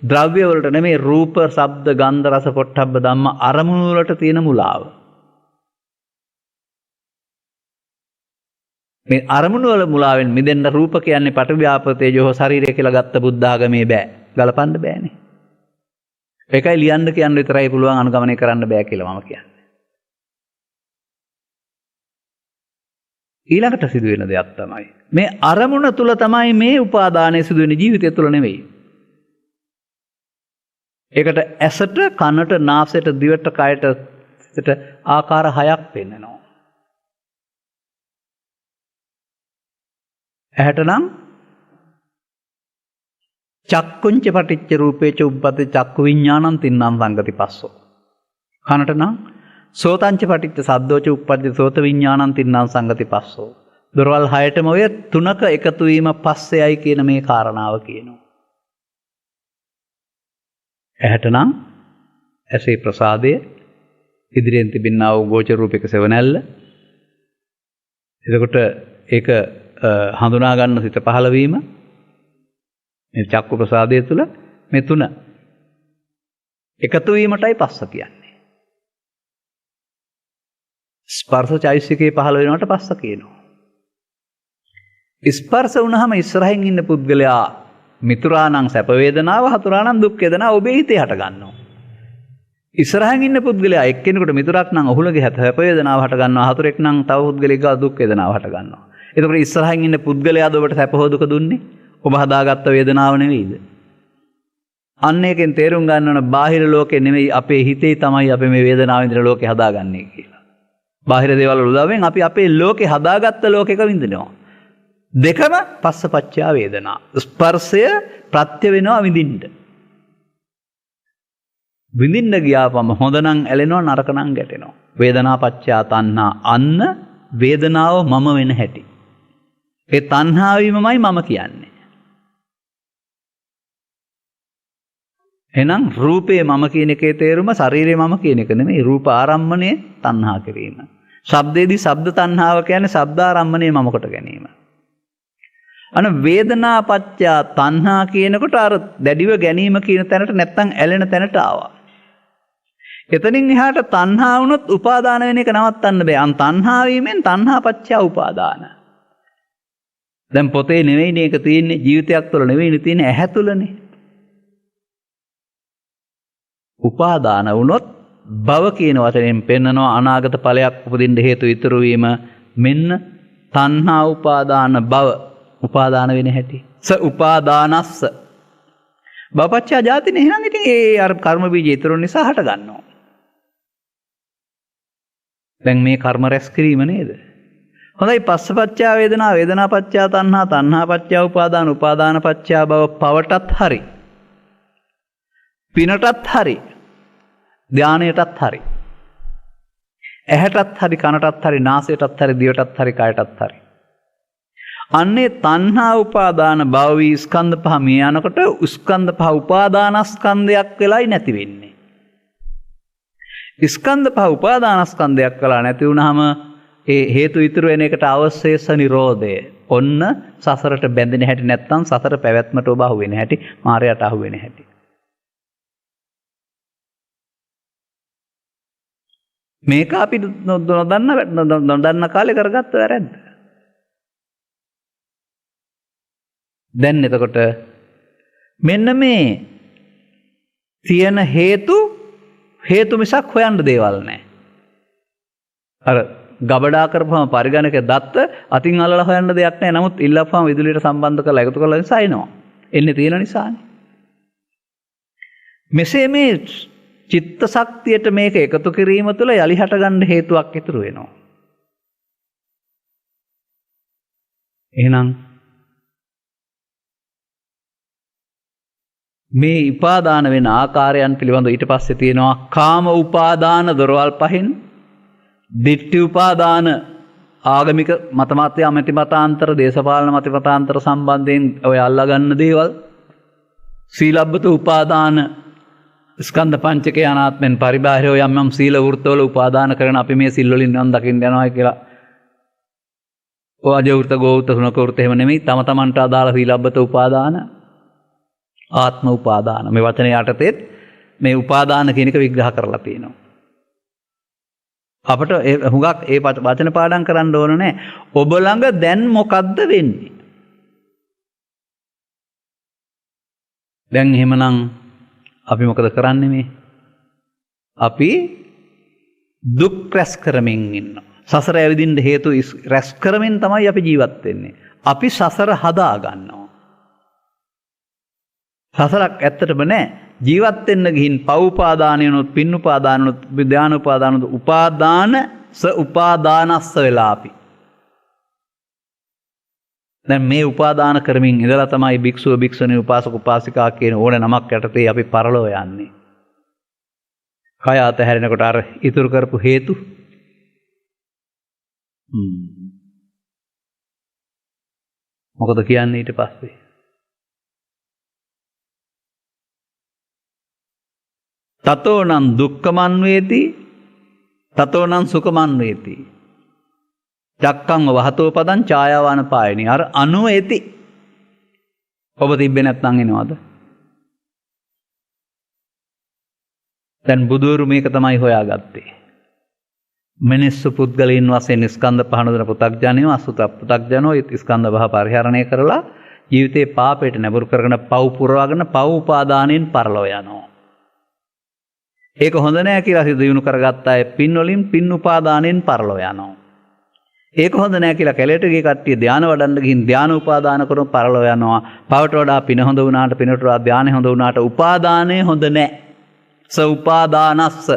ද්‍රව්‍ය වලට නෙමෙයි, රූප, ශබ්ද, ගන්ධ, රස, පොට්ටබ්බ ධම්ම අරමුණු වලට තියෙන මුලාව. මේ අරමුණු වල මුලාවෙන් මිදෙන්න රූප කියන්නේ පඨවි ආපෝ තේජෝ ශරීරය කියලා ගත්ත බුද්ධ ආගමේ බෑ. ගලපන්න බෑනේ. ඒකයි ලියන්න කියන්න විතරයි පුළුවන්, අනුගමනය කරන්න බෑ කියලා මම කියන්නේ. ඊළඟට සිදුවෙන දෙයක් තමයි මේ අරමුණ තුල තමයි මේ උපාදානය සිදුවෙන, ජීවිතය තුල නෙවෙයි. ඒකට ඇසට, කනට, නාසයට, දිවට, කයට, සිතට ආකාර 6ක් පෙන්වනවා. ඇහැට නම් චක්කුංච පටිච්ච රූපේච උප්පති චක්කු විඥානං තින්නම් සංගති පස්සෝ. කනට නම් සෝතංච පටිච්ච සද්දෝච උප්පති සෝත විඥානං තින්නම් සංගති පස්සෝ. දොරවල් 6ටම ඔය තුනක එකතු වීම පස්සෙයි කියන මේ කාරණාව කියනවා. ඇහැට නම් ඇසේ ප්‍රසාදය, ඉදිරියෙන් තිබෙනා වූ ගෝචර රූපයක සෙවණැල්ල. එතකොට ඒක හඳුනා ගන්න සිත පහළ වීම, මේ චක්කු ප්‍රසාදය තුළ මේ තුන එකතු වීමටයි පස්ස කියන්නේ. ස්පර්ශ චෛතසිකේ පහළ වෙනවට පස්ස කියනවා. ස්පර්ශ වුණාම ඉස්සරහින් ඉන්න පුද්ගලයා මිතුරානම් සැප වේදනාව, හතුරානම් දුක් වේදනාව ඔබේ හිතේ හට ගන්නවා. ඉස්සරහින් ඉන්න පුද්ගලයා එක්කෙනෙකුට මිතුරක් නම් ඔහුලගේ සැප වේදනාව හට ගන්නවා, හතුරෙක් නම් තව පුද්ගලෙක් දුක් වේදනාව හට ගන්නවා. එතකොට ඉස්සරහින් ඉන්න පුද්ගලයාද ඔබට සැප හෝ දුක දුන්නේ? ඔබ හදාගත්ත වේදනාව නෙවෙයිද? අන්න එකෙන් තේරුම් ගන්න ඕන බාහිර ලෝකේ නෙවෙයි, අපේ හිතේ තමයි අපි මේ වේදනාව විඳින ලෝකේ හදාගන්නේ කියලා. බාහිර දේවල් වල උදව්වෙන් අපි අපේ ලෝකේ හදාගත්ත ලෝකෙක විඳිනවා. දෙකම පස්සපච්චා වේදනා. ස්පර්ශය ප්‍රත්‍ය වෙනවා විඳින්න. විඳින්න ගියාපම හොඳ නම් ඇලෙනවා, නරක නම් ගැටෙනවා. වේදනා පච්චා තණ්හා. අන්න වේදනාව මම වෙන හැටි. ඒ තණ්හා වීමමයි මම කියන්නේ. එහෙනම් රූපේ මම කියන එකේ තේරුම ශරීරේ මම කියන එක නෙමෙයි. රූප ආරම්මණය තණ්හා කිරීම. ශබ්දේදී ශබ්ද තණ්හාව කියන්නේ ශබ්ද ආරම්මණය මම කොට ගැනීම. අන වේදනා පත්‍ය තණ්හා කියනකොට අර දැඩිව ගැනීම කියන තැනට නැත්තම් ඇලෙන තැනට ආවා. එතනින් එහාට තණ්හා වුණොත් උපාදාන වෙන එක නවත්තන්න බෑ. අන් තණ්හා වීමෙන් තණ්හා පත්‍ය උපාදාන. දැන් පොතේ නෙවෙයිනේ ඒක තියෙන්නේ, ජීවිතයක් තුළ නෙවෙයිනේ තියෙන්නේ, ඇහැ තුළනේ. උපාදාන වුණොත් භව කියන වචනයෙන් පෙන්නනවා අනාගත ඵලයක් උපදින්න හේතු ඉතුරු වීම. මෙන්න තණ්හා උපාදාන භව උපාදාන වෙන හැටි. ස උපාදානස්ස භවපච්චය ජාතිනේ. එහෙනම් ඉතින් ඒ අර කර්ම බීජ ඉතුරු නිසා හට ගන්නවා. දැන් මේ කර්ම රැස් කිරීම නේද? හොඳයි. පස්සපච්චය වේදනා, වේදනාපච්චය තණ්හා, තණ්හාපච්චය උපාදාන, උපාදානපච්චය භව පවටත් හරි, පිනටත් හරි, ධානයටත් හරි, ඇහැටත් හරි, කනටත් හරි, නාසයටත් හරි, දිවටත් හරි, කයටත් හරි. අන්නේ තණ්හා උපාදාන භව වී ස්කන්ධ පහ මේ යනකොට ස්කන්ධ පහ උපාදානස්කන්ධයක් වෙලයි නැති වෙන්නේ. ස්කන්ධ පහ උපාදානස්කන්ධයක් වෙලා නැති වුනහම ඒ හේතු ඉතුරු වෙන එකට අවශේෂ නිරෝධය. ඔන්න සසරට බැඳෙන හැටි, නැත්තම් සසර පැවැත්මට ඔබ අහු වෙන හැටි, මායයට අහු වෙන හැටි. මේක අපි නොදන්න කාලේ කරගත්ත වැරද්ද. දැන් එතකොට මෙන්න මේ තියෙන හේතු මිසක් හොයන්න දේවල් නැහැ. අර ගබඩා කරපුවම පරිගණක දත්ත අතින් අල්ලලා හොයන්න දෙයක් නැහැ. නමුත් ඉල්ලපුවම විදුලියට සම්බන්ධ කරලා එකතු කරලා නිසා එනවා. එන්නේ තියෙන නිසානේ. මෙසේ මේ චිත්ත ශක්තියට මේක එකතු කිරීම තුළ යලි හට ගන්න හේතුවක් ඉතුරු වෙනවා. එහෙනම් මේ උපාදාන වෙන ආකාරයන් පිළිබඳව ඊට පස්සේ තියෙනවා කාම උපාදාන දොරවල් පහෙන්, ditthi උපාදාන ආගමික මතමතාන්තර, දේශපාලන මතමතාන්තර සම්බන්ධයෙන් ඔය අල්ලා ගන්න දේවල්, සීලබ්බත උපාදාන ස්කන්ධ පංචකය අනාත්මෙන් පරිබාහිරව යම් සීල වෘත්තවල උපාදාන කරන අපි මේ සිල් වලින් නම් දකින්න යනවා කියලා. ඔය වෘත්ත ගෝවෘත්ත සුනක වෘත්ත එහෙම නෙමෙයි. තම තමන්ට අදාළ සීලබ්බත උපාදාන, ආත්ම උපාදාන. මේ වචනේ යටතේ මේ උපාදාන කියන එක විග්‍රහ කරලා තියෙනවා. අපිට හුඟක් ඒ වචන පාඩම් කරන්න ඕන නෑ. ඔබ ළඟ දැන් මොකද්ද වෙන්නේ? දැන් එහෙමනම් අපි මොකද කරන්නේ මේ? අපි දුක් රැස් කරමින් ඉන්නවා. සසර ඇවිදින්න හේතු රැස් කරමින් තමයි අපි ජීවත් වෙන්නේ. අපි සසර හදා ගන්නවා. සසරක් ඇත්තටම නෑ. ජීවත් වෙන්න ගිහින් පව් උපාදානයනොත්, පින් උපාදානනොත්, ධාන උපාදානනොත්, උපාදාන උපාදානස්ස වෙලා අපි. දැන් මේ උපාදාන කරමින් ඉඳලා තමයි භික්ෂුව, භික්ෂුණී, උපාසක, උපාසිකා කියන ඕන නමක් යටතේ අපි පරලෝ යන්නේ. කය අතහැරෙනකොට අර ඉතුරු කරපු හේතු මොකද කියන්නේ ඊට පස්සේ? තතෝනං දුක්ඛමන් වේති, තතෝනං සුඛමන් වේති. චක්කං වහතෝ පදං ඡායාවාන පායනි. අර අනුව ඇති. ඔබ තිබ්බේ නැත්නම් එනවද? දැන් බුදුරු මේක තමයි හොයාගත්තේ. මිනිස්සු පුද්ගලයන් වශයෙන් ස්කන්ධ පහ නොදෙන පු탁ජනයෝ, අසුත පු탁ජනෝ ස්කන්ධ පහ පරිහරණය කරලා ජීවිතේ පාපයට නැඹුරු කරගෙන පව් පුරවගෙන පව් උපාදානෙන් පරලෝ යනවා. ඒක හොඳ නෑ කියලා සිදු කරගත්ත අය පින් වලින් පින් උපාදානෙන් පරලෝ යනවා. ඒක හොඳ නෑ කියලා කැලේට ගිය කට්ටිය ධානය වඩන්න ගිහින් ධාන උපාදාන කරන පරලෝ යනවා. පවට වඩා පින හොඳ වුණාට, පිනට වඩා ධානය හොඳ වුණාට උපාදානය හොඳ නෑ. ස උපාදානස්ස.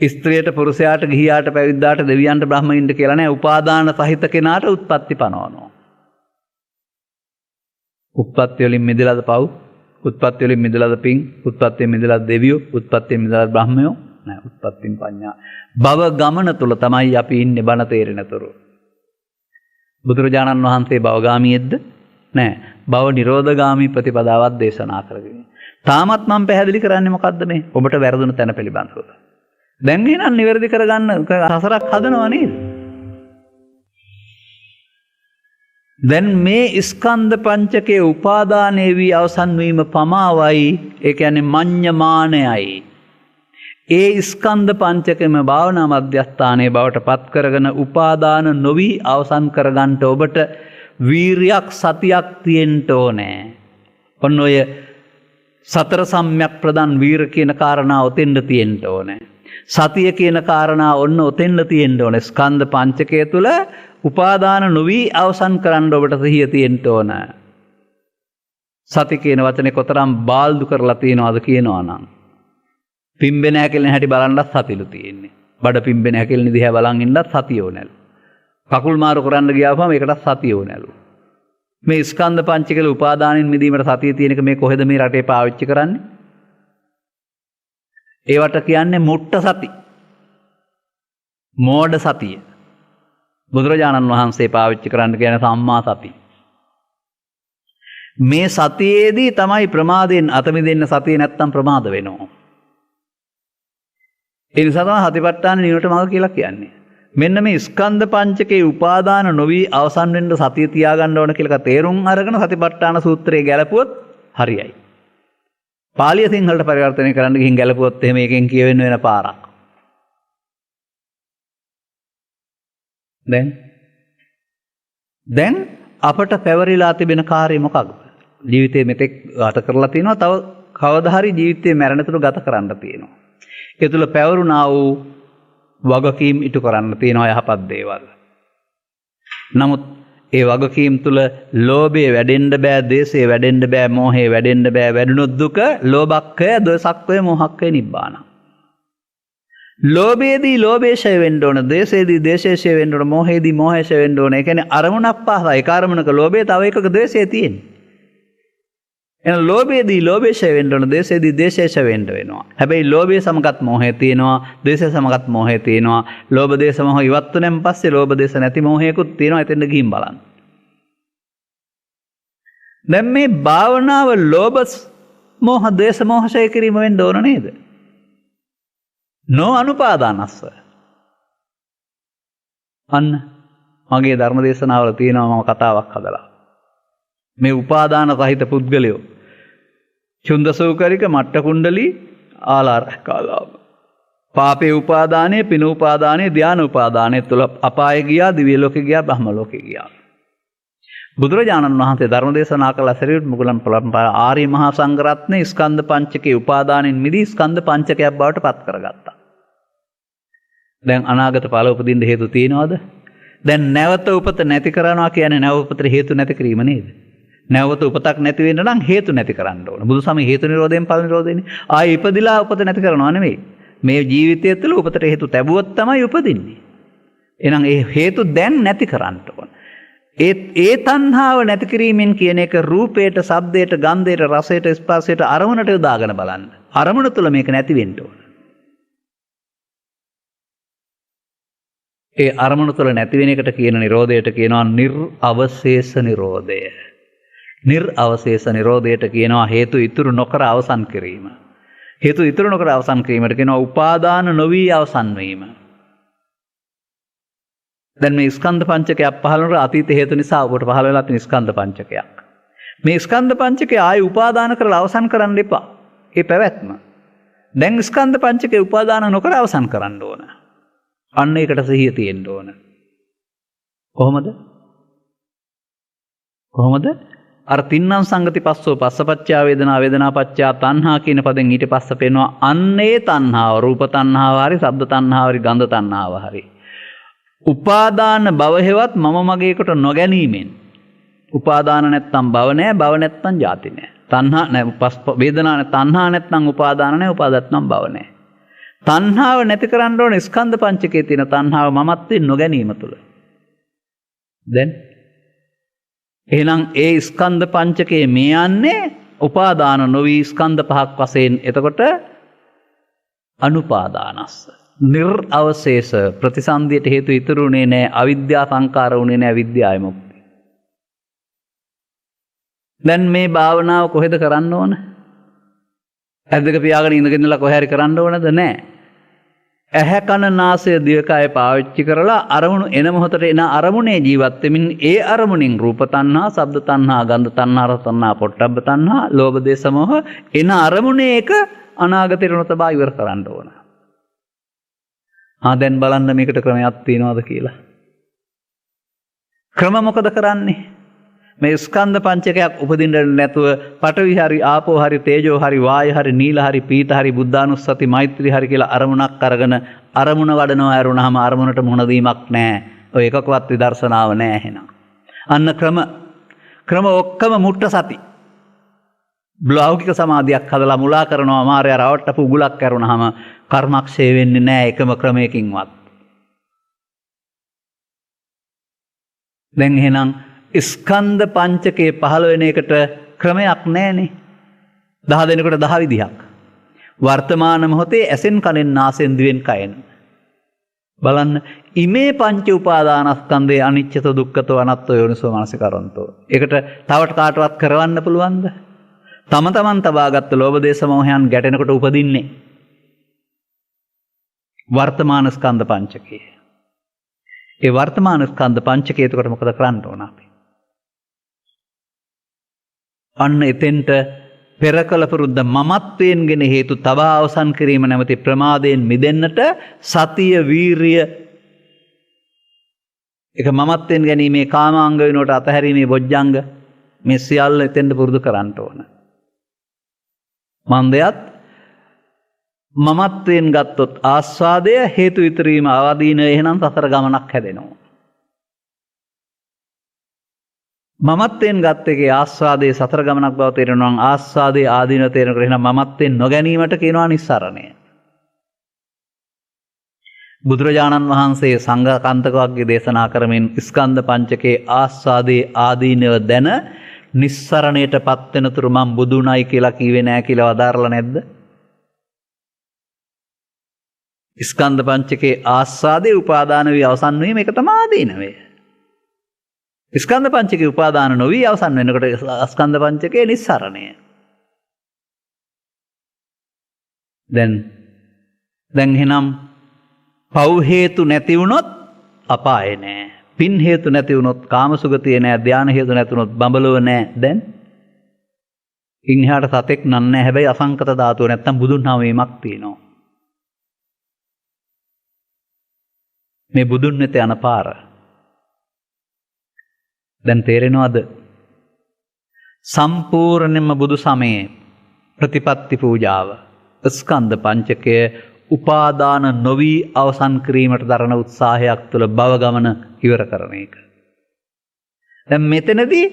ස්ත්‍රියට, පුරුෂයාට, ගිහියාට, පැවිද්දාට, දෙවියන්ට, බ්‍රහ්මයින්ට කියලා නෑ. උපාදාන සහිත කෙනාට උත්පත්ති පනවනවා. උත්පත්ති වලින් මිදලාද පව්? උත්පත්ති වලින් මිදලාද පින්? උත්පත්තියෙන් මිදලාද දෙවියෝ? උත්පත්තියෙන් මිදලාද බ්‍රහ්මයෝ? නෑ. උත්පත්තියෙන් පඤ්ඤා. භව ගමන තුල තමයි අපි ඉන්නේ බණ තේරෙනතුරු. බුදුරජාණන් වහන්සේ භවගාමීෙද්ද? නෑ. භව නිරෝධගාමී ප්‍රතිපදාවක් දේශනා කරගෙන. තාමත් මම පැහැදිලි කරන්නේ මොකද්ද මේ ඔබට වැරදුන තැන පිළිබඳව. දැන් එහෙනම් නිවැරදි කරගන්න සසරක් හදනවා නේද? දැන් මේ ස්කන්ධ පංචකයේ උපාදානයේ වී අවසන් වීම පමාවයි, ඒ කියන්නේ මඤ්ඤමානයයි. ඒ ස්කන්ධ පංචකෙම භාවනා මධ්‍යස්ථානයේ බවට පත් කරගෙන උපාදාන නොවි අවසන් කරගන්න ඔබට වීරියක් සතියක් තියෙන්න ඕනේ. ඔන්න ඔය සතර සම්‍යක් ප්‍රදාන් වීර කියන කාරණා ඔතෙන්ද තියෙන්න ඕනේ. සතිය කියන කාරණා ඔන්න ඔතෙන්ද තියෙන්න ඕනේ. ස්කන්ධ පංචකය තුල උපාදාන නොවි අවසන් කරන්න ඔබට සිහිය තියෙන්න ඕන. සති කියන වචනේ කොතරම් බාල්දු කරලා තියනවාද කියනවා නම්. පිම්බෙන හැකෙලෙන හැටි බලන්නත් සතිලු තියෙන්නේ. බඩ පිම්බෙන හැකෙලෙන දිහා බලන් ඉන්නත් සතිය ඕනලු. කකුල් මාරු කරන්න ගියාම ඒකටත් සතිය ඕනලු. මේ ස්කන්ධ පංචකල උපාදානින් මිදීමට සතිය තියෙන එක මේ කොහෙද මේ රටේ පාවිච්චි කරන්නේ? ඒවට කියන්නේ මුට්ට සති. මෝඩ සතිය. බුදුරජාණන් වහන්සේ පාවිච්චි කරන්න කියන සම්මා සති. මේ සතියේදී තමයි ප්‍රමාදයෙන් අත මිදෙන්න. සතිය නැත්තම් ප්‍රමාද වෙනවා. ඒ නිසා තමයි සතිපට්ඨාන නිවනට මඟ කියලා කියන්නේ. මෙන්න මේ ස්කන්ධ පංචකේ උපාදාන නොවි අවසන් වෙන්න සතිය තියාගන්න ඕන කියලා තේරුම් අරගෙන සතිපට්ඨාන සූත්‍රයේ ගැලපුවොත් හරියයි. පාලිය සිංහලට පරිවර්තනය කරන්න ගිහින් ගැලපුවොත් එහෙම එකෙන් කියවෙන්න වෙන පාරක්. දැන් අපට පැවරිලා තිබෙන කාර්යය මොකක්ද? ජීවිතේ මෙතෙක් ගත කරලා තිනවා, තව කවදා හරි ජීවිතේ මැරෙනතුරු ගත කරන්න තියෙනවා. ඒ තුල පැවරුණා වූ වගකීම් ඉටු කරන්න තියෙනවා යහපත් දේවල්. නමුත් ඒ වගකීම් තුල ලෝභය වැඩෙන්න බෑ, ද්වේෂය වැඩෙන්න බෑ, මෝහය වැඩෙන්න බෑ. වැඩුණොත් දුක, ලෝභක්ඛය, දෝසක්ඛය, මොහක්ඛය නිබ්බාන. ලෝභයේදී ලෝභය ඡය වෙන්න ඕන, ද්වේෂයේදී ද්වේෂය ඡය වෙන්න ඕන, මෝහයේදී මෝහය ඡය වෙන්න ඕන. ඒ කියන්නේ අරමුණක් පහලා ඒක අරමුණක ලෝභය, තව එකක ද්වේෂය තියෙන්නේ. එහෙනම් ලෝභයේදී ලෝභය ඡය වෙන්න ඕන, ද්වේෂයේදී ද්වේෂය ඡය වෙන්න වෙනවා. හැබැයි ලෝභය සමගත් මෝහය තියෙනවා, ද්වේෂය සමගත් මෝහය තියෙනවා. ලෝභ දේශ මොහ ඉවත් වුණෙන් පස්සේ ලෝභ දේශ නැති මෝහයකුත් තියෙනවා. එතෙන්ද ගිහින් බලන්න. දැන් මේ භාවනාව ලෝභ මෝහ ද්වේෂ මෝහ ඡය කිරීම වෙන්න ඕන නේද? නෝ අනුපාදානස්ස. අන්න මගේ ධර්ම දේශනාවල තියෙනවා මම කතාවක් හදලා. මේ උපාදාන සහිත පුද්ගලයෝ චුන්දසෝකරික මට්ට කුණ්ඩලී ආලාරකාලාම. පාපේ උපාදානයේ, පින උපාදානයේ, ධාන උපාදානයේ තුල අපාය ගියා, දිව්‍ය ලෝකෙ ගියා, බ්‍රහ්ම ලෝකෙ ගියා. බුදුරජාණන් වහන්සේ ධර්ම දේශනා කළ සරියුත් මුගලන් පරම්පරාව ආර්ය මහා සංඝරත්නයේ ස්කන්ධ පංචකේ උපාදානෙන් මිදී ස්කන්ධ පංචකයක් බවට පත් කරගත්තා. දැන් අනාගත ඵල උපදින්න හේතු තියනවද? දැන් නැවත උපත නැති කරනවා කියන්නේ නැව උපතට හේතු නැති කිරීම නේද? නැවත උපතක් නැති වෙන්න නම් හේතු නැති කරන්න ඕන. බුදුසමය හේතු නිරෝධයෙන් ඵල නිරෝධයනේ. ආයේ ඉපදිලා උපත නැති කරනවා නෙමෙයි. මේ ජීවිතය තුළ උපතට හේතු තැබුවොත් තමයි උපදින්නේ. එහෙනම් ඒ හේතු දැන් නැති කරන්න ඕන. ඒ තණ්හාව නැති කිරීමෙන් කියන එක රූපයට, ශබ්දයට, ගන්ධයට, රසයට, ස්පර්ශයට අරමුණට යොදාගෙන බලන්න. අරමුණ තුළ මේක නැති වෙන්න ඕන. ඒ අරමුණ තුළ නැති වෙන එකට කියන නිරෝධයට කියනවා නිර්අවශේෂ නිරෝධය. නිර්අවශේෂ නිරෝධයට කියනවා හේතු ඉතුරු නොකර අවසන් කිරීම. හේතු ඉතුරු නොකර අවසන් කිරීමට කියනවා උපාදාන නොවි අවසන් වීම. දැන් මේ ස්කන්ධ පංචකයක් පහළ වුණා අතීත හේතු නිසා ඔබට පහළ වෙලා තියෙන ස්කන්ධ පංචකයක්. මේ ස්කන්ධ පංචකය ආයි උපාදාන කරලා අවසන් කරන්න එපා. ඒ පැවැත්ම. දැන් ස්කන්ධ පංචකේ උපාදාන නොකර අවසන් කරන්න ඕන. අන්න ඒකට සිහිය තියෙන්න ඕන. කොහොමද? අර තින්නම් සංගති පස්සෝ පස්සපච්චා වේදනා වේදනාපච්චා තණ්හා කියන පදෙන් ඊට පස්ස පේනවා අන්නේ තණ්හාව රූප තණ්හාව හරි ශබ්ද තණ්හාව හරි ගන්ධ තණ්හාව හරි උපාදාන භව හේවත් මම මගේකට නොගැනීමෙන් උපාදාන නැත්තම් භව නැහැ භව නැත්තම් ජාති නැහැ තණ්හා නැහැ වේදනා නැහැ තණ්හා නැත්තම් උපාදාන නැහැ උපාදත්නම් භව නැහැ තණ්හාව නැති කරන්න ඕන ස්කන්ධ පංචකයේ තියෙන තණ්හාව මමත්වෙන් නොගැනීම තුල දැන් එහෙනම් ඒ ස්කන්ධ පංචකයේ මේ යන්නේ උපාදාන නොවි ස්කන්ධ පහක් වශයෙන් එතකොට අනුපාදානස්ස නිර්අවශේෂ ප්‍රතිසන්දියට හේතු ඉතුරුනේ නැහැ අවිද්‍යා සංකාර උනේ නැහැ විද්‍යාය මුක්ති දැන් මේ භාවනාව කොහෙද කරන්න ඕන ඇද්දක පියාගෙන ඉඳගෙනලා කොහේ හරි කරන්න ඕනද? නැහැ. ඇහැ කන නාසය දිවකය පාවිච්චි කරලා අරමුණු එන මොහොතට එන අරමුණේ ජීවත් වෙමින් ඒ අරමුණෙන් රූප තණ්හා, ශබ්ද තණ්හා, ගන්ධ තණ්හා, රස තණ්හා, පොට්ටබ්බ තණ්හා, ලෝභ දේශ මොහ එන අරමුණේ එක අනාගතේට නොතබා ඉවර කරන්න ඕන. දැන් බලන්න මේකට ක්‍රමයක් තියනවද කියලා. ක්‍රම මොකද කරන්නේ? මේ ස්කන්ධ පංචකයක් උපදින්න නැතුව පඨවි හරි ආපෝ හරි තේජෝ හරි වායු හරි නීල හරි පීත හරි බුද්ධානුස්සති මෛත්‍රී හරි කියලා අරමුණක් අරගෙන අරමුණ වඩනවා ඇරුණාම අරමුණට මුහුණ දීමක් නැහැ. ඔය එකකවත් විදර්ශනාව නැහැ එහෙනම්. අන්න ක්‍රම ඔක්කොම මුට්ට සති. ලෞකික සමාධියක් හදලා මුලා කරනවා මායя රවට්ටපු උගුලක් කරුණාම කර්මක්ෂය වෙන්නේ නැහැ එකම ක්‍රමයකින්වත්. දැන් එහෙනම් ස්කන්ධ පංචකේ පහළ වෙන එකට ක්‍රමයක් නැහැනේ. 10 දෙනෙකුට 10 විදිහක්. වර්තමාන මොහොතේ ඇසෙන් කනෙන් නාසයෙන් දිවෙන් කයෙන්. බලන්න ඉමේ පංච උපාදානස්කන්ධේ අනිච්චත දුක්ඛතෝ අනත්තෝ යෝනිසෝ මනසිකරන්තෝ. ඒකට තව කාටවත් කරවන්න පුළුවන්ද? තම තමන් තබාගත්ත ලෝභ දේශ මොහයන් ගැටෙනකොට උපදින්නේ වර්තමාන ස්කන්ධ පංචකය. ඒ වර්තමාන ස්කන්ධ පංචකය එතකොට මොකද කරන්න ඕන අපි? අන්න එතෙන්ට පෙරකල පුරුද්ද මමත්වයෙන් ගෙන හේතු තබා අවසන් කිරීම නැමැති ප්‍රමාදයෙන් මිදෙන්නට සතිය වීරිය එක මමත්වයෙන් ගැනීමේ කාමාංග වෙනුවට අතහැරීමේ බොජ්ජංග මේ සියල්ල එතෙන්ට පුරුදු කරන්න ඕන. මන්දයත් මමත්වයෙන් ගත්තොත් ආස්වාදය හේතු විතරීම ආදීන එහෙනම් සතර ගමනක් හැදෙනවා. මමත්වයෙන් ගත්ත එකේ ආස්වාදයේ සතර ගමනක් බව තේරෙනවා නම් ආස්වාදයේ ආදීන තේරෙනකොට එහෙනම් මමත්වයෙන් නොගැනීමට කියනවා නිස්සරණය. බුදුරජාණන් වහන්සේ සංඝ කන්තක වර්ගයේ දේශනා කරමින් ස්කන්ධ පංචකේ ආස්වාදයේ ආදීනව දැන නිස්සරණයටපත් වෙනතුරු මම බුදුණයි කියලා කිව්වේ නෑ කියලා වදාරලා නැද්ද? ස්කන්ධ පංචකේ ආස්වාදයේ උපාදාන වී අවසන් වීම ඒක තමයි ආදීනවේ. ස්කන්ධ පංචකේ උපාදාන නොවි අවසන් වෙනකොට ස්කන්ධ පංචකේ නිස්සරණය. දැන් එහෙනම් පව් හේතු නැති වුණොත් අපාය නෑ. පින් හේතු නැති වුණොත් කාමසුගතිය නෑ. ධාන හේතු නැති වුණොත් බඹලව නෑ. දැන් ඉන්හාට සතෙක් නන්නේ හැබැයි අසංකත ධාතුව නැත්තම් බුදුන් වහන්සේමක් තියෙනවා. මේ බුදුන් වෙත යන පාර දැන් තේරෙනවද? සම්පූර්ණයෙන්ම බුදු සමයේ ප්‍රතිපත්ති පූජාව ස්කන්ධ පංචකය උපාදාන නොවි අවසන් කිරීමට දරන උත්සාහයක් තුළ භව ගමන ඉවර කරන එක. දැන් මෙතනදී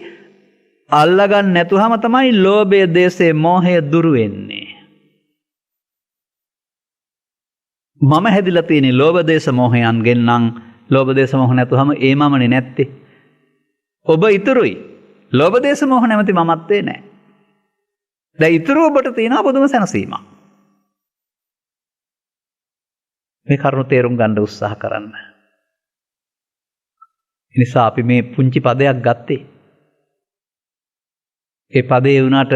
අල්ලගන්න නැතුවම තමයි ලෝභය, දේශය, මෝහය දුරු වෙන්නේ. මම හැදිලා තියෙන්නේ ලෝභ දේශ මොහයන්ගෙන් නම් ලෝභ දේශ මොහ නැතුවම ඒ මමනේ නැත්තේ. ඔබ ඉතුරුයි. ලෝභ දේශ මොහ නැමැති මමත්වේ නැහැ. දැන් ඉතුරු ඔබට තියෙන අපදුම සැනසීමක්. මේ කරුණු තේරුම් ගන්න උත්සාහ කරන්න. ඒ නිසා අපි මේ පුංචි පදයක් ගත්තේ. ඒ පදේ වුණාට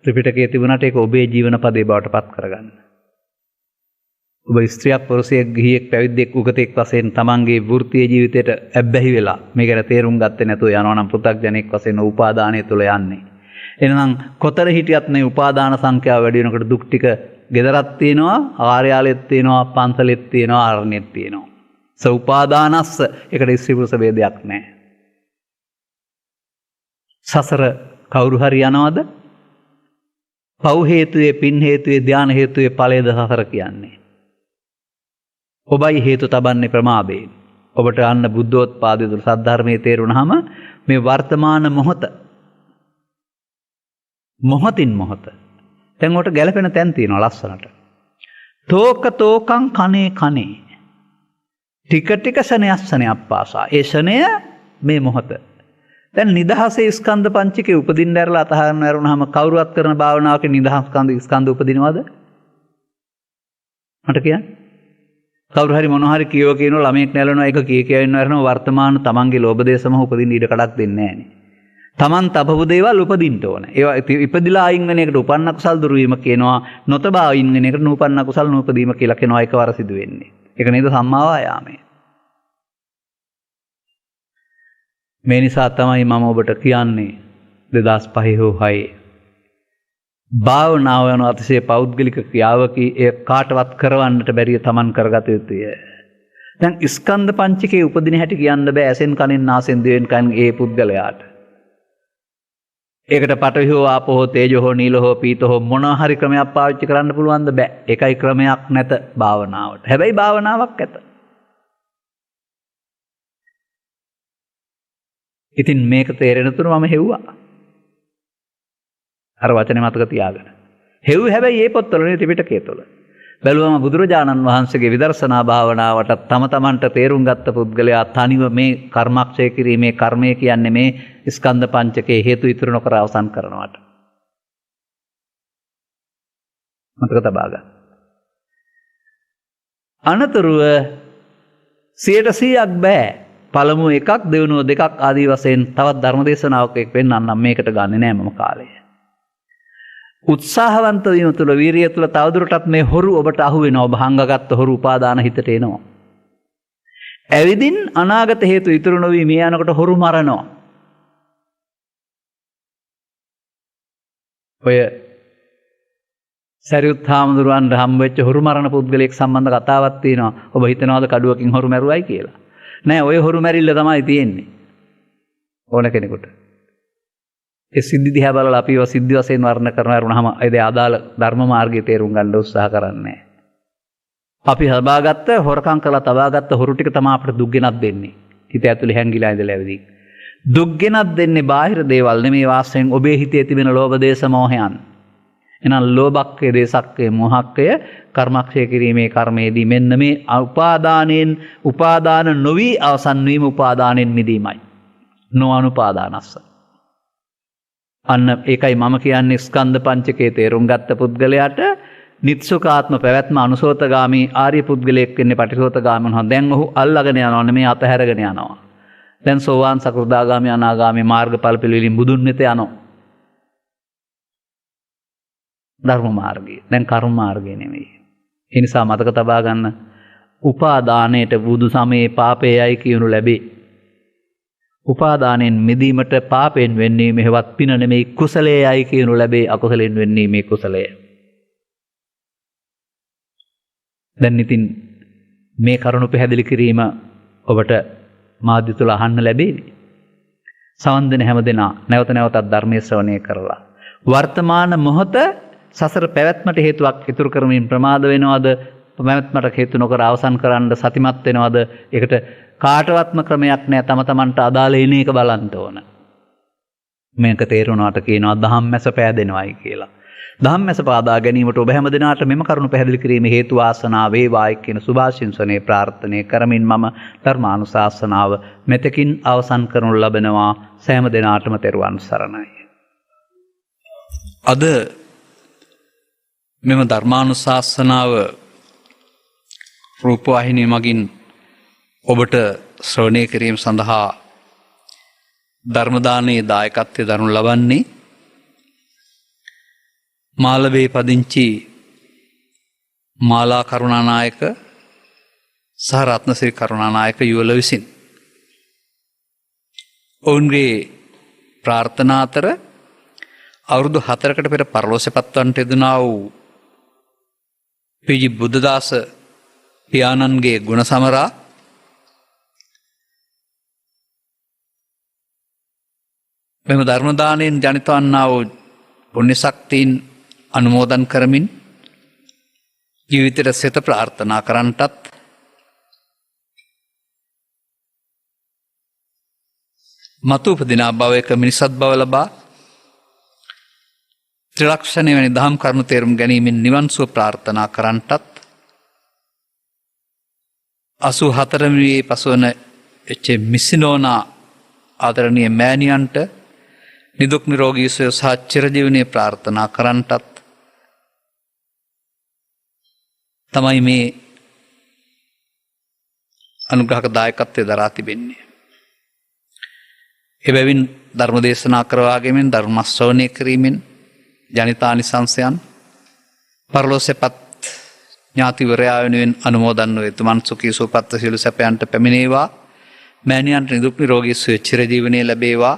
ත්‍රිපිටකයේ තිබුණාට ඒක ඔබේ ජීවන පදේ බවට පත් කරගන්න. ඔබ ස්ත්‍රියක් පුරුෂයෙක් ගිහියෙක් පැවිද්දෙක් උගතෙක් වශයෙන් තමන්ගේ වෘත්තීය ජීවිතයට ඇබ්බැහි වෙලා මේක ගැන තේරුම් ගත්තේ නැතුව යනවා නම් පෘථග්ජනෙක් වශයෙන් උපාදානය තුළ යන්නේ. එහෙනම් කොතර හිටියත් මේ උපාදාන සංඛ්‍යාව වැඩි වෙනකොට දුක් ටික ගෙදරක් තියෙනවා, ආර්යාලෙත් තියෙනවා, පන්සලෙත් තියෙනවා, ආරණ්‍යෙත් තියෙනවා. උපාදානස්ස එකට ස්ත්‍රී පුරුෂ ભેදයක් නැහැ. සසර කවුරු හරි යනවද? පව් හේතුවේ, පින් හේතුවේ, ධාන හේතුවේ ඵලයේද සසර කියන්නේ. ඔබයි හේතු තබන්නේ ප්‍රමාදයෙන්. ඔබට අන්න බුද්ධෝත්පාදයේ තුල සද්ධර්මයේ තේරුණාම මේ වර්තමාන මොහොතින් මොහොත. දැන් උට ගැළපෙන තැන් තියෙනවා ලස්සනට. තෝකං කනේ කනේ. ටික ටික ශනයක් පාසා. ඒ ශනය මේ මොහොත. දැන් නිදහසේ ස්කන්ධ පංචකේ උපදින්න ඇරලා අතහරින්න ඇරුණාම කවුරුවත් කරන භාවනාවක නිදහස් ස්කන්ධ උපදිනවද? මට කියන්න. කවුරු හරි මොන හරි කියනවා ළමයෙක් නැලනවා ඒක කියනවා වර්තමාන තමන්ගේ ලෝභ දේශ මොහ උපදින්න ඉඩ කඩක් දෙන්නේ නැහනේ. තමන් තබපු දේවල් උපදින්න ඕන. ඒවා ඉපදිලා අයින් වෙන එකට උපන්න කුසල් දුරු වීම කියනවා. නොතබා අයින් වෙන එකට නූපන්න කුසල් නූපදීම කියලා කියනවා එකවර සිදු වෙන්නේ. ඒක නේද සම්මා වායාමය. මේ නිසා තමයි මම ඔබට කියන්නේ 2005 හෝ 6 භාවනාව යන අතිශය පෞද්ගලික ක්‍රියාවකි. එය කාටවත් කරවන්නට බැරිය තමන් කරගත යුතුය. දැන් ස්කන්ධ පංචකයේ උපදින හැටි කියන්න බෑ ඇසෙන් කනෙන් නාසෙන් දිවෙන් කන් ඒ පුද්ගලයාට. ඒකට පඨවි හෝ ආපෝ හෝ තේජෝ හෝ නීල හෝ පීත හෝ මොනවා හරි ක්‍රමයක් පාවිච්චි කරන්න පුළුවන්ද? බෑ. ඒකයි ක්‍රමයක් නැත භාවනාවට. හැබැයි භාවනාවක් ඇත. ඉතින් මේක තේරෙන තුරු මම හෙව්වා. අර වචනේ මතක තියාගන්න. හෙව්වේ හැබැයි මේ පොත්වල නේ ත්‍රිපිටකයේ තුල. බැලුවම බුදුරජාණන් වහන්සේගේ විදර්ශනා භාවනාවට තම තමන්ට තේරුම් ගත්ත පුද්ගලයා තනිව මේ කර්මක්ෂය කිරීමේ කර්මය කියන්නේ මේ ස්කන්ධ පංචකයේ හේතු ඉතුරු නොකර අවසන් කරනවට. මතක තබා ගන්න. අනතුරුව 100%ක් බෑ. පළමුව එකක් දෙවෙනුව දෙකක් ආදී වශයෙන් තවත් ධර්මදේශනාවක එක් වෙන්නන්නම් මේකට ගන්නෙ නෑ මම කාලය. උත්සාහවන්ත වීම තුළ වීරිය තුළ තවදුරටත් මේ හොරු ඔබට අහු වෙනවා. ඔබ හංගගත්ත හොරු උපාදාන හිතට එනවා. ඇවිදින් අනාගත හේතු ඉතුරු නොවී මේ යනකොට හොරු මරනවා. ඔය සරියුත් හාමුදුරුවන්ට හම්බ වෙච්ච හොරු මරණ පුද්ගලයෙක් සම්බන්ධ කතාවක් තියෙනවා. ඔබ හිතනවාද කඩුවකින් හොරු මැරුවයි කියලා? නෑ, ඔය හොරු මැරිල්ල තමයි තියෙන්නේ ඕන කෙනෙකුට. ඒ සිද්ධි දිහා බලලා අපිව සිද්ධි වශයෙන් වර්ණන කරනවා වුණාම ඒ අදාළ ධර්ම මාර්ගයේ තේරුම් ගන්න උත්සාහ කරන්නේ. අපි හදාගත්ත හොරකම් කළා තබාගත්ත හොරු ටික තමයි අපිට දුක් ගෙනත් දෙන්නේ. හිත ඇතුලේ හැංගිලා ඉඳලා ඇවිදින්. දුක් ගෙනත් දෙන්නේ බාහිර දේවල් නෙමේ වාසයෙන් ඔබේ හිතේ තිබෙන ලෝභ දේශ මොහයන්. එහෙනම් ලෝභක්කේ දේශක්කේ මොහක්කය කර්මක්ෂය කිරීමේ කර්මයේදී මෙන්න මේ උපාදාන නොවි අවසන් වීම උපාදානෙන් මිදීමයි. නොඅනුපාදානස්ස. අන්න ඒකයි මම කියන්නේ ස්කන්ධ පංචකයේ තේරුම් ගත්ත පුද්ගලයාට නිත්සුකාත්ම පැවැත්ම අනුසෝතගාමී ආර්ය පුද්ගලයෙක් වෙන්නේ පටිසෝතගාමී වුණා. දැන් ඔහු අල්ලගෙන යනවා නෙමෙයි අතහැරගෙන යනවා. දැන් සෝවාන් සකෘදාගාමී අනාගාමී මාර්ගඵල පිළිවිලින් බුදුන් වෙත යනවා. ධර්ම මාර්ගය. දැන් කර්ම මාර්ගය නෙමෙයි. ඒ නිසා මතක තබා ගන්න උපාදානයේට බුදු සමයේ පාපයයි කියනු ලැබේ. උපාදානෙන් මිදීමට පාපෙන් වෙන්නේ මෙහෙවත් පින නෙමෙයි කුසලයේයි කියනු ලැබේ. අකුසලෙන් වෙන්නේ මේ කුසලය. දැන් ඉතින් මේ කරුණු පැහැදිලි කිරීම ඔබට මාධ්‍ය තුල අහන්න ලැබේවි. සවන් දෙන හැමදෙනා නැවත නැවතත් ධර්මයේ ශ්‍රවණය කරලා වර්තමාන මොහොත සසර පැවැත්මට හේතුවක් ඉතුරු කරමින් ප්‍රමාද වෙනවද? පැවැත්මට හේතු නොකර අවසන් කරන්න සතිමත් වෙනවද? ඒකට කාටවත්ම ක්‍රමයක් නෑ. තම තමන්ට අදාළ එන එක බලන්න ඕන. මේක තේරුණාට කියනවා ධම්මැස පෑදෙනවයි කියලා. ධම්මැස පාදා ගැනීමට ඔබ හැම දිනාට මෙම කරුණු පැහැදිලි කිරීමේ හේතු වාසනා වේවායි කියන සුභාශිංසනයේ ප්‍රාර්ථනා කරමින් මම ධර්මානුශාසනාව මෙතකින් අවසන් කරනු ලබනවා. සෑම දිනාටම තෙරුවන් සරණයි. අද මෙම ධර්මානුශාසනාව රූපවාහිනිය මගින් ඔබට ශ්‍රවණය කිරීම සඳහා ධර්ම දානයේ දායකත්වය දරනු ලබන්නේ මාලබේ පදිංචි මාලා කරුණානායක සහ රත්නසිරි කරුණානායක යුවල විසින්. ඔවුන්ගේ ප්‍රාර්ථනා අතර අවුරුදු 4කට පෙර පරලෝසපත්වන්ට යෙදුනා වූ පීජි බුද්ධදාස පියාණන්ගේ ගුණ සමරා මෙම ධර්ම දානයෙන් ජනිත වන්නා වූ පුණ්‍ය ශක්තියින් අනුමෝදන් කරමින් ජීවිතයට සෙත ප්‍රාර්ථනා කරන්නටත් මතු උපදිනා භවයක මිනිසත් බව ලබා ත්‍රිලක්ෂණය වැනි දහම් කරුණු තේරුම් ගැනීමෙන් නිවන් සුව ප්‍රාර්ථනා කරන්නටත් 84 මිනියේ පසුවන එච් මිසිනෝනා ආදරණීය මෑණියන්ට නිදුක් නිරෝගී සුවය සහ චිරජීවනයේ ප්‍රාර්ථනා කරන්නටත් තමයි මේ අනුග්‍රහක දායකත්වයේ දරා තිබෙන්නේ. එබැවින් ධර්ම දේශනා කරවාගෙමින් ධර්ම ශ්‍රවණය කිරීමෙන් ජනිතානිසංසයන් පරලෝසෙපත් ඥාතිවරයා වෙනුවෙන් අනුමෝදන් වේ. තුමන් සුඛී සුවපත් සියලු සැපයන්ට පැමිණේවා. මෑණියන්ට නිදුක් නිරෝගී සුවය චිරජීවනයේ ලැබේවා.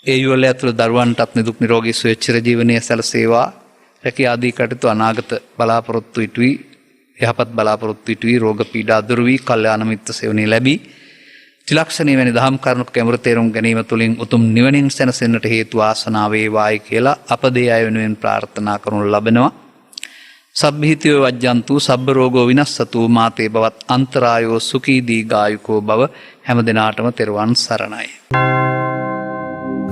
ඒ යුවල ඇතුළු දරුවන්ටත් නිදුක් නිරෝගී සුවය චිරජීවනයේ සැලසේවා. රැකිය ආදී කටයුතු අනාගත බලාපොරොත්තු ඉටුවී යහපත් බලාපොරොත්තු ඉටුවී රෝග පීඩා දුරු වී කල්යාණ මිත්‍ර සේවනයේ ලැබී ත්‍රිලක්ෂණීය වැනි දහම් කරුණු කැමරු තේරුම් ගැනීම තුළින් උතුම් නිවනින් සැනසෙන්නට හේතු වාසනා වේවායි කියලා අප දේ අය වෙනුවෙන් ප්‍රාර්ථනා කරනු ලබනවා. සබ්බීතියෝ වජ්ජන්තු සබ්බ රෝගෝ විනස්සතු මාතේ බවත් අන්තරායෝ සුඛී දීඝායුකෝ බව හැම දිනාටම තෙරුවන් සරණයි.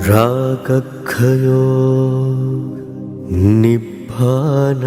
රාගක්ඛයෝ නිබ්බානං